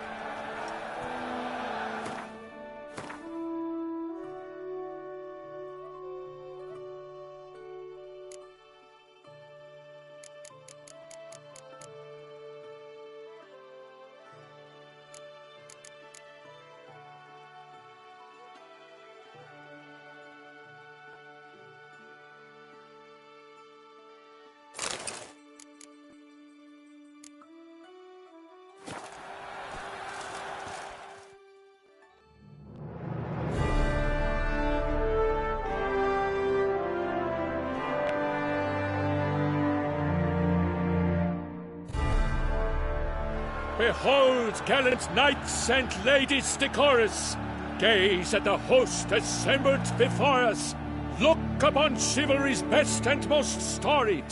Behold, gallant knights and ladies decorous! Gaze at the host assembled before us! Look upon chivalry's best and most storied!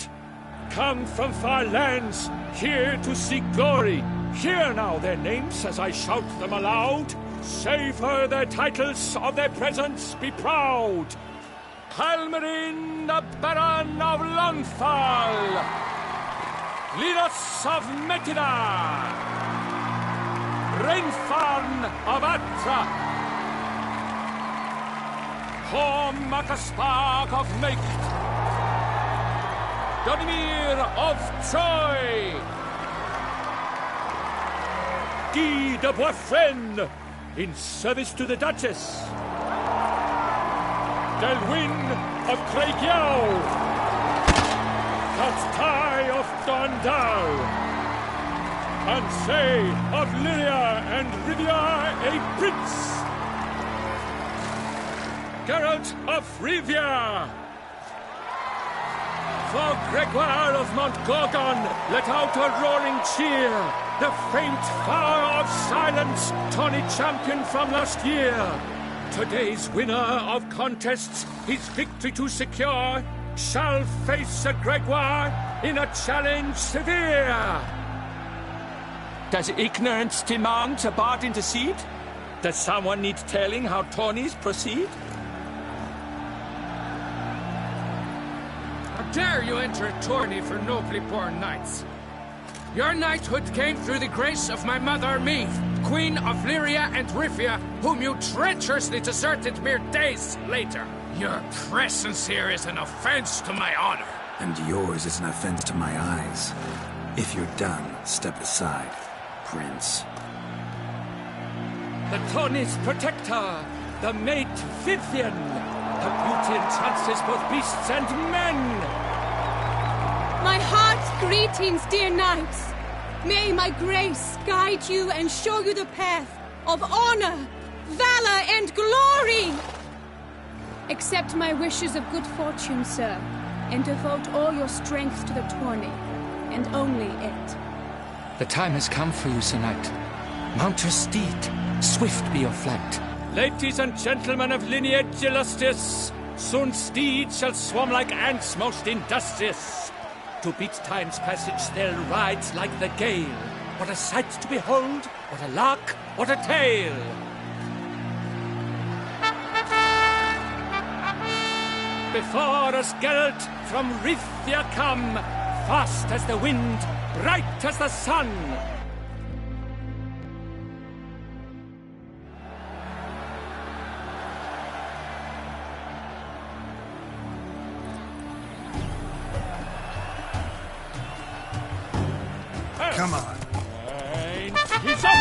come from far lands, here to seek glory. Hear now their names as I shout them aloud. Savor their titles, of their presence be proud. Halmarin, the Baron of Longfall. Linus of Metida. Rainfarn of Atra. Horm Makaspark of Make. Donimir of Troy. Guy de Boisfren, in service to the Duchess. Delwyn of Craigiau. Cattai of Dondal. Ansay of Lyria and Rivia a prince. Geralt of Rivia. For Gregoire of Montgorgon, let out a roaring cheer. The faint fire of silence, tawny champion from last year. Today's winner of contests, his victory to secure, shall face a Gregoire in a challenge severe. Does ignorance demand a bard intercede? Does someone need telling how tourneys proceed? How dare you enter a tourney for nobly born knights? Your knighthood came through the grace of my mother, Meve, Queen of Lyria and Rivia, whom you treacherously deserted mere days later. Your presence here is an offense to my honor. And yours is an offense to my eyes. If you're done, step aside, Prince. The tourney's protector, the mate Vivian. Her beauty entrances both beasts and men. My heart's greetings, dear knights. May my grace guide you and show you the path of honor, valor, and glory. Accept my wishes of good fortune, sir, and devote all your strength to the tourney, and only it. The time has come for you, Sir Knight. Mount your steed. Swift be your flight. Ladies and gentlemen of lineage illustrious, soon steeds shall swarm like ants most industrious. To beat time's passage they'll ride like the gale. What a sight to behold, what a lark, what a tale! Before us Geralt from Rithia come, fast as the wind, bright as the sun. Come on. And he's up!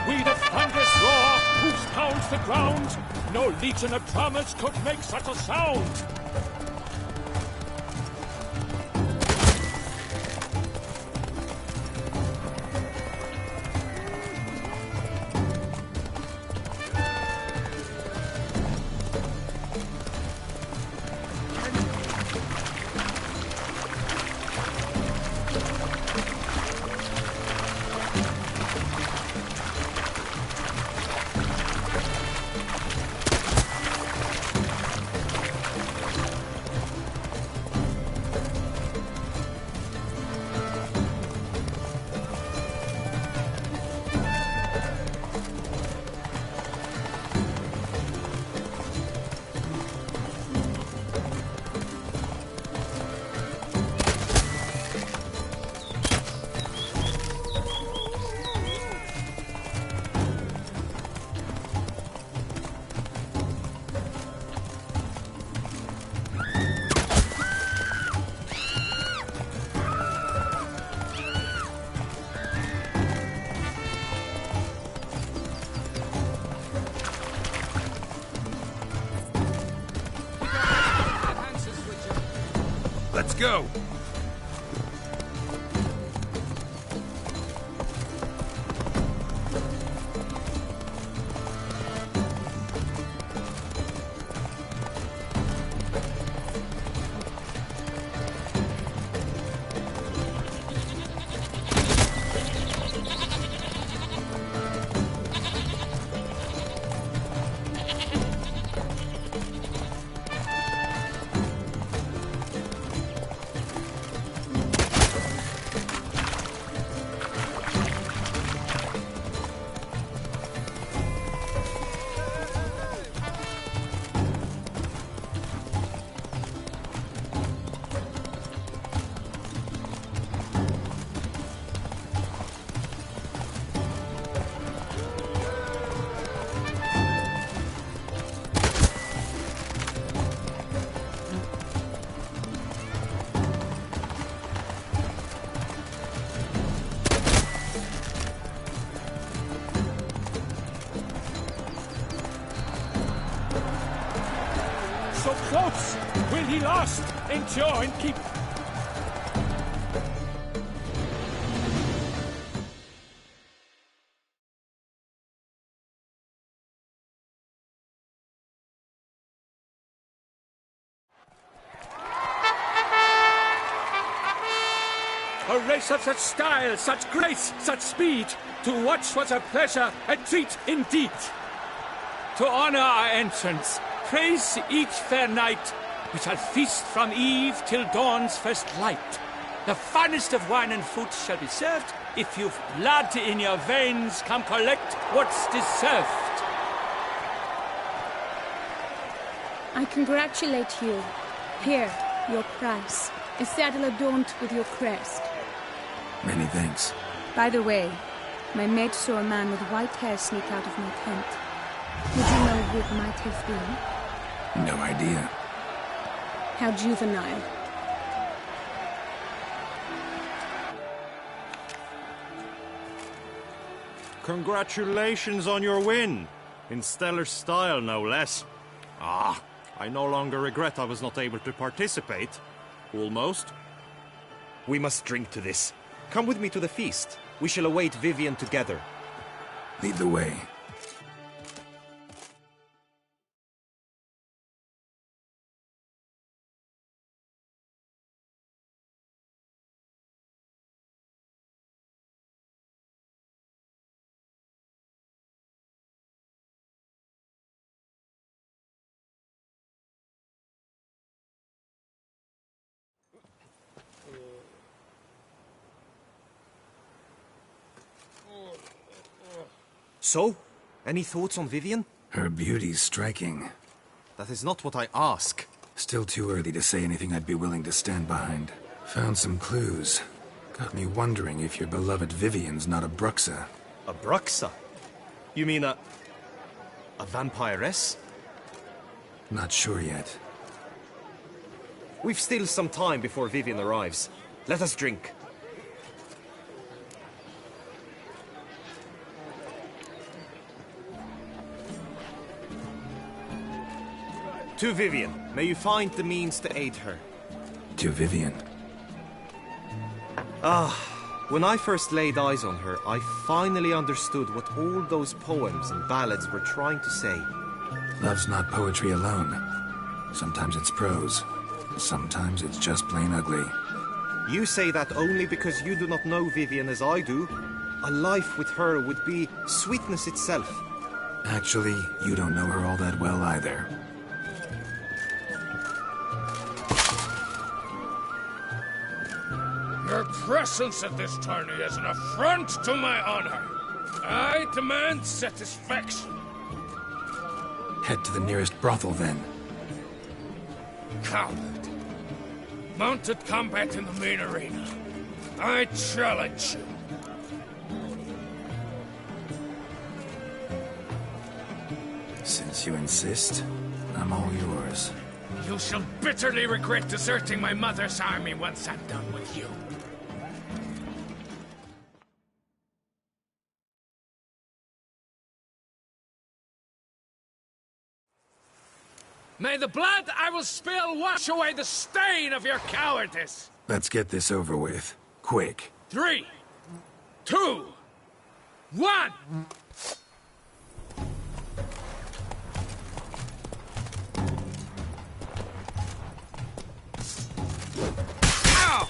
We the thunderous roar, whose pounds the ground. No legion of drummers could make such a sound. Let's go! lost, endure and keep... A race of such style, such grace, such speed. To watch was a pleasure, a treat indeed. To honor our entrance, praise each fair knight. We shall feast from eve till dawn's first light. The finest of wine and food shall be served. If you've blood in your veins, come collect what's deserved. I congratulate you. Here, your prize. A saddle adorned with your crest. Many thanks. By the way, my mate saw a man with white hair sneak out of my tent. Would you know who it might have been? No idea. How juvenile. Congratulations on your win. In stellar style, no less. Ah, I no longer regret I was not able to participate. Almost. We must drink to this. Come with me to the feast. We shall await Vivian together. Lead the way. So, any thoughts on Vivian? Her beauty's striking. That is not what I ask. Still too early to say anything I'd be willing to stand behind. Found some clues. Got me wondering if your beloved Vivian's not a Bruxa. A Bruxa? You mean a vampiress? Not sure yet. We've still some time before Vivian arrives. Let us drink. To Vivian, may you find the means to aid her. To Vivian. When I first laid eyes on her, I finally understood what all those poems and ballads were trying to say. Love's not poetry alone. Sometimes it's prose. Sometimes it's just plain ugly. You say that only because you do not know Vivian as I do. A life with her would be sweetness itself. Actually, you don't know her all that well either. Your presence at this tourney is an affront to my honor. I demand satisfaction. Head to the nearest brothel, then. Coward. Mounted combat in the main arena. I challenge you. Since you insist, I'm all yours. You shall bitterly regret deserting my mother's army once I'm done with you. May the blood I will spill wash away the stain of your cowardice! Let's get this over with. Quick. 3, 2, 1! Ow!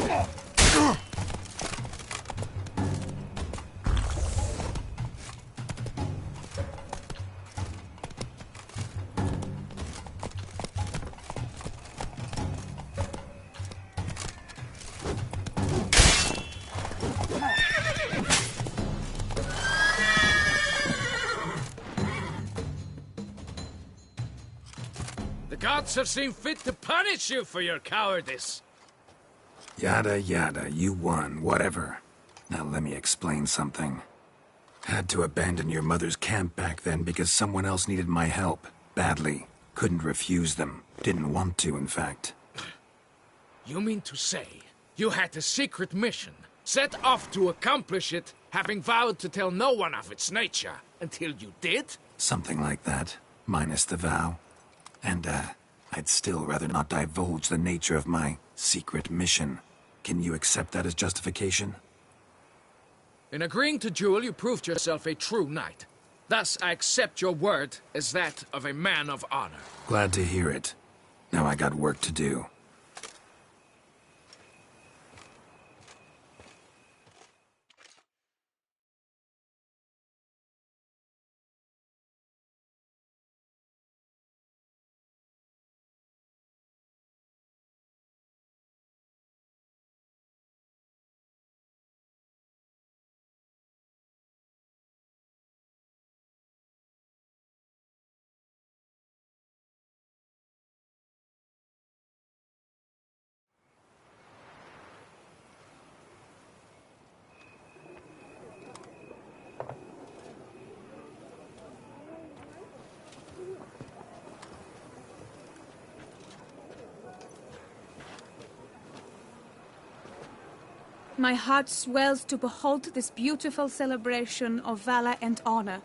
The gods have seen fit to punish you for your cowardice. Yada yada, you won, whatever. Now let me explain something. Had to abandon your mother's camp back then because someone else needed my help, badly. Couldn't refuse them. Didn't want to, in fact. You mean to say you had a secret mission, set off to accomplish it, having vowed to tell no one of its nature, until you did? Something like that, minus the vow. And, I'd still rather not divulge the nature of my secret mission. Can you accept that as justification? In agreeing to duel, you proved yourself a true knight. Thus, I accept your word as that of a man of honor. Glad to hear it. Now I got work to do. My heart swells to behold this beautiful celebration of valor and honor,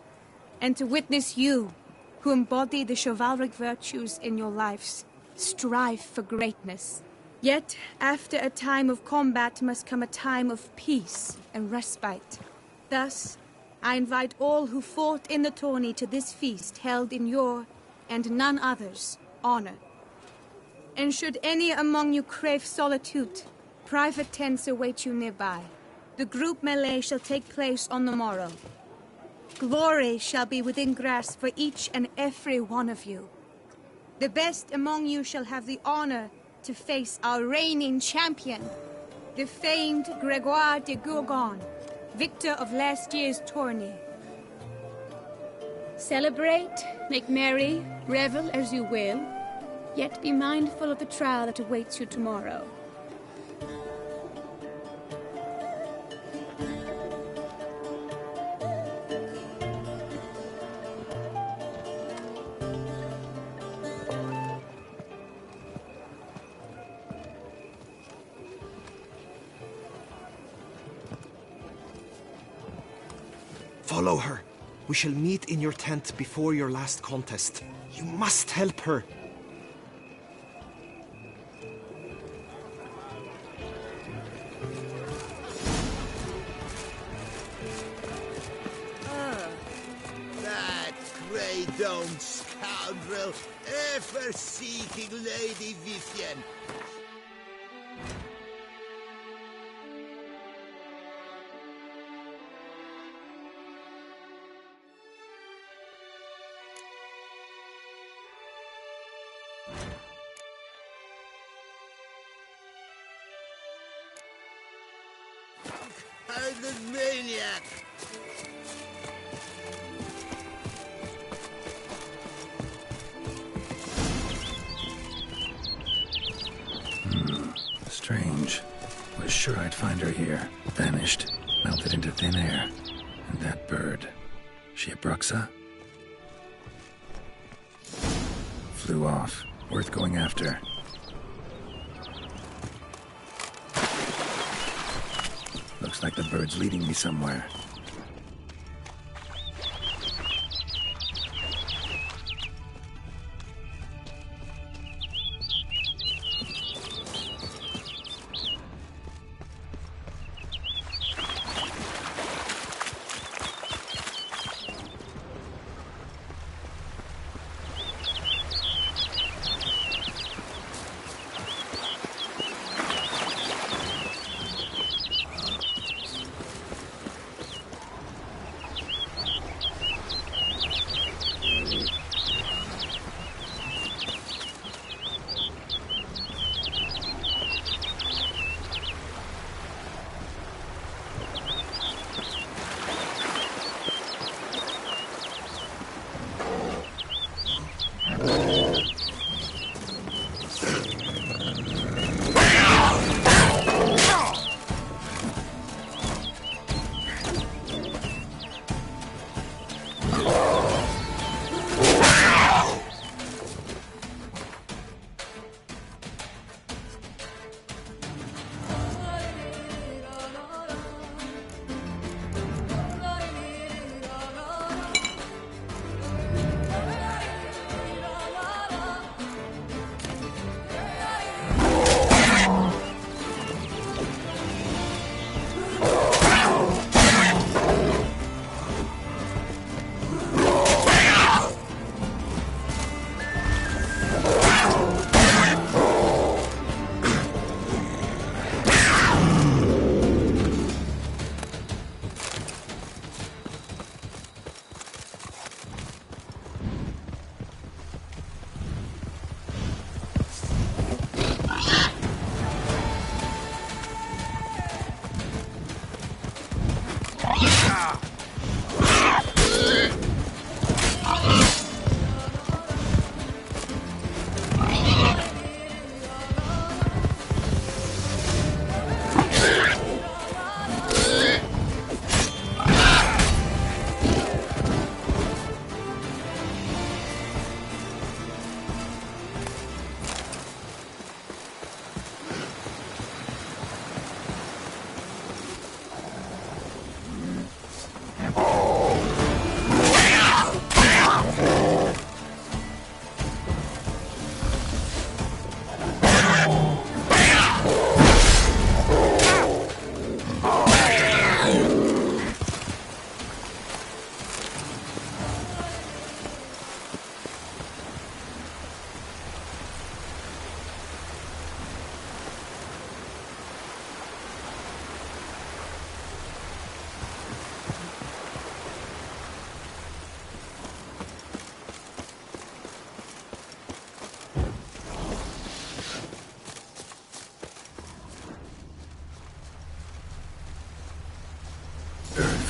and to witness you, who embody the chivalric virtues in your lives, strive for greatness. Yet, after a time of combat must come a time of peace and respite. Thus, I invite all who fought in the tourney to this feast held in your, and none other's, honor. And should any among you crave solitude, private tents await you nearby. The group melee shall take place on the morrow. Glory shall be within grasp for each and every one of you. The best among you shall have the honor to face our reigning champion, the famed Gregoire de Gourgon, victor of last year's tourney. Celebrate, make merry, revel as you will, yet be mindful of the trial that awaits you tomorrow. Follow her. We shall meet in your tent before your last contest. You must help her. That grey-domed scoundrel, ever-seeking Lady Vivienne. I'm the maniac! Strange. Was sure I'd find her here. Vanished. Melted into thin air. And that bird. She a Bruxa? Flew off. Worth going after. Looks like the bird's leading me somewhere.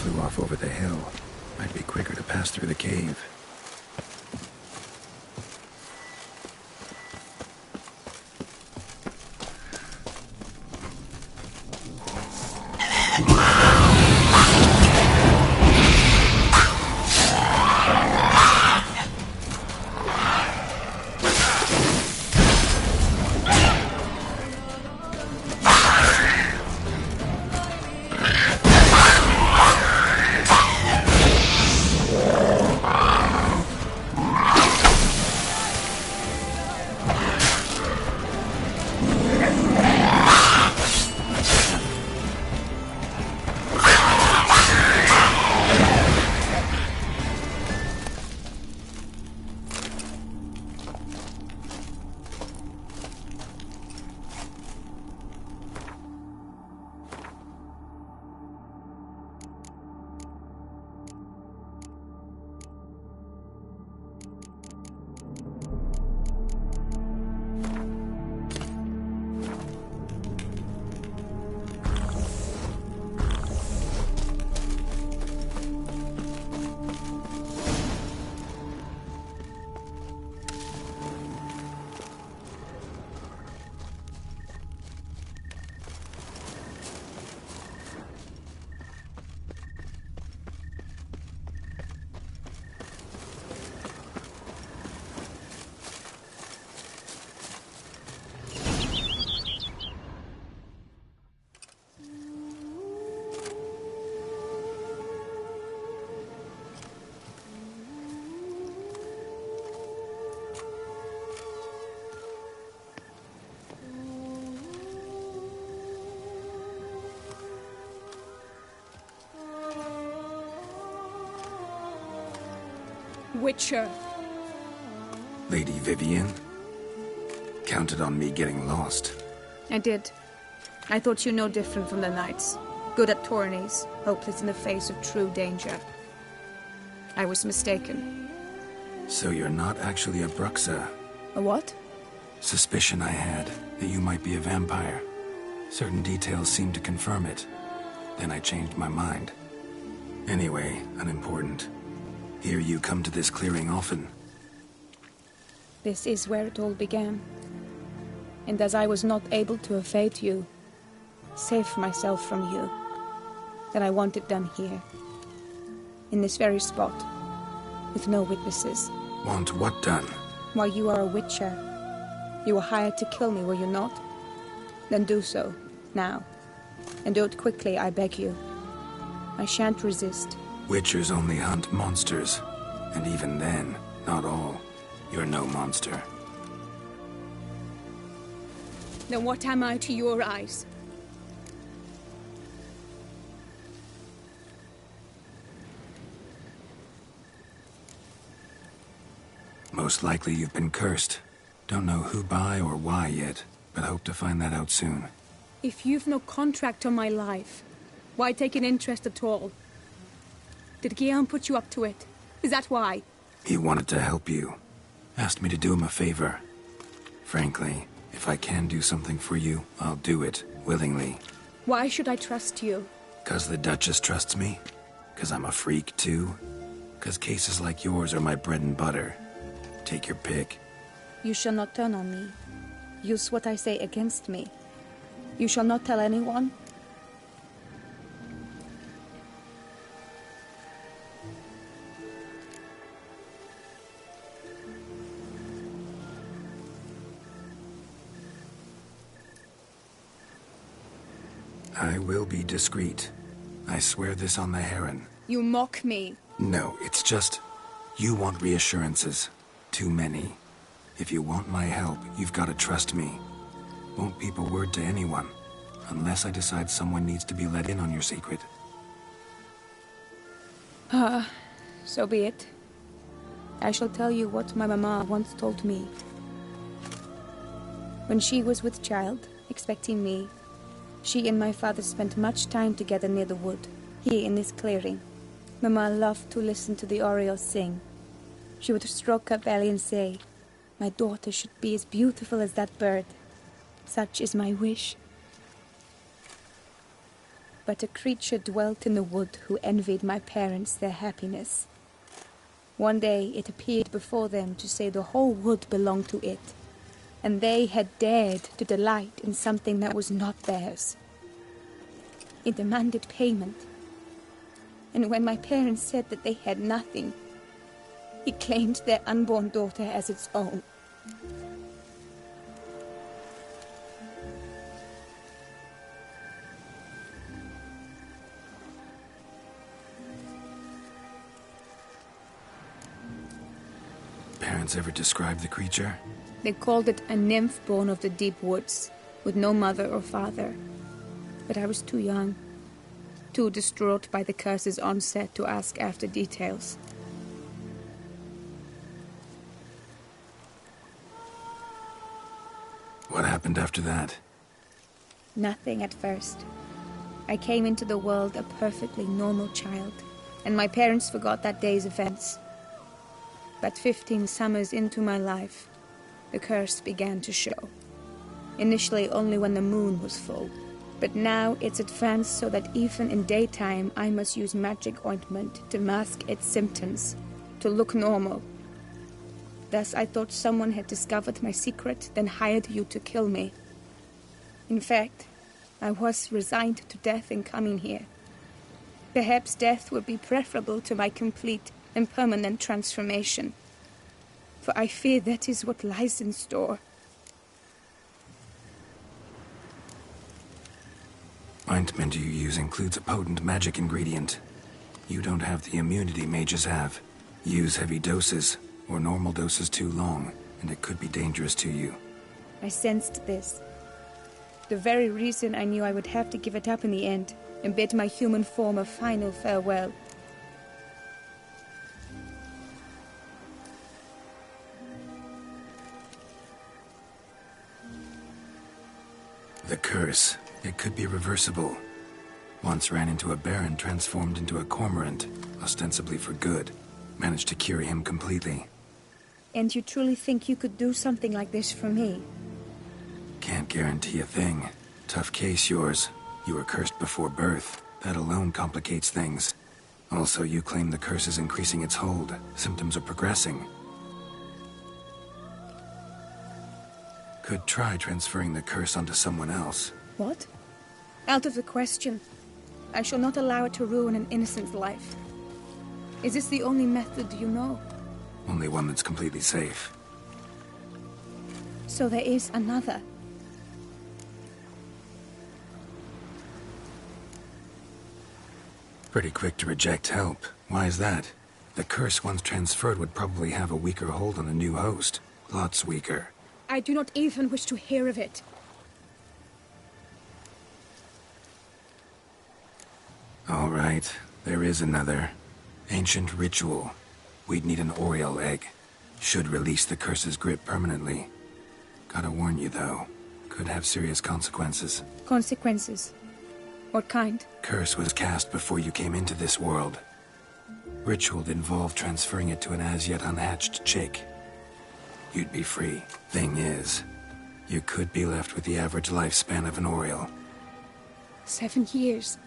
flew off over the hill. Might be quicker to pass through the cave. Witcher. Lady Vivian? Counted on me getting lost. I did. I thought you no different from the knights. Good at tourneys, hopeless in the face of true danger. I was mistaken. So you're not actually a Bruxa? A what? Suspicion I had, that you might be a vampire. Certain details seemed to confirm it. Then I changed my mind. Anyway, unimportant. Hear you come to this clearing often. This is where it all began. And as I was not able to evade you, save myself from you, then I want it done here. In this very spot. With no witnesses. Want what done? While you are a witcher. You were hired to kill me, were you not? Then do so, now. And do it quickly, I beg you. I shan't resist. Witchers only hunt monsters. And even then, not all. You're no monster. Then what am I to your eyes? Most likely you've been cursed. Don't know who by or why yet, but hope to find that out soon. If you've no contract on my life, why take an interest at all? Did Guillaume put you up to it? Is that why? He wanted to help you. Asked me to do him a favor. Frankly, if I can do something for you, I'll do it, willingly. Why should I trust you? 'Cause the Duchess trusts me? 'Cause I'm a freak, too? 'Cause cases like yours are my bread and butter? Take your pick. You shall not turn on me. Use what I say against me. You shall not tell anyone? I will be discreet. I swear this on the Heron. You mock me. No, it's just... You want reassurances. Too many. If you want my help, you've got to trust me. Won't peep a word to anyone. Unless I decide someone needs to be let in on your secret. So be it. I shall tell you what my mama once told me. When she was with child, expecting me, she and my father spent much time together near the wood, here in this clearing. Mama loved to listen to the orioles sing. She would stroke her belly and say, "My daughter should be as beautiful as that bird. Such is my wish." but a creature dwelt in the wood who envied my parents their happiness. One day it appeared before them to say the whole wood belonged to it, and they had dared to delight in something that was not theirs. It demanded payment, and when my parents said that they had nothing, it claimed their unborn daughter as its own. Parents ever describe the creature? They called it a nymph born of the deep woods, with no mother or father. But I was too young, too distraught by the curse's onset to ask after details. What happened after that? Nothing at first. I came into the world a perfectly normal child, and my parents forgot that day's events. But 15 summers into my life, the curse began to show. Initially only when the moon was full, but now it's advanced so that even in daytime I must use magic ointment to mask its symptoms, to look normal. Thus I thought someone had discovered my secret, then hired you to kill me. In fact, I was resigned to death in coming here. Perhaps death would be preferable to my complete and permanent transformation, for I fear that is what lies in store. Ointment you use includes a potent magic ingredient. You don't have the immunity mages have. Use heavy doses, or normal doses too long, and it could be dangerous to you. I sensed this. The very reason I knew I would have to give it up in the end, and bid my human form a final farewell. The curse. It could be reversible. Once ran into a baron transformed into a cormorant, ostensibly for good. Managed to cure him completely. And you truly think you could do something like this for me? Can't guarantee a thing. Tough case, yours. You were cursed before birth. That alone complicates things. Also, you claim the curse is increasing its hold. Symptoms are progressing. Could try transferring the curse onto someone else. What? Out of the question. I shall not allow it to ruin an innocent's life. Is this the only method you know? Only one that's completely safe. So there is another. Pretty quick to reject help. Why is that? The curse once transferred would probably have a weaker hold on the new host. Lots weaker. I do not even wish to hear of it. All right, there is another. Ancient ritual. We'd need an Oriole egg. Should release the curse's grip permanently. Gotta warn you, though. Could have serious consequences. Consequences? What kind? Curse was cast before you came into this world. Ritual involved transferring it to an as-yet unhatched chick. You'd be free. Thing is, you could be left with the average lifespan of an Oriole. 7 years.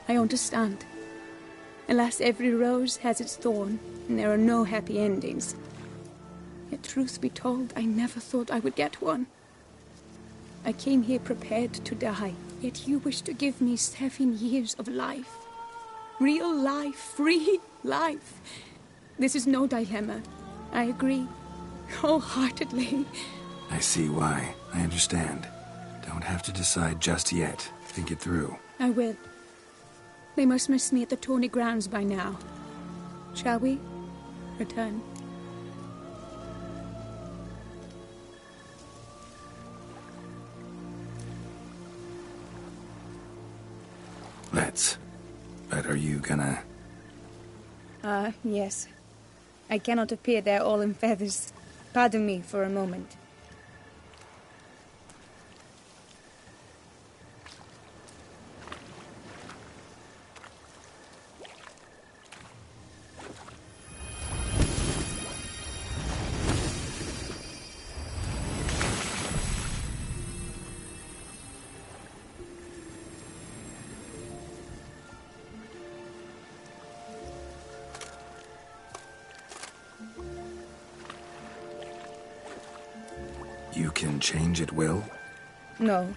I understand. Alas, every rose has its thorn, and there are no happy endings. Yet truth be told, I never thought I would get one. I came here prepared to die, yet you wish to give me 7 years of life. Real life, free life. This is no dilemma. I agree, wholeheartedly. I see why. I understand. Don't have to decide just yet. Think it through. I will. They must miss me at the tourney grounds by now. Shall we return? Let's. But are you gonna... Yes. I cannot appear there all in feathers. Pardon me for a moment. You can change at will? No,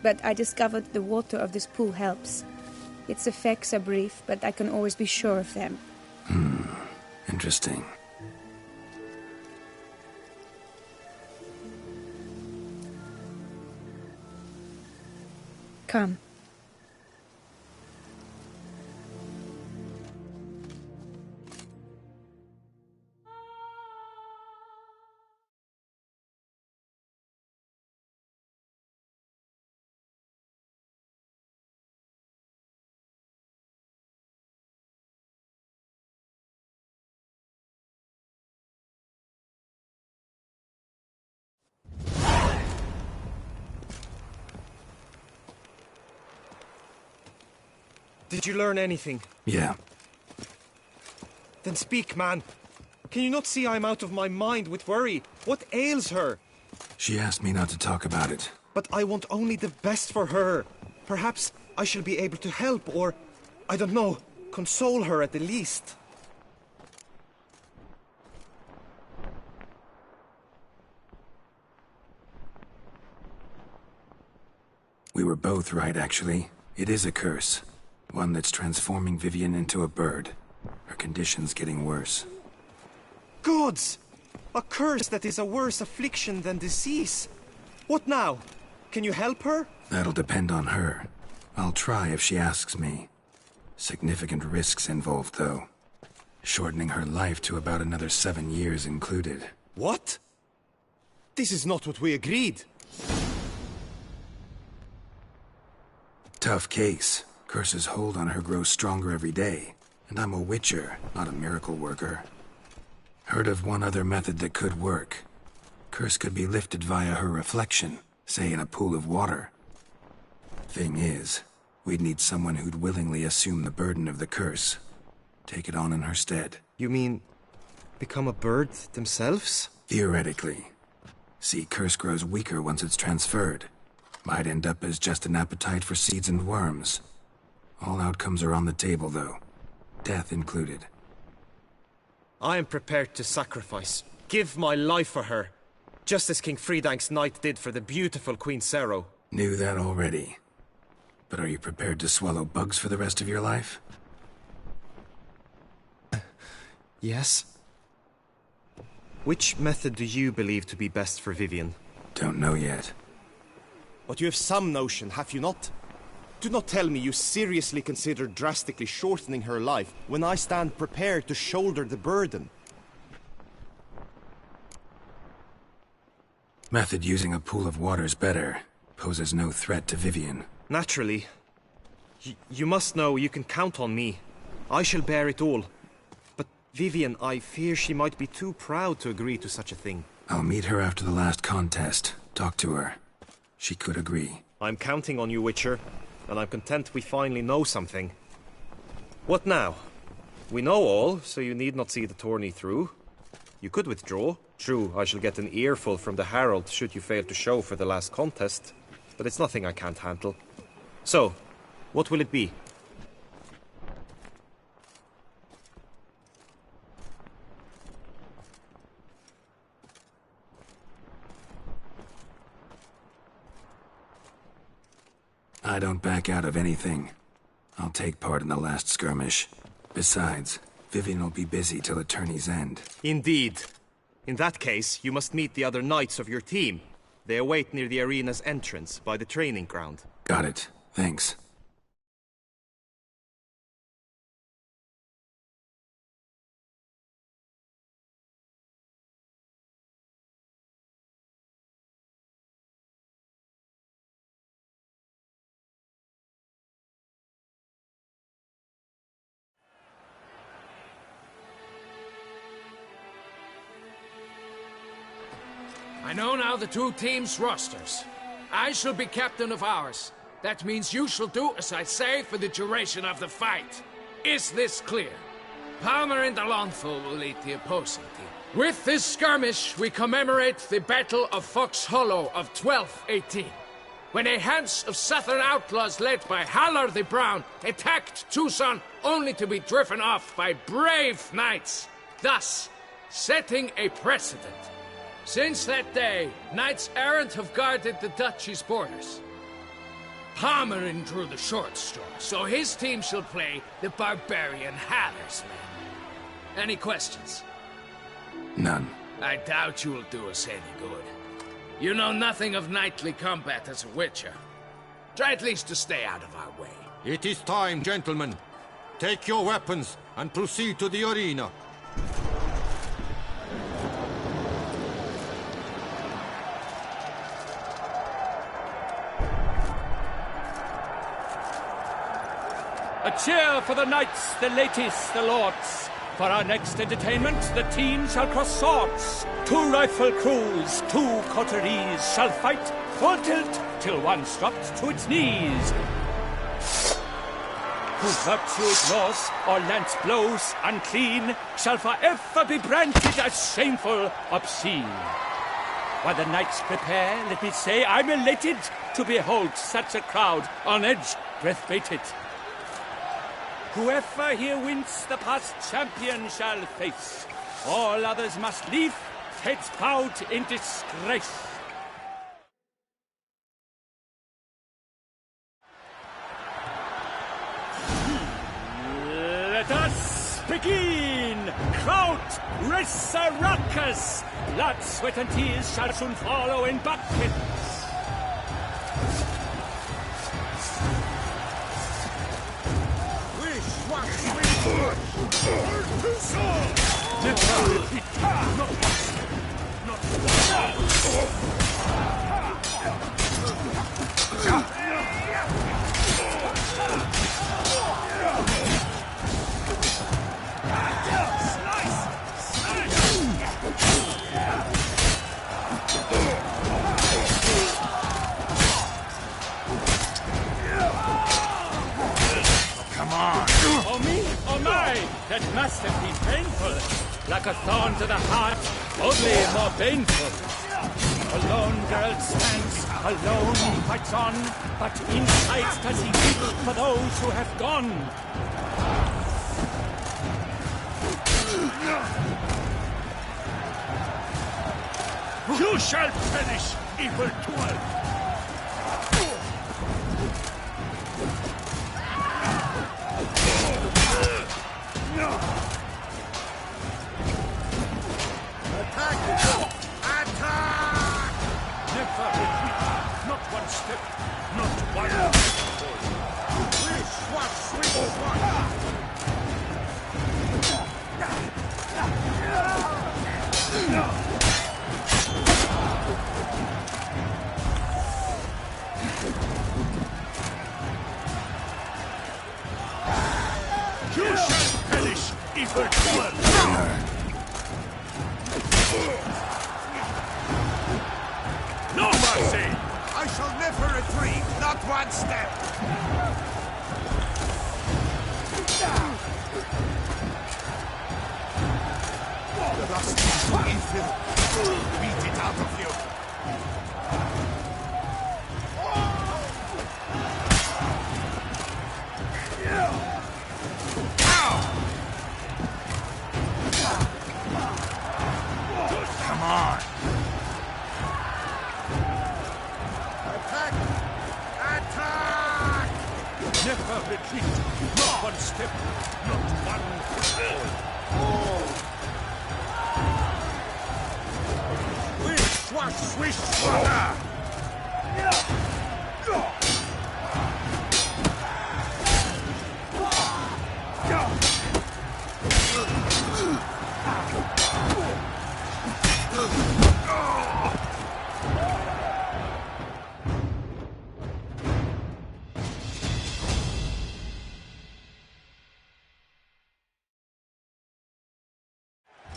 but I discovered the water of this pool helps. Its effects are brief, but I can always be sure of them. Interesting. Come. Did you learn anything? Yeah. Then speak, man. Can you not see I'm out of my mind with worry? What ails her? She asked me not to talk about it. But I want only the best for her. Perhaps I shall be able to help, or, I don't know, console her at the least. We were both right, actually. It is a curse. One that's transforming Vivian into a bird. Her condition's getting worse. Gods! A curse that is a worse affliction than disease. What now? Can you help her? That'll depend on her. I'll try if she asks me. Significant risks involved, though. Shortening her life to about another 7 years included. What? This is not what we agreed. Tough case. Curse's hold on her grows stronger every day. And I'm a witcher, not a miracle worker. Heard of one other method that could work. Curse could be lifted via her reflection, say in a pool of water. Thing is, we'd need someone who'd willingly assume the burden of the curse. Take it on in her stead. You mean, become a bird themselves? Theoretically. See, curse grows weaker once it's transferred. Might end up as just an appetite for seeds and worms. All outcomes are on the table, though. Death included. I am prepared to sacrifice. Give my life for her. Just as King Fridank's knight did for the beautiful Queen Sero. Knew that already. But are you prepared to swallow bugs for the rest of your life? Yes. Which method do you believe to be best for Vivian? Don't know yet. But you have some notion, have you not? Do not tell me you seriously consider drastically shortening her life when I stand prepared to shoulder the burden. Method using a pool of water's better. Poses no threat to Vivian. Naturally. You must know you can count on me. I shall bear it all. But Vivian, I fear she might be too proud to agree to such a thing. I'll meet her after the last contest. Talk to her. She could agree. I'm counting on you, Witcher. And I'm content we finally know something. What now? We know all, so you need not see the tourney through. You could withdraw. True, I shall get an earful from the Herald should you fail to show for the last contest. But it's nothing I can't handle. So, what will it be? I don't back out of anything. I'll take part in the last skirmish. Besides, Vivian will be busy till the tourney's end. Indeed. In that case, you must meet the other knights of your team. They await near the arena's entrance, by the training ground. Got it. Thanks. I know now the two teams' rosters. I shall be captain of ours. That means you shall do as I say for the duration of the fight. Is this clear? Palmer and Alonso will lead the opposing team. With this skirmish, we commemorate the Battle of Fox Hollow of 1218, when a Hans of Southern outlaws led by Haller the Brown attacked Tucson only to be driven off by brave knights, thus setting a precedent. Since that day, knights errant have guarded the duchy's borders. Palmerin drew the short straw, so his team shall play the barbarian Haller's men. Any questions? None. I doubt you will do us any good. You know nothing of knightly combat as a witcher. Try at least to stay out of our way. It is time, gentlemen. Take your weapons and proceed to the arena. A cheer for the knights, the ladies, the lords. For our next entertainment, the team shall cross swords. 2 rifle crews, 2 coteries shall fight full tilt till one's dropped to its knees. Whose virtue ignores or lance blows unclean shall forever be branded as shameful, obscene. While the knights prepare, let me say I'm elated to behold such a crowd on edge, breath-baited. Whoever here wins the past champion shall face. All others must leave, heads bowed in disgrace. Let us begin! Kraut, Rissaruckus! Blood, sweat, and tears shall soon follow in buckets. Come on! Oh me, oh my! That must have been painful. Like a thorn to the heart, only more painful. Alone girl stands, alone he fights on, but inside does he weep for those who have gone. You shall perish, evil tool! Attack! Attack! Never retreat. Not one step. Not one step. Swish, swash, swish, swash. You shall perish, evil tool! No mercy! I shall never retreat, not one step! The lust is evil. Beat it out of you. Come on! Attack! Attack! Never retreat. Not one step. Not one footfall. Swish, swash, swish, swagger!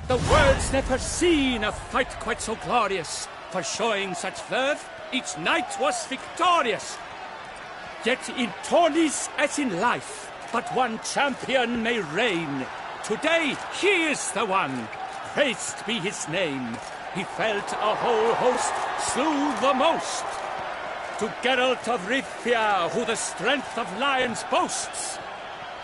The world's never seen a fight quite so glorious. For showing such verve, each knight was victorious. Yet in tourneys as in life, but one champion may reign. Today he is the one. Praised be his name. He felt a whole host, slew the most. To Geralt of Rivia, who the strength of lions boasts.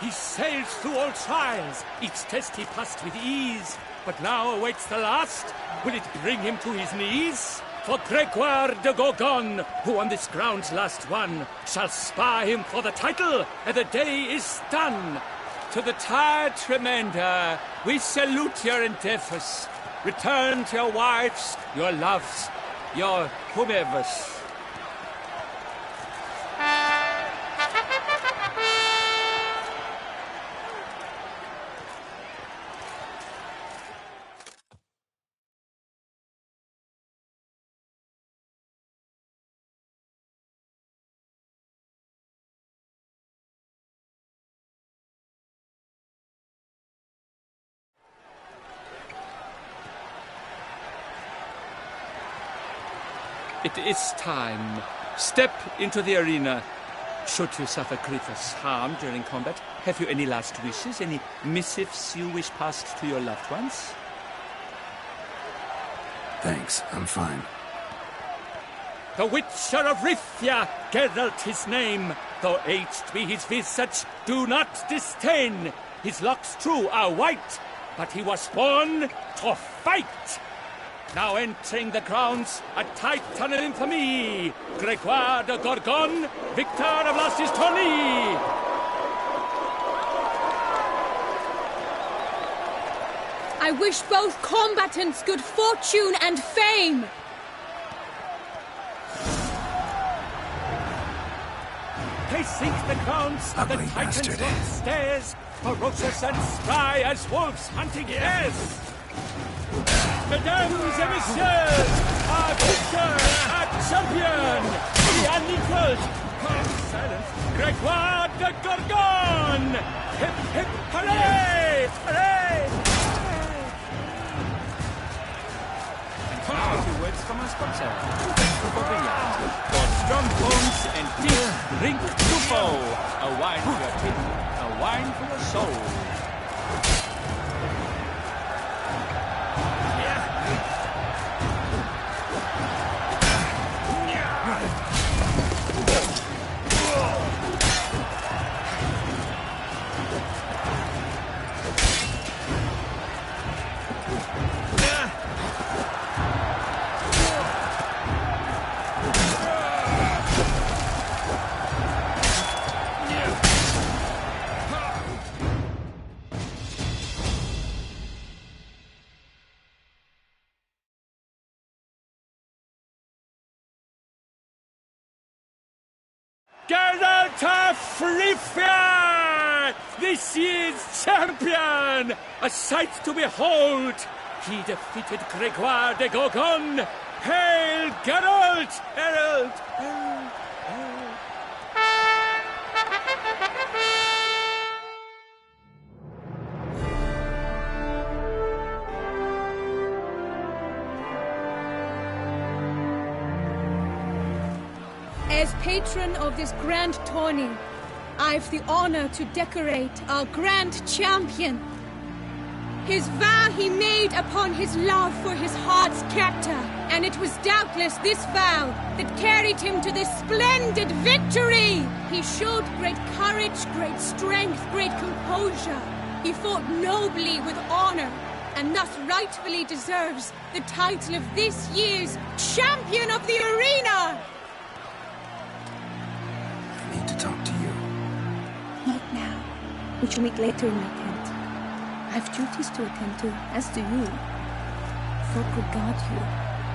He sailed through all trials, each test he passed with ease. but now awaits the last. Will it bring him to his knees? For Gregoire de Gorgon, who on this ground's last won, shall spar him for the title, and the day is done. To the tired Tremenda, we salute your endeavors. Return to your wives, your loves, your whomevers. It is time. Step into the arena. Should you suffer grievous harm during combat, have you any last wishes, any missives you wish passed to your loved ones? Thanks, I'm fine. The Witcher of Rifia, Geralt his name. Though aged be his visage, do not disdain. His locks true are white, but he was born to fight. Now entering the grounds, a titan of infamy, Gregoire de Gorgon, victor of Las's tourney. I wish both combatants good fortune and fame. Pacing the grounds, the titans on stairs, ferocious and spry as wolves hunting hares. Mesdames et messieurs, our victor, our champion, the unequaled, silence, Gregoire de Gorgon! Hip, hip, hooray! Hooray! And a few words from our sponsor, for strong bones and teeth, drink Tufo, a wine for your teeth, a wine for your soul. Geralt of Rifia, this year's champion! A sight to behold! He defeated Gregoire de Gorgon! Hail, Geralt! Herald! Herald! Herald! As patron of this grand tourney, I've the honor to decorate our grand champion. His vow he made upon his love for his heart's captor, and it was doubtless this vow that carried him to this splendid victory. He showed great courage, great strength, great composure. He fought nobly with honor, and thus rightfully deserves the title of this year's Champion of the Arena! To talk to you. Not now. We shall meet later in my tent. I've duties to attend to, as do you. Folk regard you.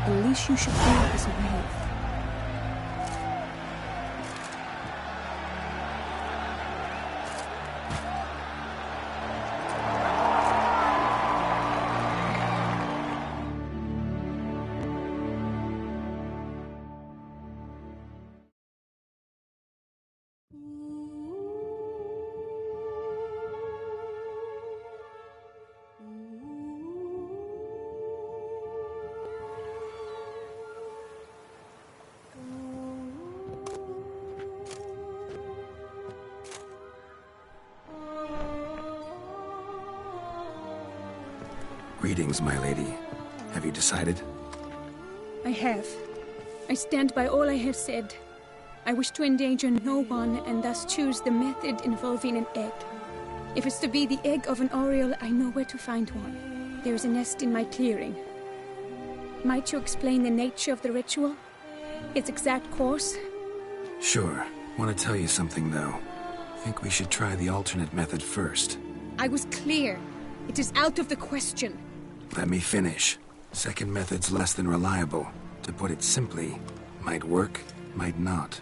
The least you should do is wave. Greetings, my lady. Have you decided? I have. I stand by all I have said. I wish to endanger no one and thus choose the method involving an egg. If it's to be the egg of an oriole, I know where to find one. There is a nest in my clearing. Might you explain the nature of the ritual? Its exact course? Sure. Want to tell you something, though. Think we should try the alternate method first. I was clear. It is out of the question. Let me finish. Second method's less than reliable. To put it simply, might work, might not.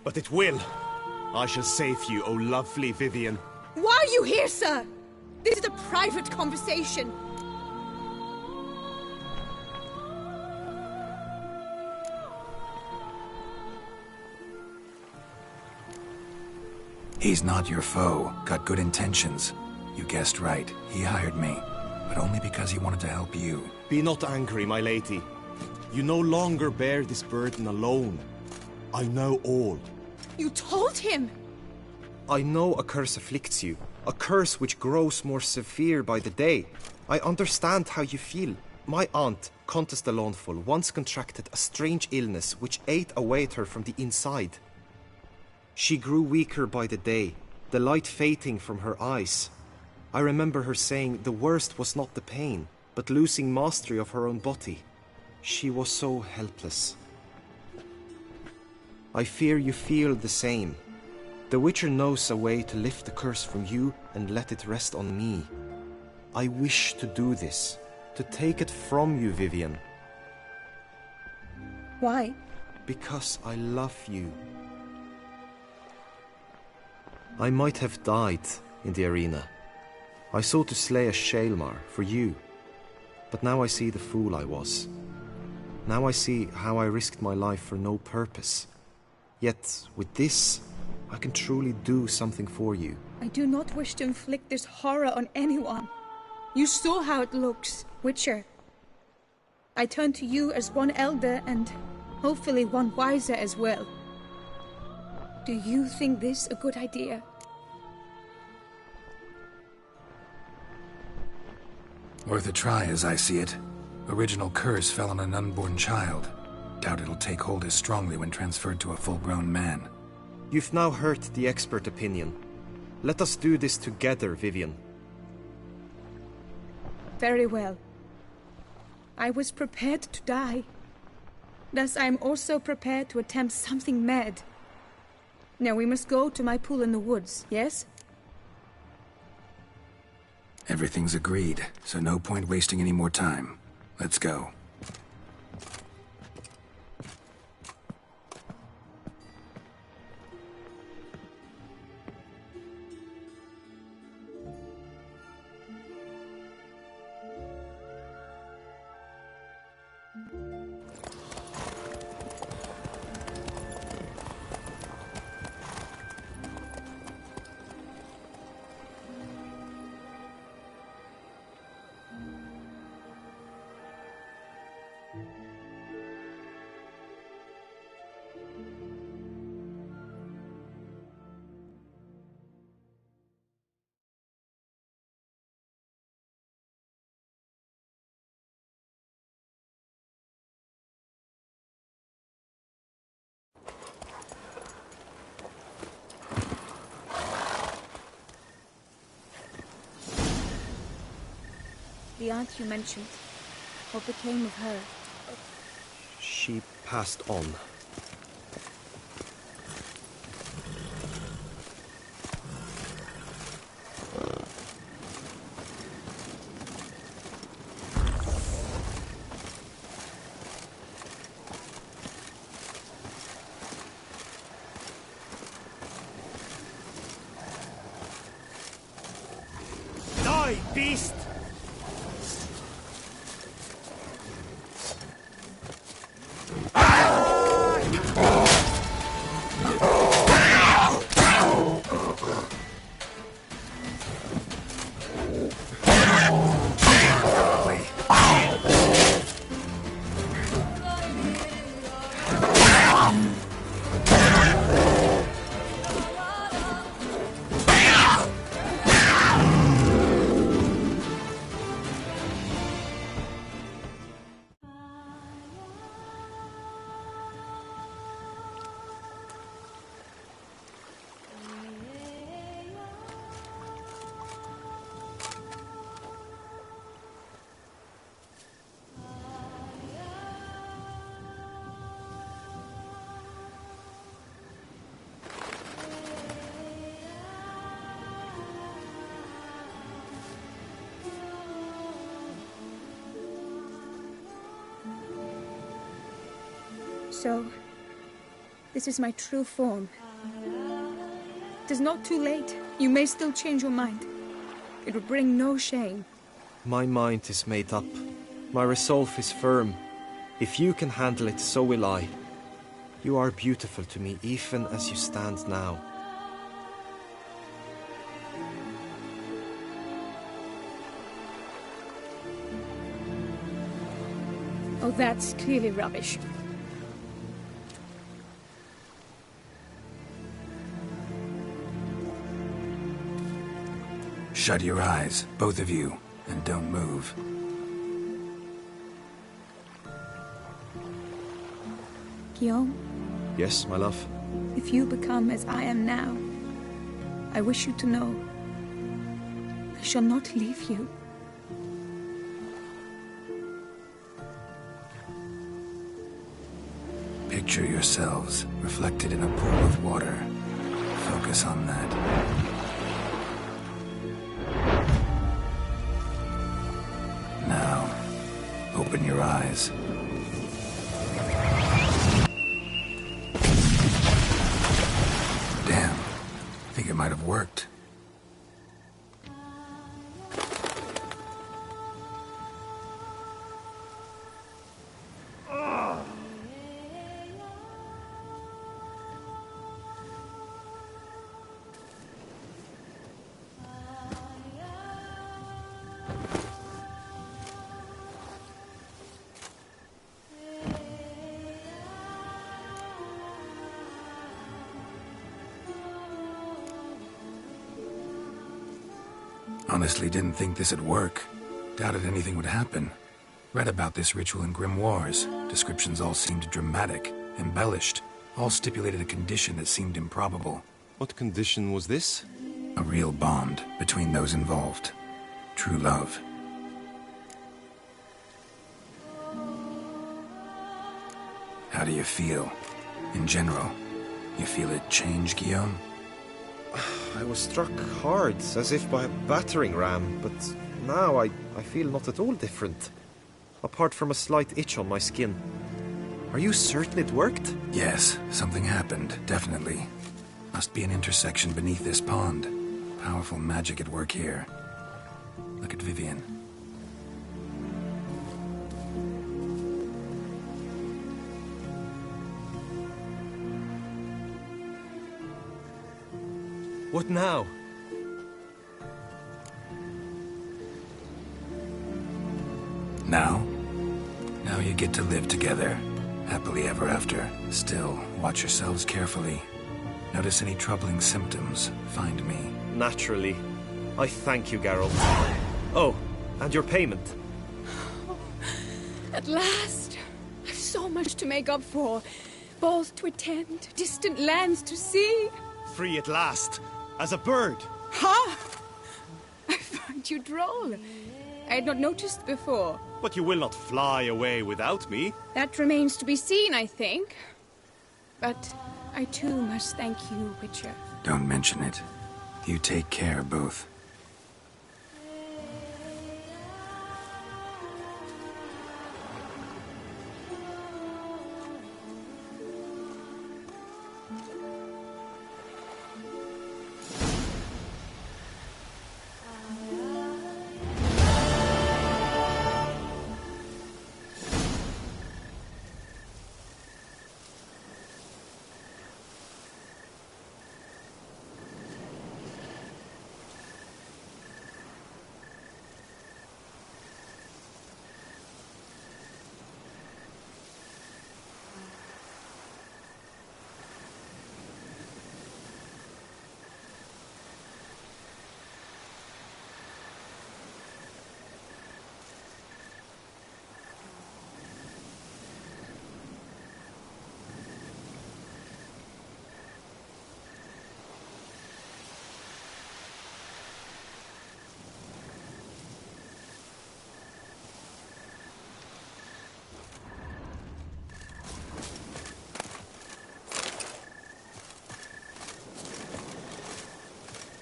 But it will. I shall save you, O lovely Vivian. Why are you here, sir? This is a private conversation. He's not your foe. Got good intentions. You guessed right. He hired me. But only because he wanted to help you. Be not angry, my lady. You no longer bear this burden alone. I know all. You told him! I know a curse afflicts you. A curse which grows more severe by the day. I understand how you feel. My aunt, Countess de Lawnful, once contracted a strange illness which ate away at her from the inside. She grew weaker by the day, the light fading from her eyes. I remember her saying the worst was not the pain, but losing mastery of her own body. She was so helpless. I fear you feel the same. The Witcher knows a way to lift the curse from you and let it rest on me. I wish to do this, to take it from you, Vivian. Why? Because I love you. I might have died in the arena. I sought to slay a Shaelmar for you. But now I see the fool I was. Now I see how I risked my life for no purpose. Yet, with this, I can truly do something for you. I do not wish to inflict this horror on anyone. You saw how it looks, Witcher. I turn to you as one elder and hopefully one wiser as well. Do you think this a good idea? Worth a try, as I see it. Original curse fell on an unborn child. Doubt it'll take hold as strongly when transferred to a full-grown man. You've now heard the expert opinion. Let us do this together, Vivian. Very well. I was prepared to die. Thus I am also prepared to attempt something mad. Now we must go to my pool in the woods, yes? Everything's agreed, so no point wasting any more time. Let's go. The aunt you mentioned. What became of her? She passed on. Die, beast! So, this is my true form. It is not too late. You may still change your mind. It will bring no shame. My mind is made up. My resolve is firm. If you can handle it, so will I. You are beautiful to me, even as you stand now. Oh, that's clearly rubbish. Shut your eyes, both of you, and don't move. Guillaume, Yes, my love? if you become as I am now, I wish you to know I shall not leave you. Picture yourselves reflected in a pool of water. Focus on that. Now, open your eyes. Damn, think it might have worked. Honestly didn't think this'd work. Doubted anything would happen. Read about this ritual in grimoires. Descriptions all seemed dramatic, embellished. All stipulated a condition that seemed improbable. What condition was this? A real bond between those involved. True love. How do you feel? In general, you feel it change, Guillaume? I was struck hard, as if by a battering ram, but now I feel not at all different. Apart from a slight itch on my skin. Are you certain it worked? Yes, something happened, definitely. Must be an intersection beneath this pond. Powerful magic at work here. Look at Vivian. What now? Now? Now you get to live together. Happily ever after. Still, watch yourselves carefully. Notice any troubling symptoms, find me. Naturally. I thank you, Geralt. Oh, and your payment. At last! I've so much to make up for. Balls to attend, distant lands to see. Free at last. As a bird. Ha! I find you droll. I had not noticed before. But you will not fly away without me. That remains to be seen, I think. But I too must thank you, Witcher. Don't mention it. You take care, both.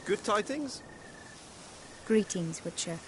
Good tidings? Greetings, Witcher.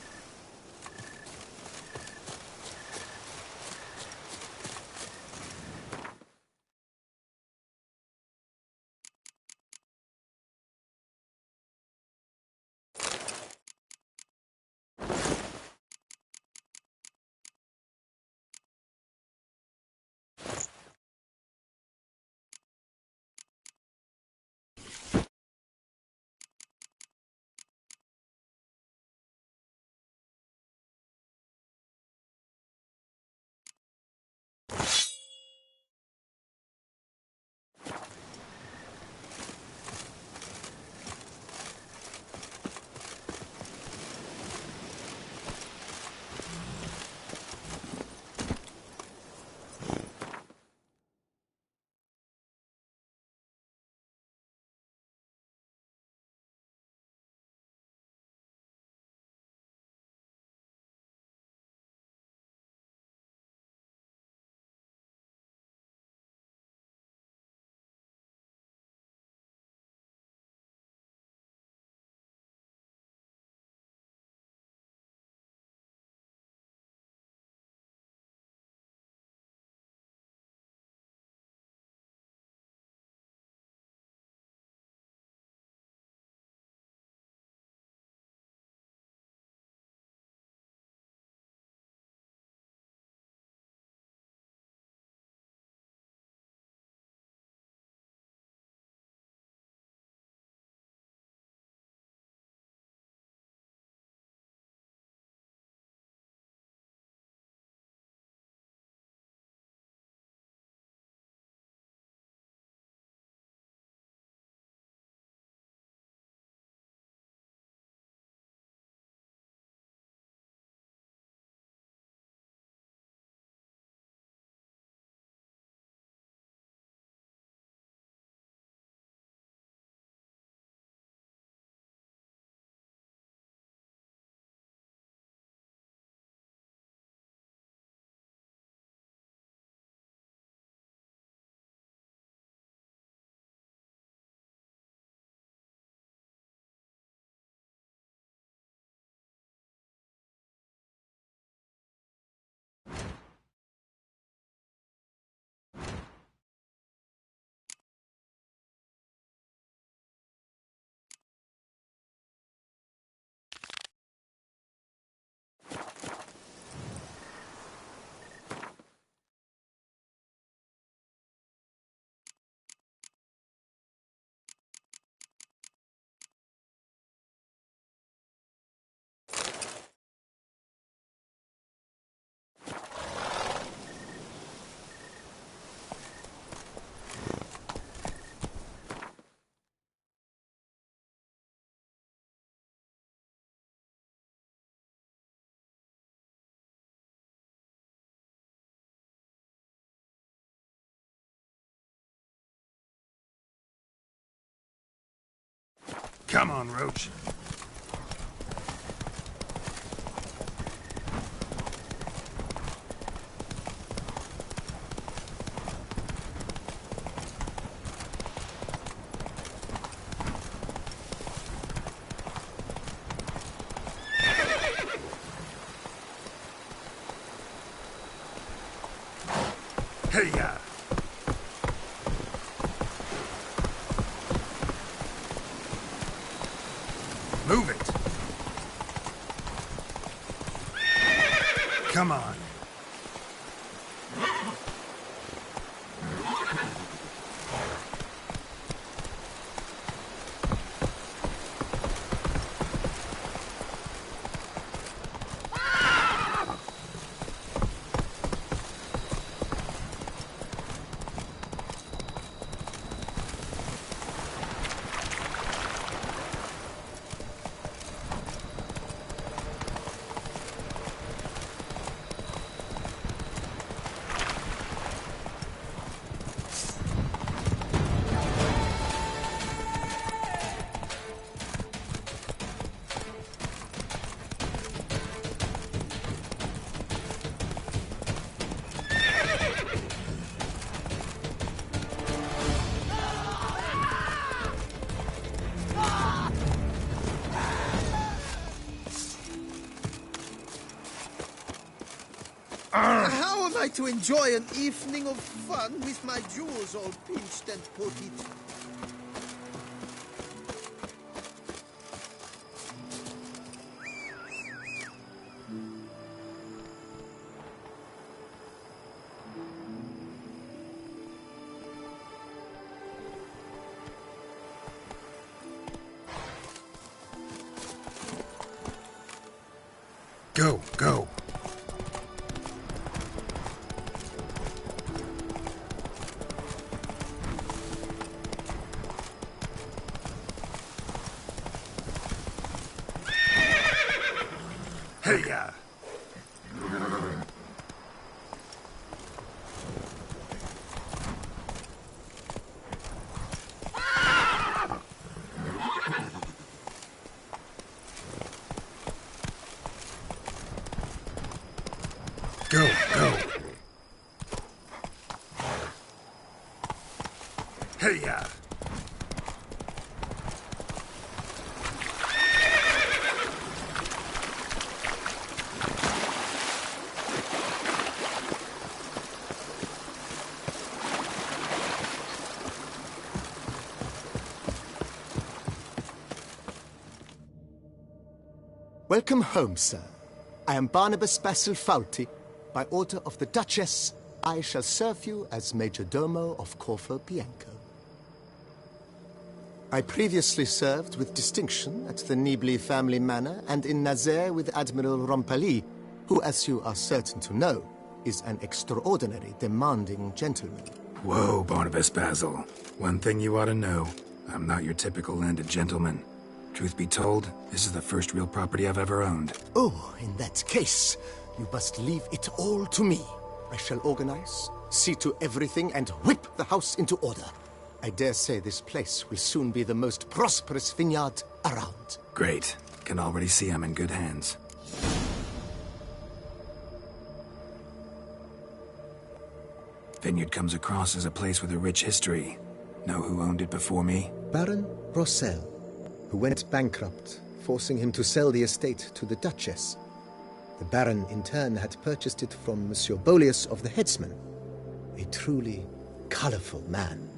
Come on, Roach. Hey-ya! Move it! Come on. How am I to enjoy an evening of fun with my jewels all pinched and potted? Go, go. Hey-ya! Go, go. Hey-ya! Welcome home, sir. I am Barnabas Basil Fawlty. By order of the Duchess, I shall serve you as Major Domo of Corvo Bianco. I previously served with distinction at the Nibli family manor and in Nazaire with Admiral Rompali, who, as you are certain to know, is an extraordinary demanding gentleman. Whoa, Barnabas Basil. One thing you ought to know. I'm not your typical landed gentleman. Truth be told, this is the first real property I've ever owned. Oh, in that case, you must leave it all to me. I shall organize, see to everything, and whip the house into order. I dare say this place will soon be the most prosperous vineyard around. Great. Can already see I'm in good hands. Vineyard comes across as a place with a rich history. Know who owned it before me? Baron Rossel, who went bankrupt, forcing him to sell the estate to the Duchess. The Baron, in turn, had purchased it from Monsieur Bolius of the Headsman, a truly colorful man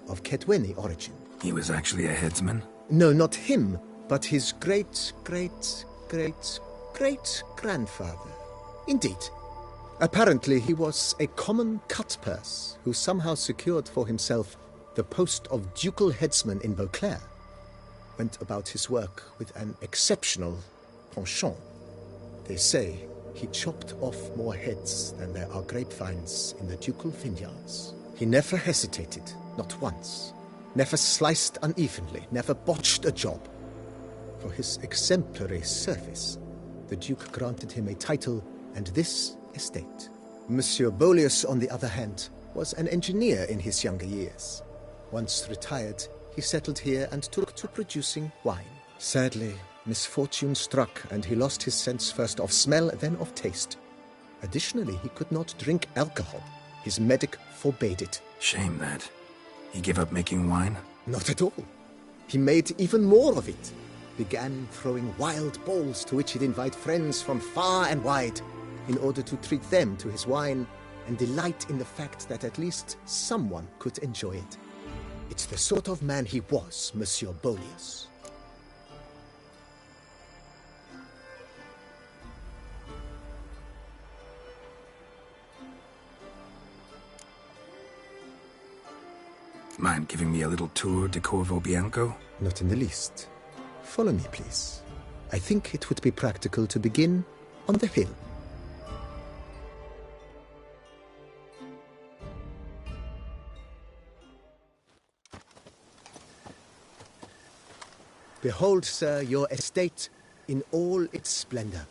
of Ketweni origin. He was actually a headsman? No, not him, but his great-great-great-great-grandfather. Indeed. Apparently, he was a common cut-purse who somehow secured for himself the post of ducal headsman in Beauclair. Went about his work with an exceptional penchant. They say he chopped off more heads than there are grapevines in the ducal vineyards. He never hesitated, not once. Never sliced unevenly, never botched a job. For his exemplary service, the Duke granted him a title and this estate. Monsieur Bolius, on the other hand, was an engineer in his younger years. Once retired, he settled here and took to producing wine. Sadly, misfortune struck, and he lost his sense first of smell, then of taste. Additionally, he could not drink alcohol. His medic forbade it. Shame that. He gave up making wine? Not at all. He made even more of it. Began throwing wild balls to which he'd invite friends from far and wide in order to treat them to his wine and delight in the fact that at least someone could enjoy it. It's the sort of man he was, Monsieur Bolius. Mind giving me a little tour de Corvo Bianco? Not in the least. Follow me, please. I think it would be practical to begin on the hill. Behold, sir, your estate in all its splendor.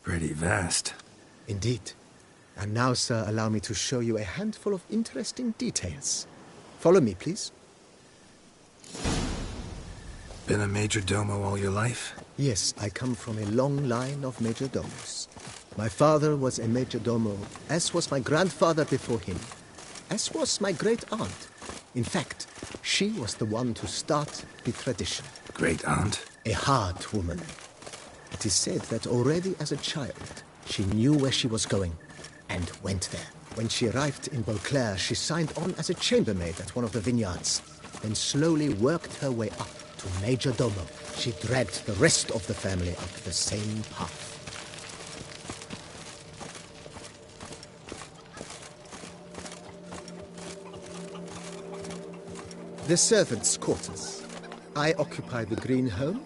Pretty vast. Indeed. And now, sir, allow me to show you a handful of interesting details. Follow me, please. Been a major domo all your life? Yes, I come from a long line of major domos. My father was a major domo, as was my grandfather before him, as was my great-aunt. In fact, she was the one to start the tradition. Great-aunt? A hard woman. It is said that already as a child, she knew where she was going and went there. When she arrived in Beauclair, she signed on as a chambermaid at one of the vineyards, then slowly worked her way up to major domo. She dragged the rest of the family up the same path. The servants' quarters. I occupy the green home.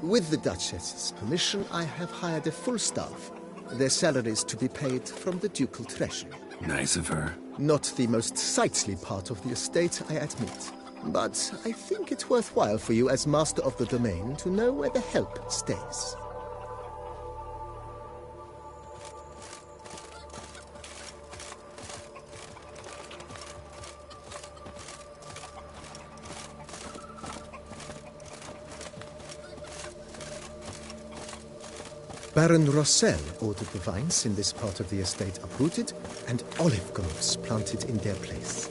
With the Duchess's permission, I have hired a full staff. Their salaries to be paid from the ducal treasury. Nice of her. Not the most sightly part of the estate, I admit. But I think it worthwhile for you as master of the domain to know where the help stays. Baron Rossel ordered the vines in this part of the estate uprooted and olive groves planted in their place.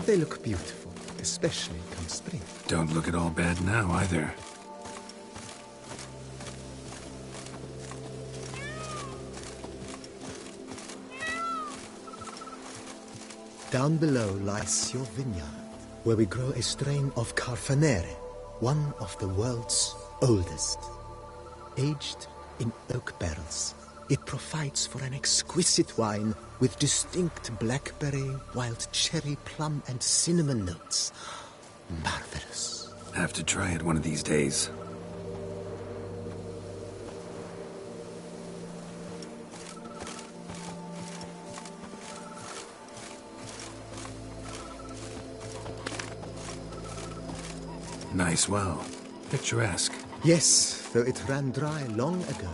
They look beautiful, especially come spring. Don't look at all bad now, either. Down below lies your vineyard, where we grow a strain of Carfanere, one of the world's oldest. Aged in oak barrels, it provides for an exquisite wine with distinct blackberry, wild cherry, plum, and cinnamon notes. Marvelous. Have to try it one of these days. Nice well. Picturesque. Yes, though it ran dry long ago.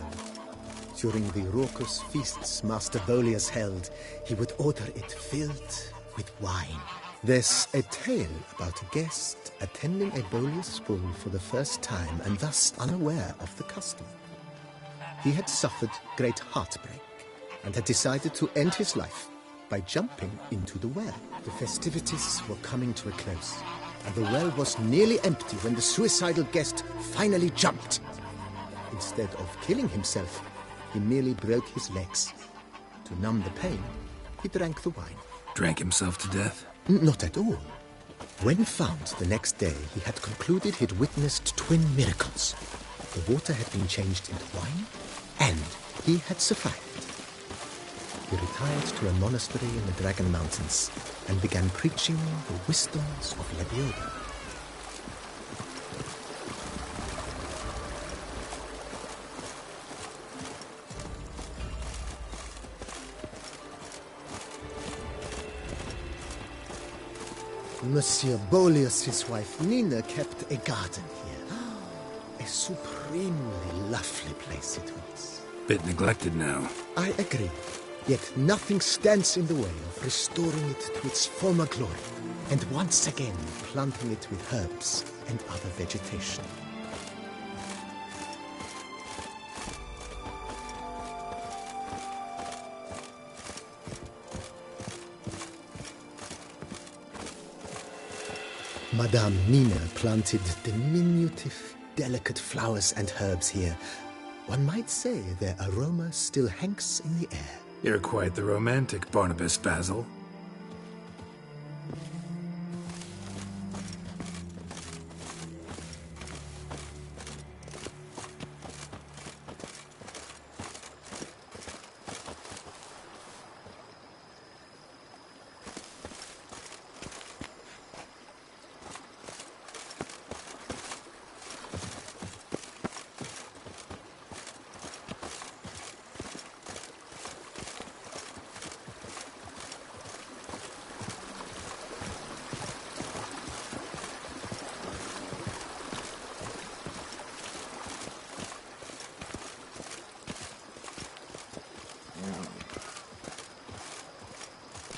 During the raucous feasts Master Bolius held, he would order it filled with wine. There's a tale about a guest attending a Bolius ball for the first time and thus unaware of the custom. He had suffered great heartbreak and had decided to end his life by jumping into the well. The festivities were coming to a close, and the well was nearly empty when the suicidal guest finally jumped. Instead of killing himself, he merely broke his legs. To numb the pain, he drank the wine. Drank himself to death? Not at all. When found the next day, he had concluded he'd witnessed twin miracles. The water had been changed into wine, and he had survived. He retired to a monastery in the Dragon Mountains and began preaching the wisdoms of Lebioda. Monsieur Bolius, his wife Nina, kept a garden here. A supremely lovely place it was. Bit neglected now. I agree. Yet nothing stands in the way of restoring it to its former glory, and once again planting it with herbs and other vegetation. Madame Nina planted diminutive, delicate flowers and herbs here. One might say their aroma still hangs in the air. You're quite the romantic, Barnabas Basil.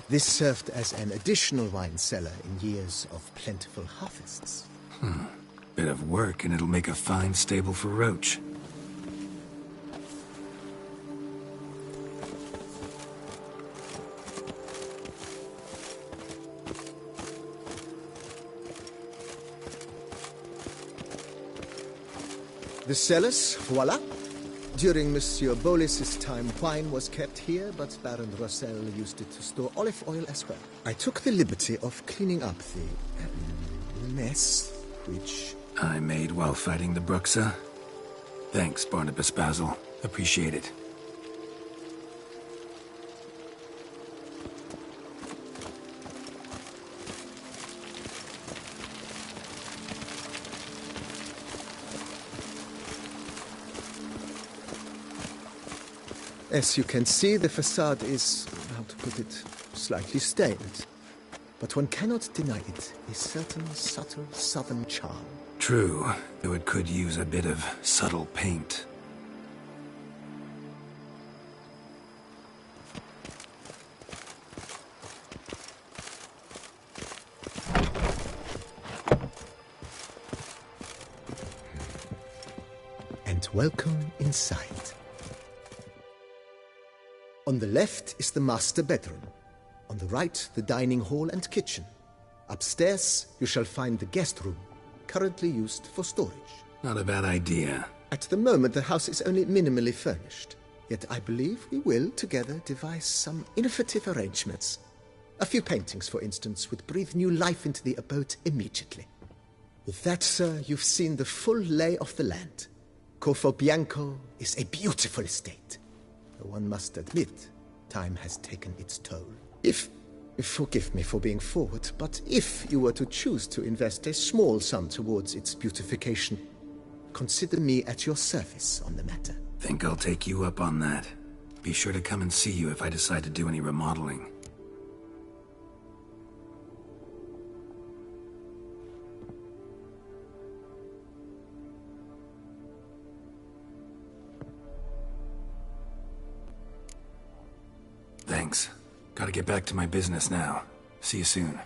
This served as an additional wine cellar in years of plentiful harvests. Bit of work and it'll make a fine stable for Roach. The cellars, voila. During Monsieur Bolis's time, wine was kept here, but Baron Rossel used it to store olive oil as well. I took the liberty of cleaning up the mess, which I made while fighting the Bruxa. Thanks, Barnabas Basil. Appreciate it. As you can see, the facade is, how to put it, slightly stained. But one cannot deny it, a certain subtle southern charm. True, though it could use a bit of subtle paint. And welcome inside. On the left is the master bedroom. On the right, the dining hall and kitchen. Upstairs, you shall find the guest room, currently used for storage. Not a bad idea. At the moment, the house is only minimally furnished. Yet I believe we will, together, devise some innovative arrangements. A few paintings, for instance, would breathe new life into the abode immediately. With that, sir, you've seen the full lay of the land. Corfo Bianco is a beautiful estate. Though one must admit, time has taken its toll. Forgive me for being forward, but if you were to choose to invest a small sum towards its beautification, consider me at your service on the matter. Think I'll take you up on that. Be sure to come and see you if I decide to do any remodeling. Thanks. Gotta get back to my business now. See you soon.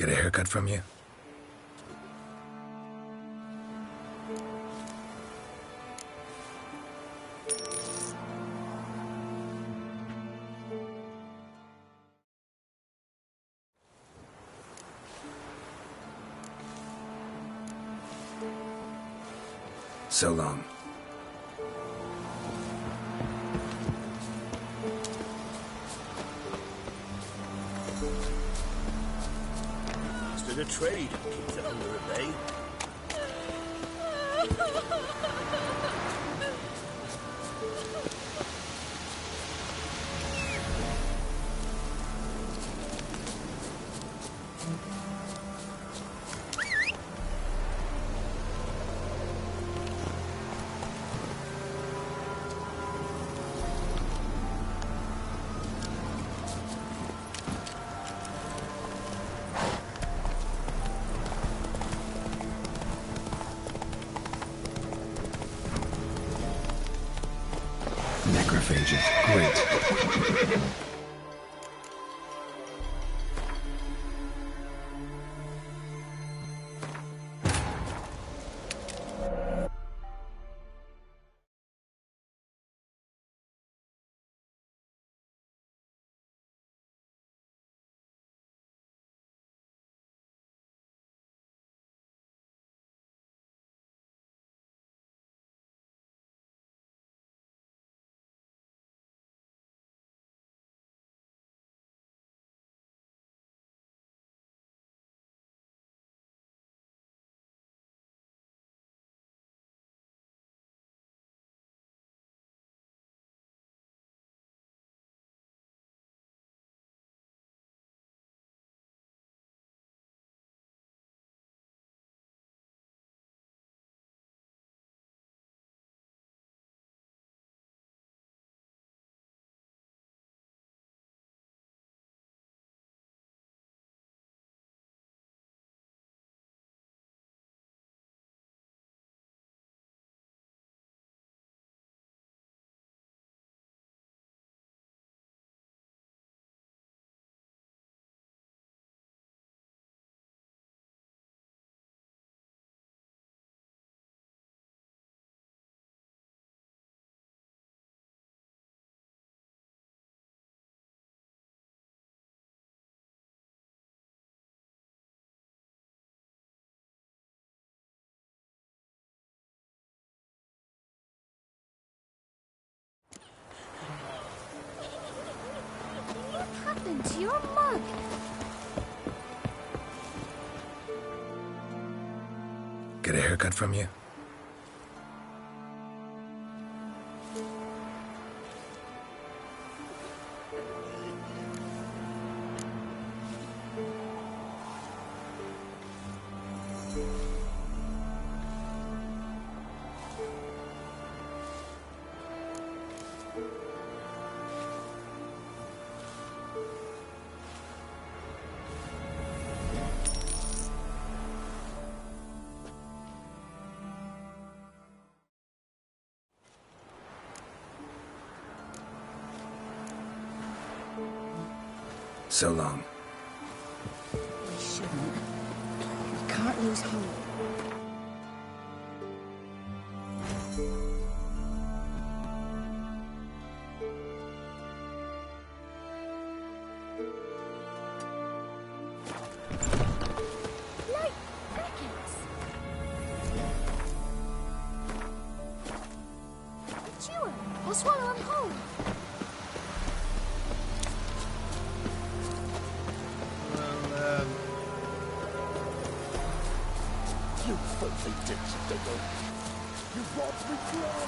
Get a haircut from you? So long. To the trade keeps it under a bay. Necrophages. Great. haircut from you? So long. We shouldn't. We can't lose hope. Like crickets. Chew 'em or swallow 'em whole. You filthy ditch digger! You robbed me dry!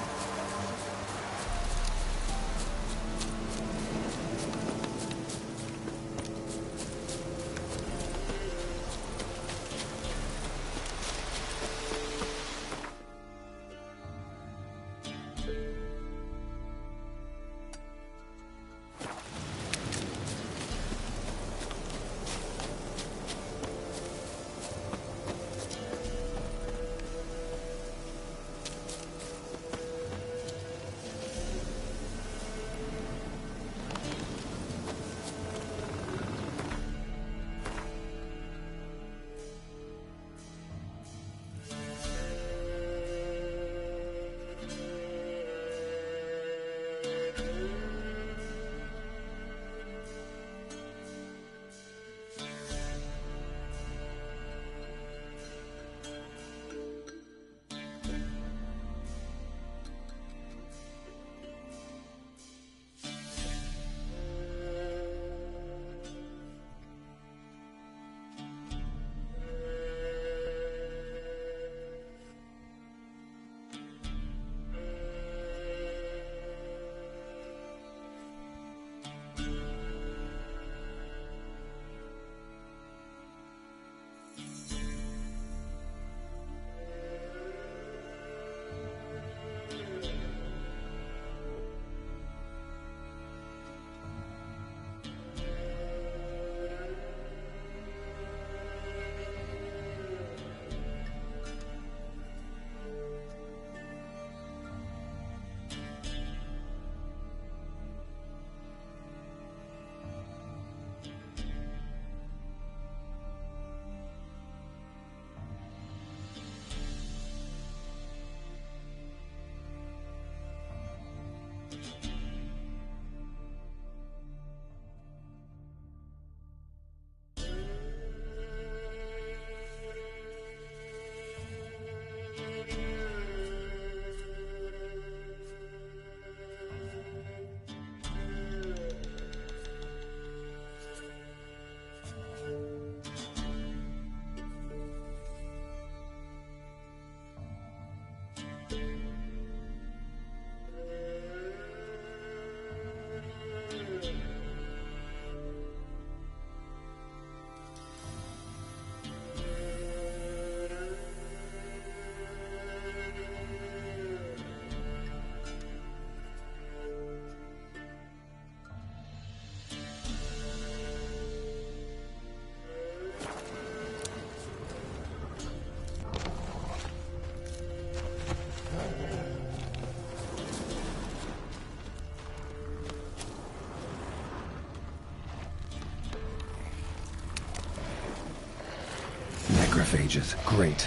Necrophages. Great.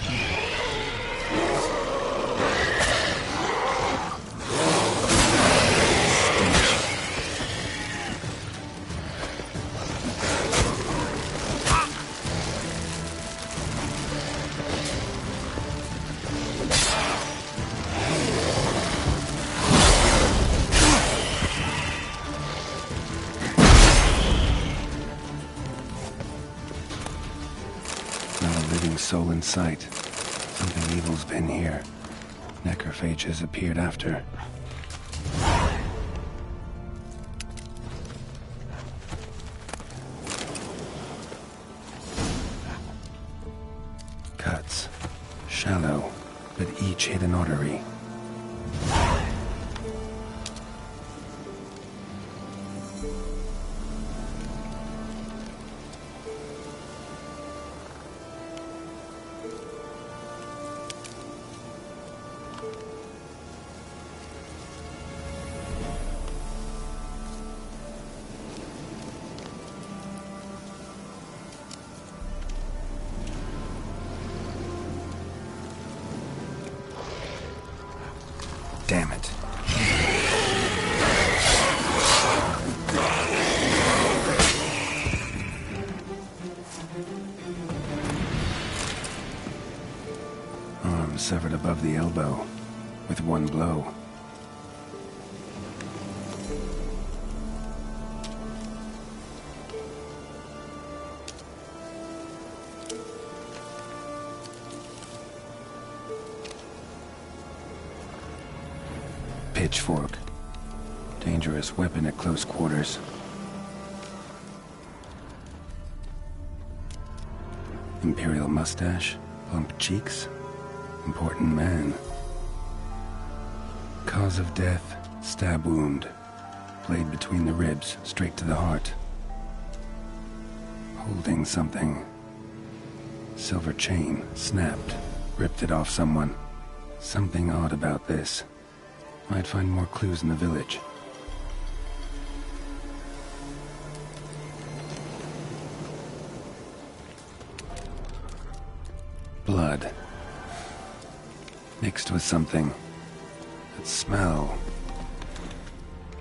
Not a living soul in sight. Something evil's been here. Necrophages appeared after. Cuts. Shallow, but each hit an artery. Damn it. Arm severed above the elbow with one blow. Pitchfork. Dangerous weapon at close quarters. Imperial mustache, plump cheeks. Important man. Cause of death, stab wound. Blade between the ribs, straight to the heart. Holding something. Silver chain, snapped. Ripped it off someone. Something odd about this. Might find more clues in the village. Blood. Mixed with something. That smell.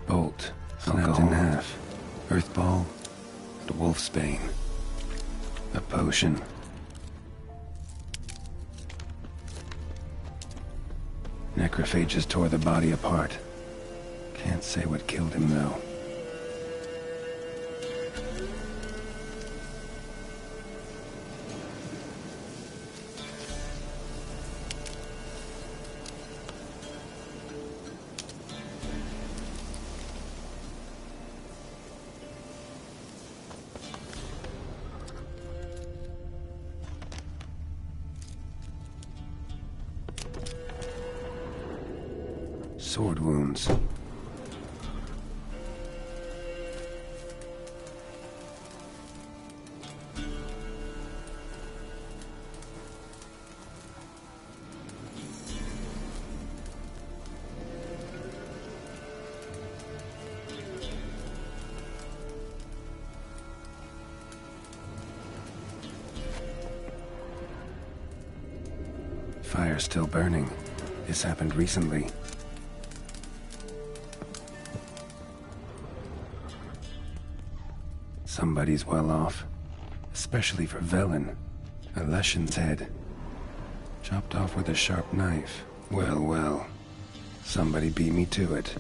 Bolt. Snapped in half. Earthball. And wolfsbane. A potion. Necrophages tore the body apart. Can't say what killed him, though. Sword wounds. Fire still burning. This happened recently. Somebody's well off. Especially for Velen. A Leshen's head. Chopped off with a sharp knife. Well, well. Somebody beat me to it.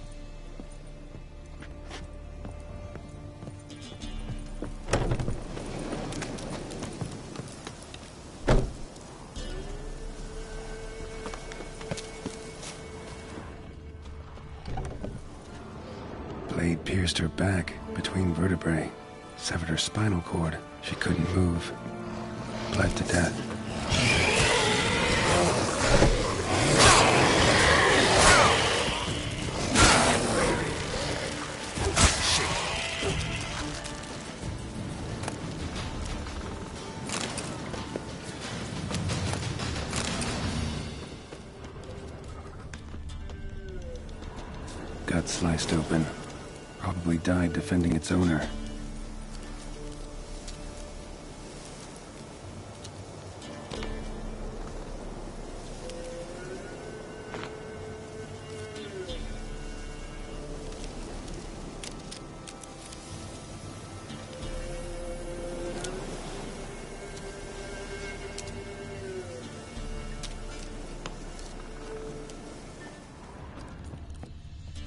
Blade pierced her back, between vertebrae. Severed her spinal cord. She couldn't move. Bled to death. Gut sliced open. Probably died defending its owner.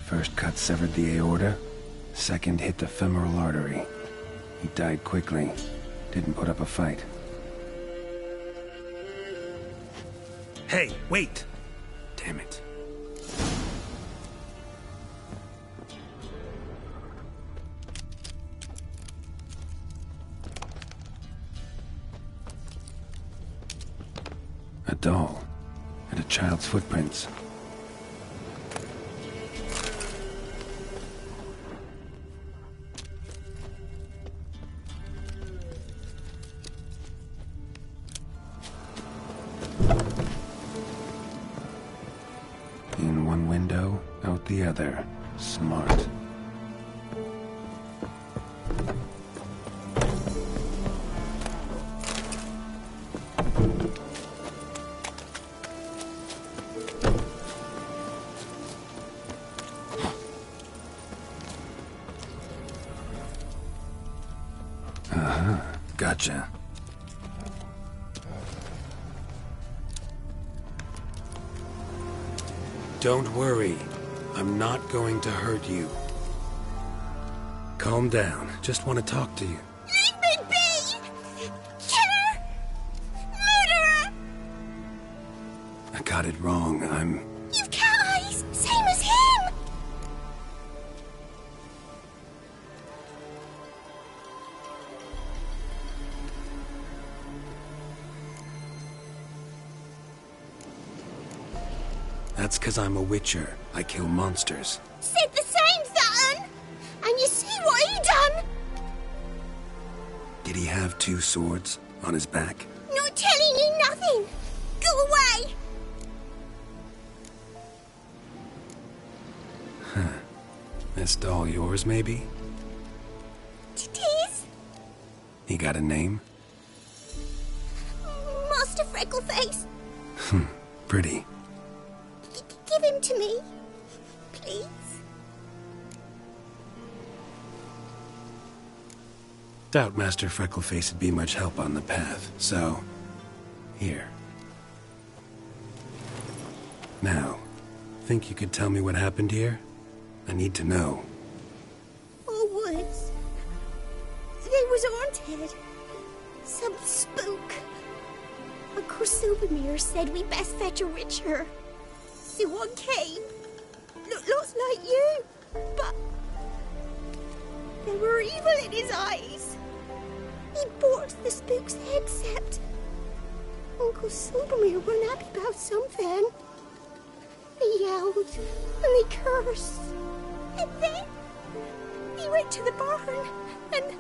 First cut severed the aorta, second hit the femoral artery. He died quickly, didn't put up a fight. Hey, wait! Damn it. A doll. And a child's footprints. In one window, out the other. Smart. Gotcha. Don't worry. I'm not going to hurt you. Calm down. Just want to talk to you. Leave me be! Killer! Murderer! I got it wrong. You've cat eyes! Same as him! That's because I'm a witcher. I kill monsters. Said the same, That'un! And you see what he done? Did he have 2 swords on his back? Not telling you nothing! Go away! Huh. This doll yours, maybe? It is? He got a name? Master Freckleface. Pretty. Give him to me. Please. Doubt Master Freckleface would be much help on the path, so... here. Now, think you could tell me what happened here? I need to know. All woods. They was haunted. Some spook. Uncle Silvermere said we best fetch a witcher. So one came. Looked lots like you, but there were evil in his eyes. He bought the spook's head, except Uncle Silvermere wasn't happy about something. He yelled and he cursed. And then he went to the barn and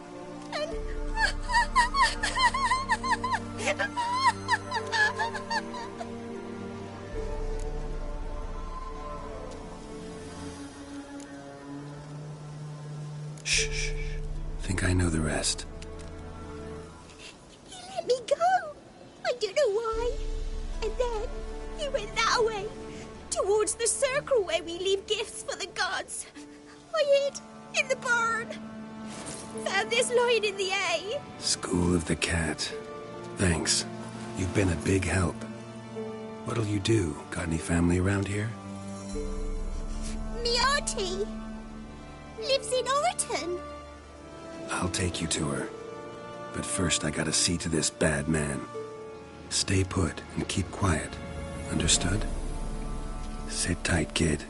Shh. Think I know the rest. he let me go. I don't know why. And then he went that way, towards the circle where we leave gifts for the gods. I hid in the barn. Found this lying in the hay. School of the Cat. Thanks. You've been a big help. What'll you do? Got any family around here? Me auntie lives in Orton. I'll take you to her. But first I gotta see to this bad man. Stay put and keep quiet. Understood? Sit tight, kid.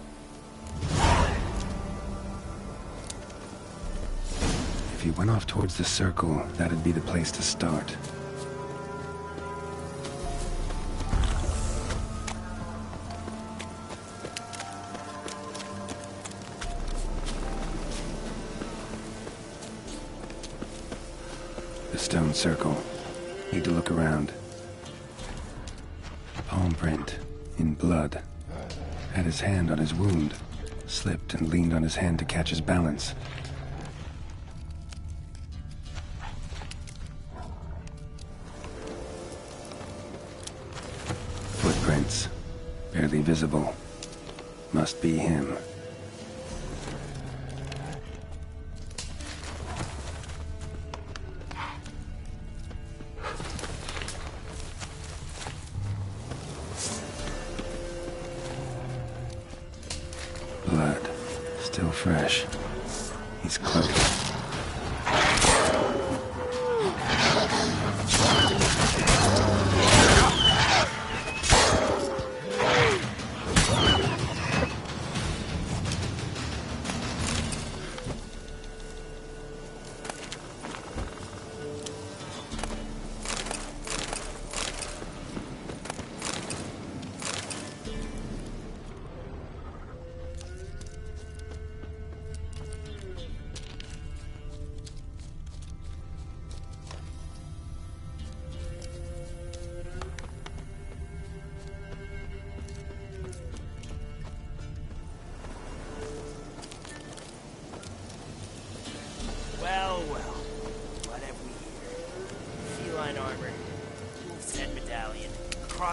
If you went off towards the circle, that'd be the place to start. The stone circle. Need to look around. Palm print. In blood. Had his hand on his wound. Slipped and leaned on his hand to catch his balance. Footprints. Barely visible. Must be him. Blood. Still fresh. He's close.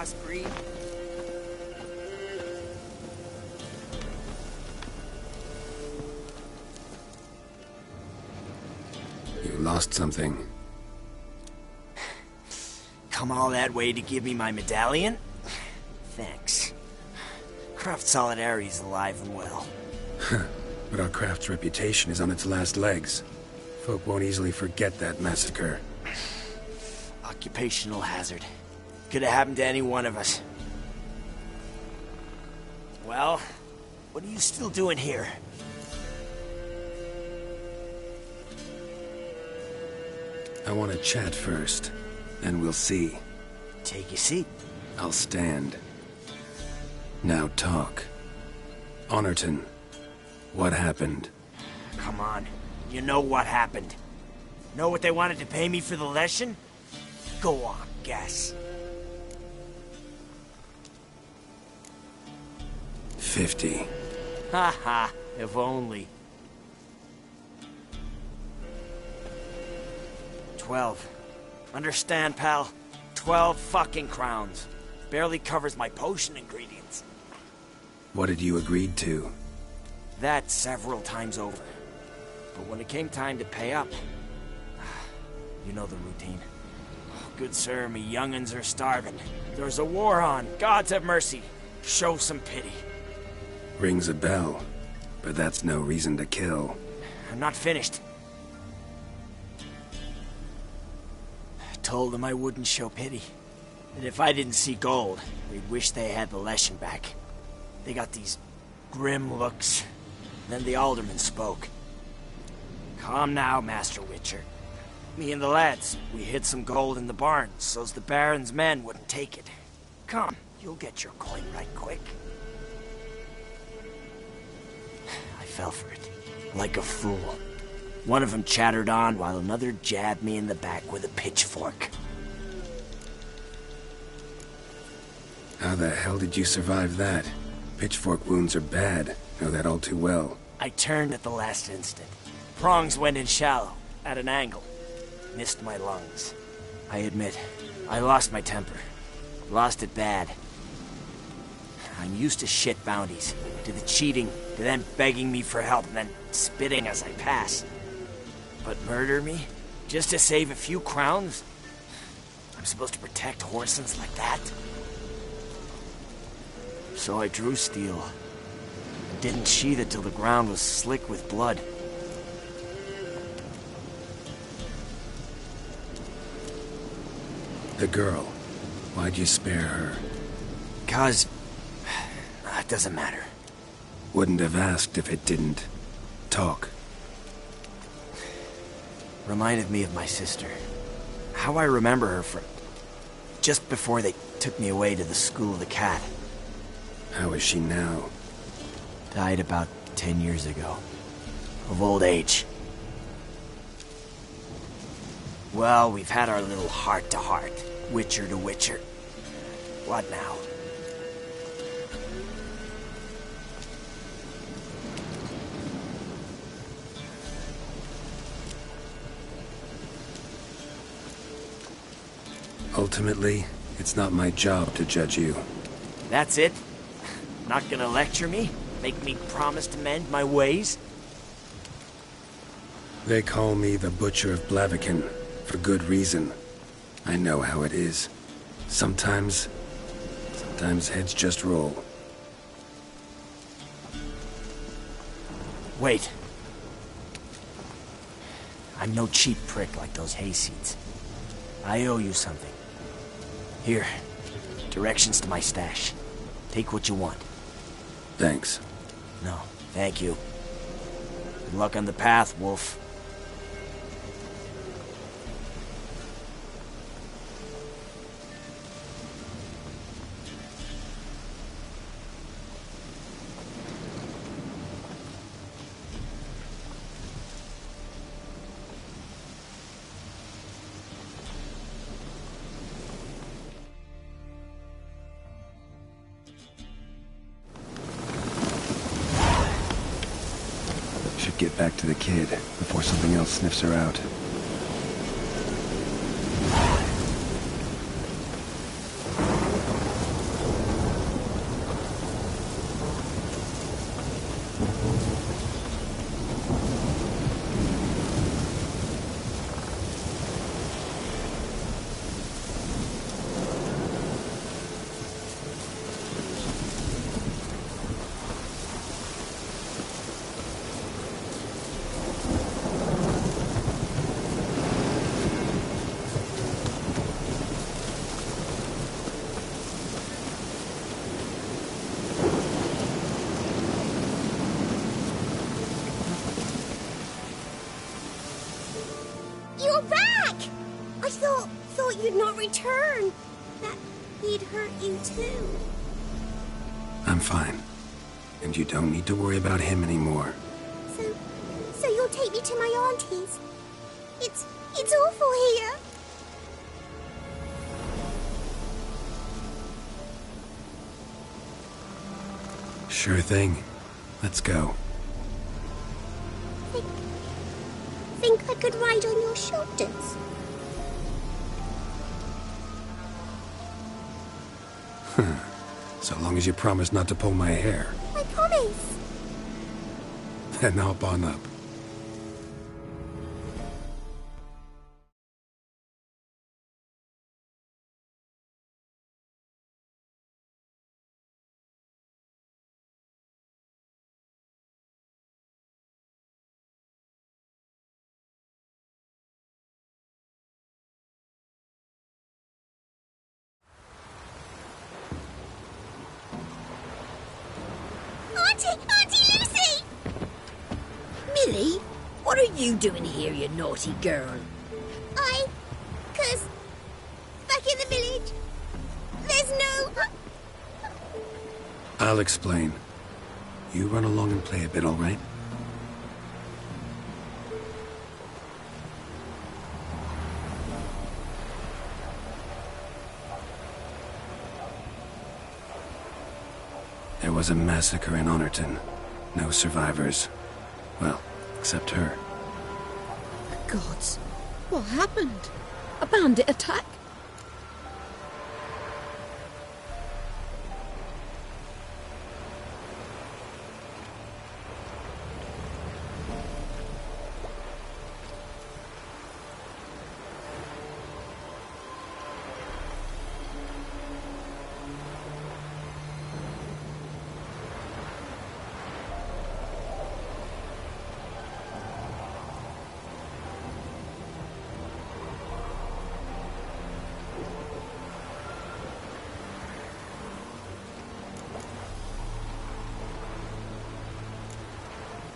crossbreed. You lost something. Come all that way to give me my medallion? Thanks. Craft Solidarity's alive and well. But our craft's reputation is on its last legs. Folk won't easily forget that massacre. Occupational hazard. Could have happened to any one of us. Well, what are you still doing here? I want to chat first, then we'll see. Take your seat. I'll stand. Now talk. Honorton, what happened? Come on. You know what happened. Know what they wanted to pay me for the lesson? Go on, guess. 50. Ha ha, if only. 12. Understand, pal? 12 fucking crowns. Barely covers my potion ingredients. What had you agreed to? That several times over. But when it came time to pay up, you know the routine. Oh, good sir, me young'uns are starving. There's a war on. Gods have mercy. Show some pity. Rings a bell, but that's no reason to kill. I'm not finished. I told them I wouldn't show pity. That if I didn't see gold, they'd wish they had the lesson back. They got these grim looks. Then the alderman spoke. Calm now, Master Witcher. Me and the lads, we hid some gold in the barn, so's the Baron's men wouldn't take it. Come, you'll get your coin right quick. I fell for it, like a fool. One of them chattered on while another jabbed me in the back with a pitchfork. How the hell did you survive that? Pitchfork wounds are bad. Know that all too well. I turned at the last instant. Prongs went in shallow, at an angle. Missed my lungs. I admit, I lost my temper. Lost it bad. I'm used to shit bounties, to the cheating, to them begging me for help and then spitting as I pass. But murder me? Just to save a few crowns? I'm supposed to protect Horsens like that? So I drew steel. And didn't sheathe it till the ground was slick with blood. The girl. Why'd you spare her? 'Cause... it doesn't matter. Wouldn't have asked if it didn't. Talk. Reminded me of my sister. How I remember her from... just before they took me away to the School of the Cat. How is she now? Died about 10 years ago. Of old age. Well, we've had our little heart-to-heart. Witcher to Witcher. What now? Ultimately, it's not my job to judge you. That's it? Not gonna lecture me? Make me promise to mend my ways? They call me the Butcher of Blaviken, for good reason. I know how it is. Sometimes heads just roll. Wait. I'm no cheap prick like those hayseeds. I owe you something. Here, directions to my stash. Take what you want. Thanks. No, thank you. Good luck on the path, Wolf. Get back to the kid before something else sniffs her out. back! I thought you'd not return. That he'd hurt you too. I'm fine. And you don't need to worry about him anymore. So you'll take me to my auntie's? It's awful here. Sure thing. Let's go. Think I could ride on your shoulders? So long as you promise not to pull my hair. I promise. Then hop on up. Auntie Lucy! Millie, what are you doing here, you naughty girl? 'Cause back in the village, there's no... I'll explain. You run along and play a bit, all right? There was a massacre in Honorton. No survivors. Well, except her. The gods, what happened? A bandit attack?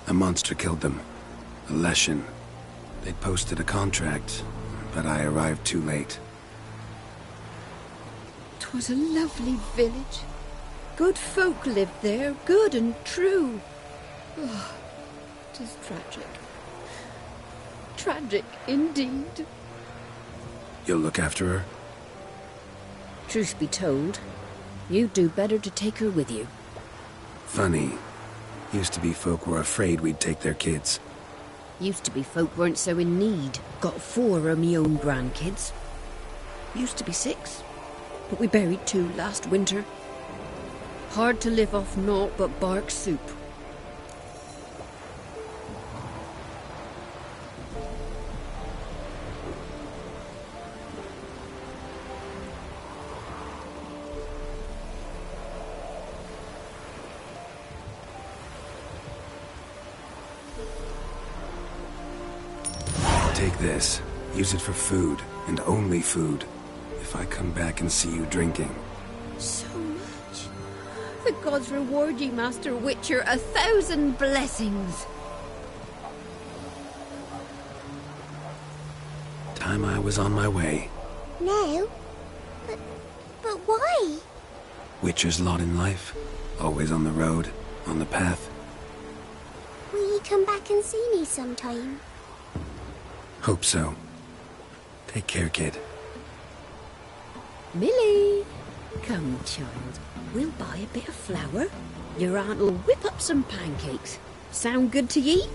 A monster killed them. A Leshen. They'd posted a contract, but I arrived too late. 'Twas a lovely village. Good folk lived there, good and true. Oh, 'tis tragic. Tragic indeed. You'll look after her? Truth be told, you'd do better to take her with you. Funny. Used to be folk were afraid we'd take their kids. Used to be folk weren't so in need. Got 4 of me own grandkids. Used to be 6, but we buried 2 last winter. Hard to live off naught but bark soup. Take this. Use it for food, and only food. If I come back and see you drinking. So much. The gods reward ye, Master Witcher, 1,000 blessings. Time I was on my way. No. But why? Witcher's lot in life. Always on the road, on the path. Will you come back and see me sometime? Hope so. Take care, kid. Millie! Come, child. We'll buy a bit of flour. Your aunt'll whip up some pancakes. Sound good to ye?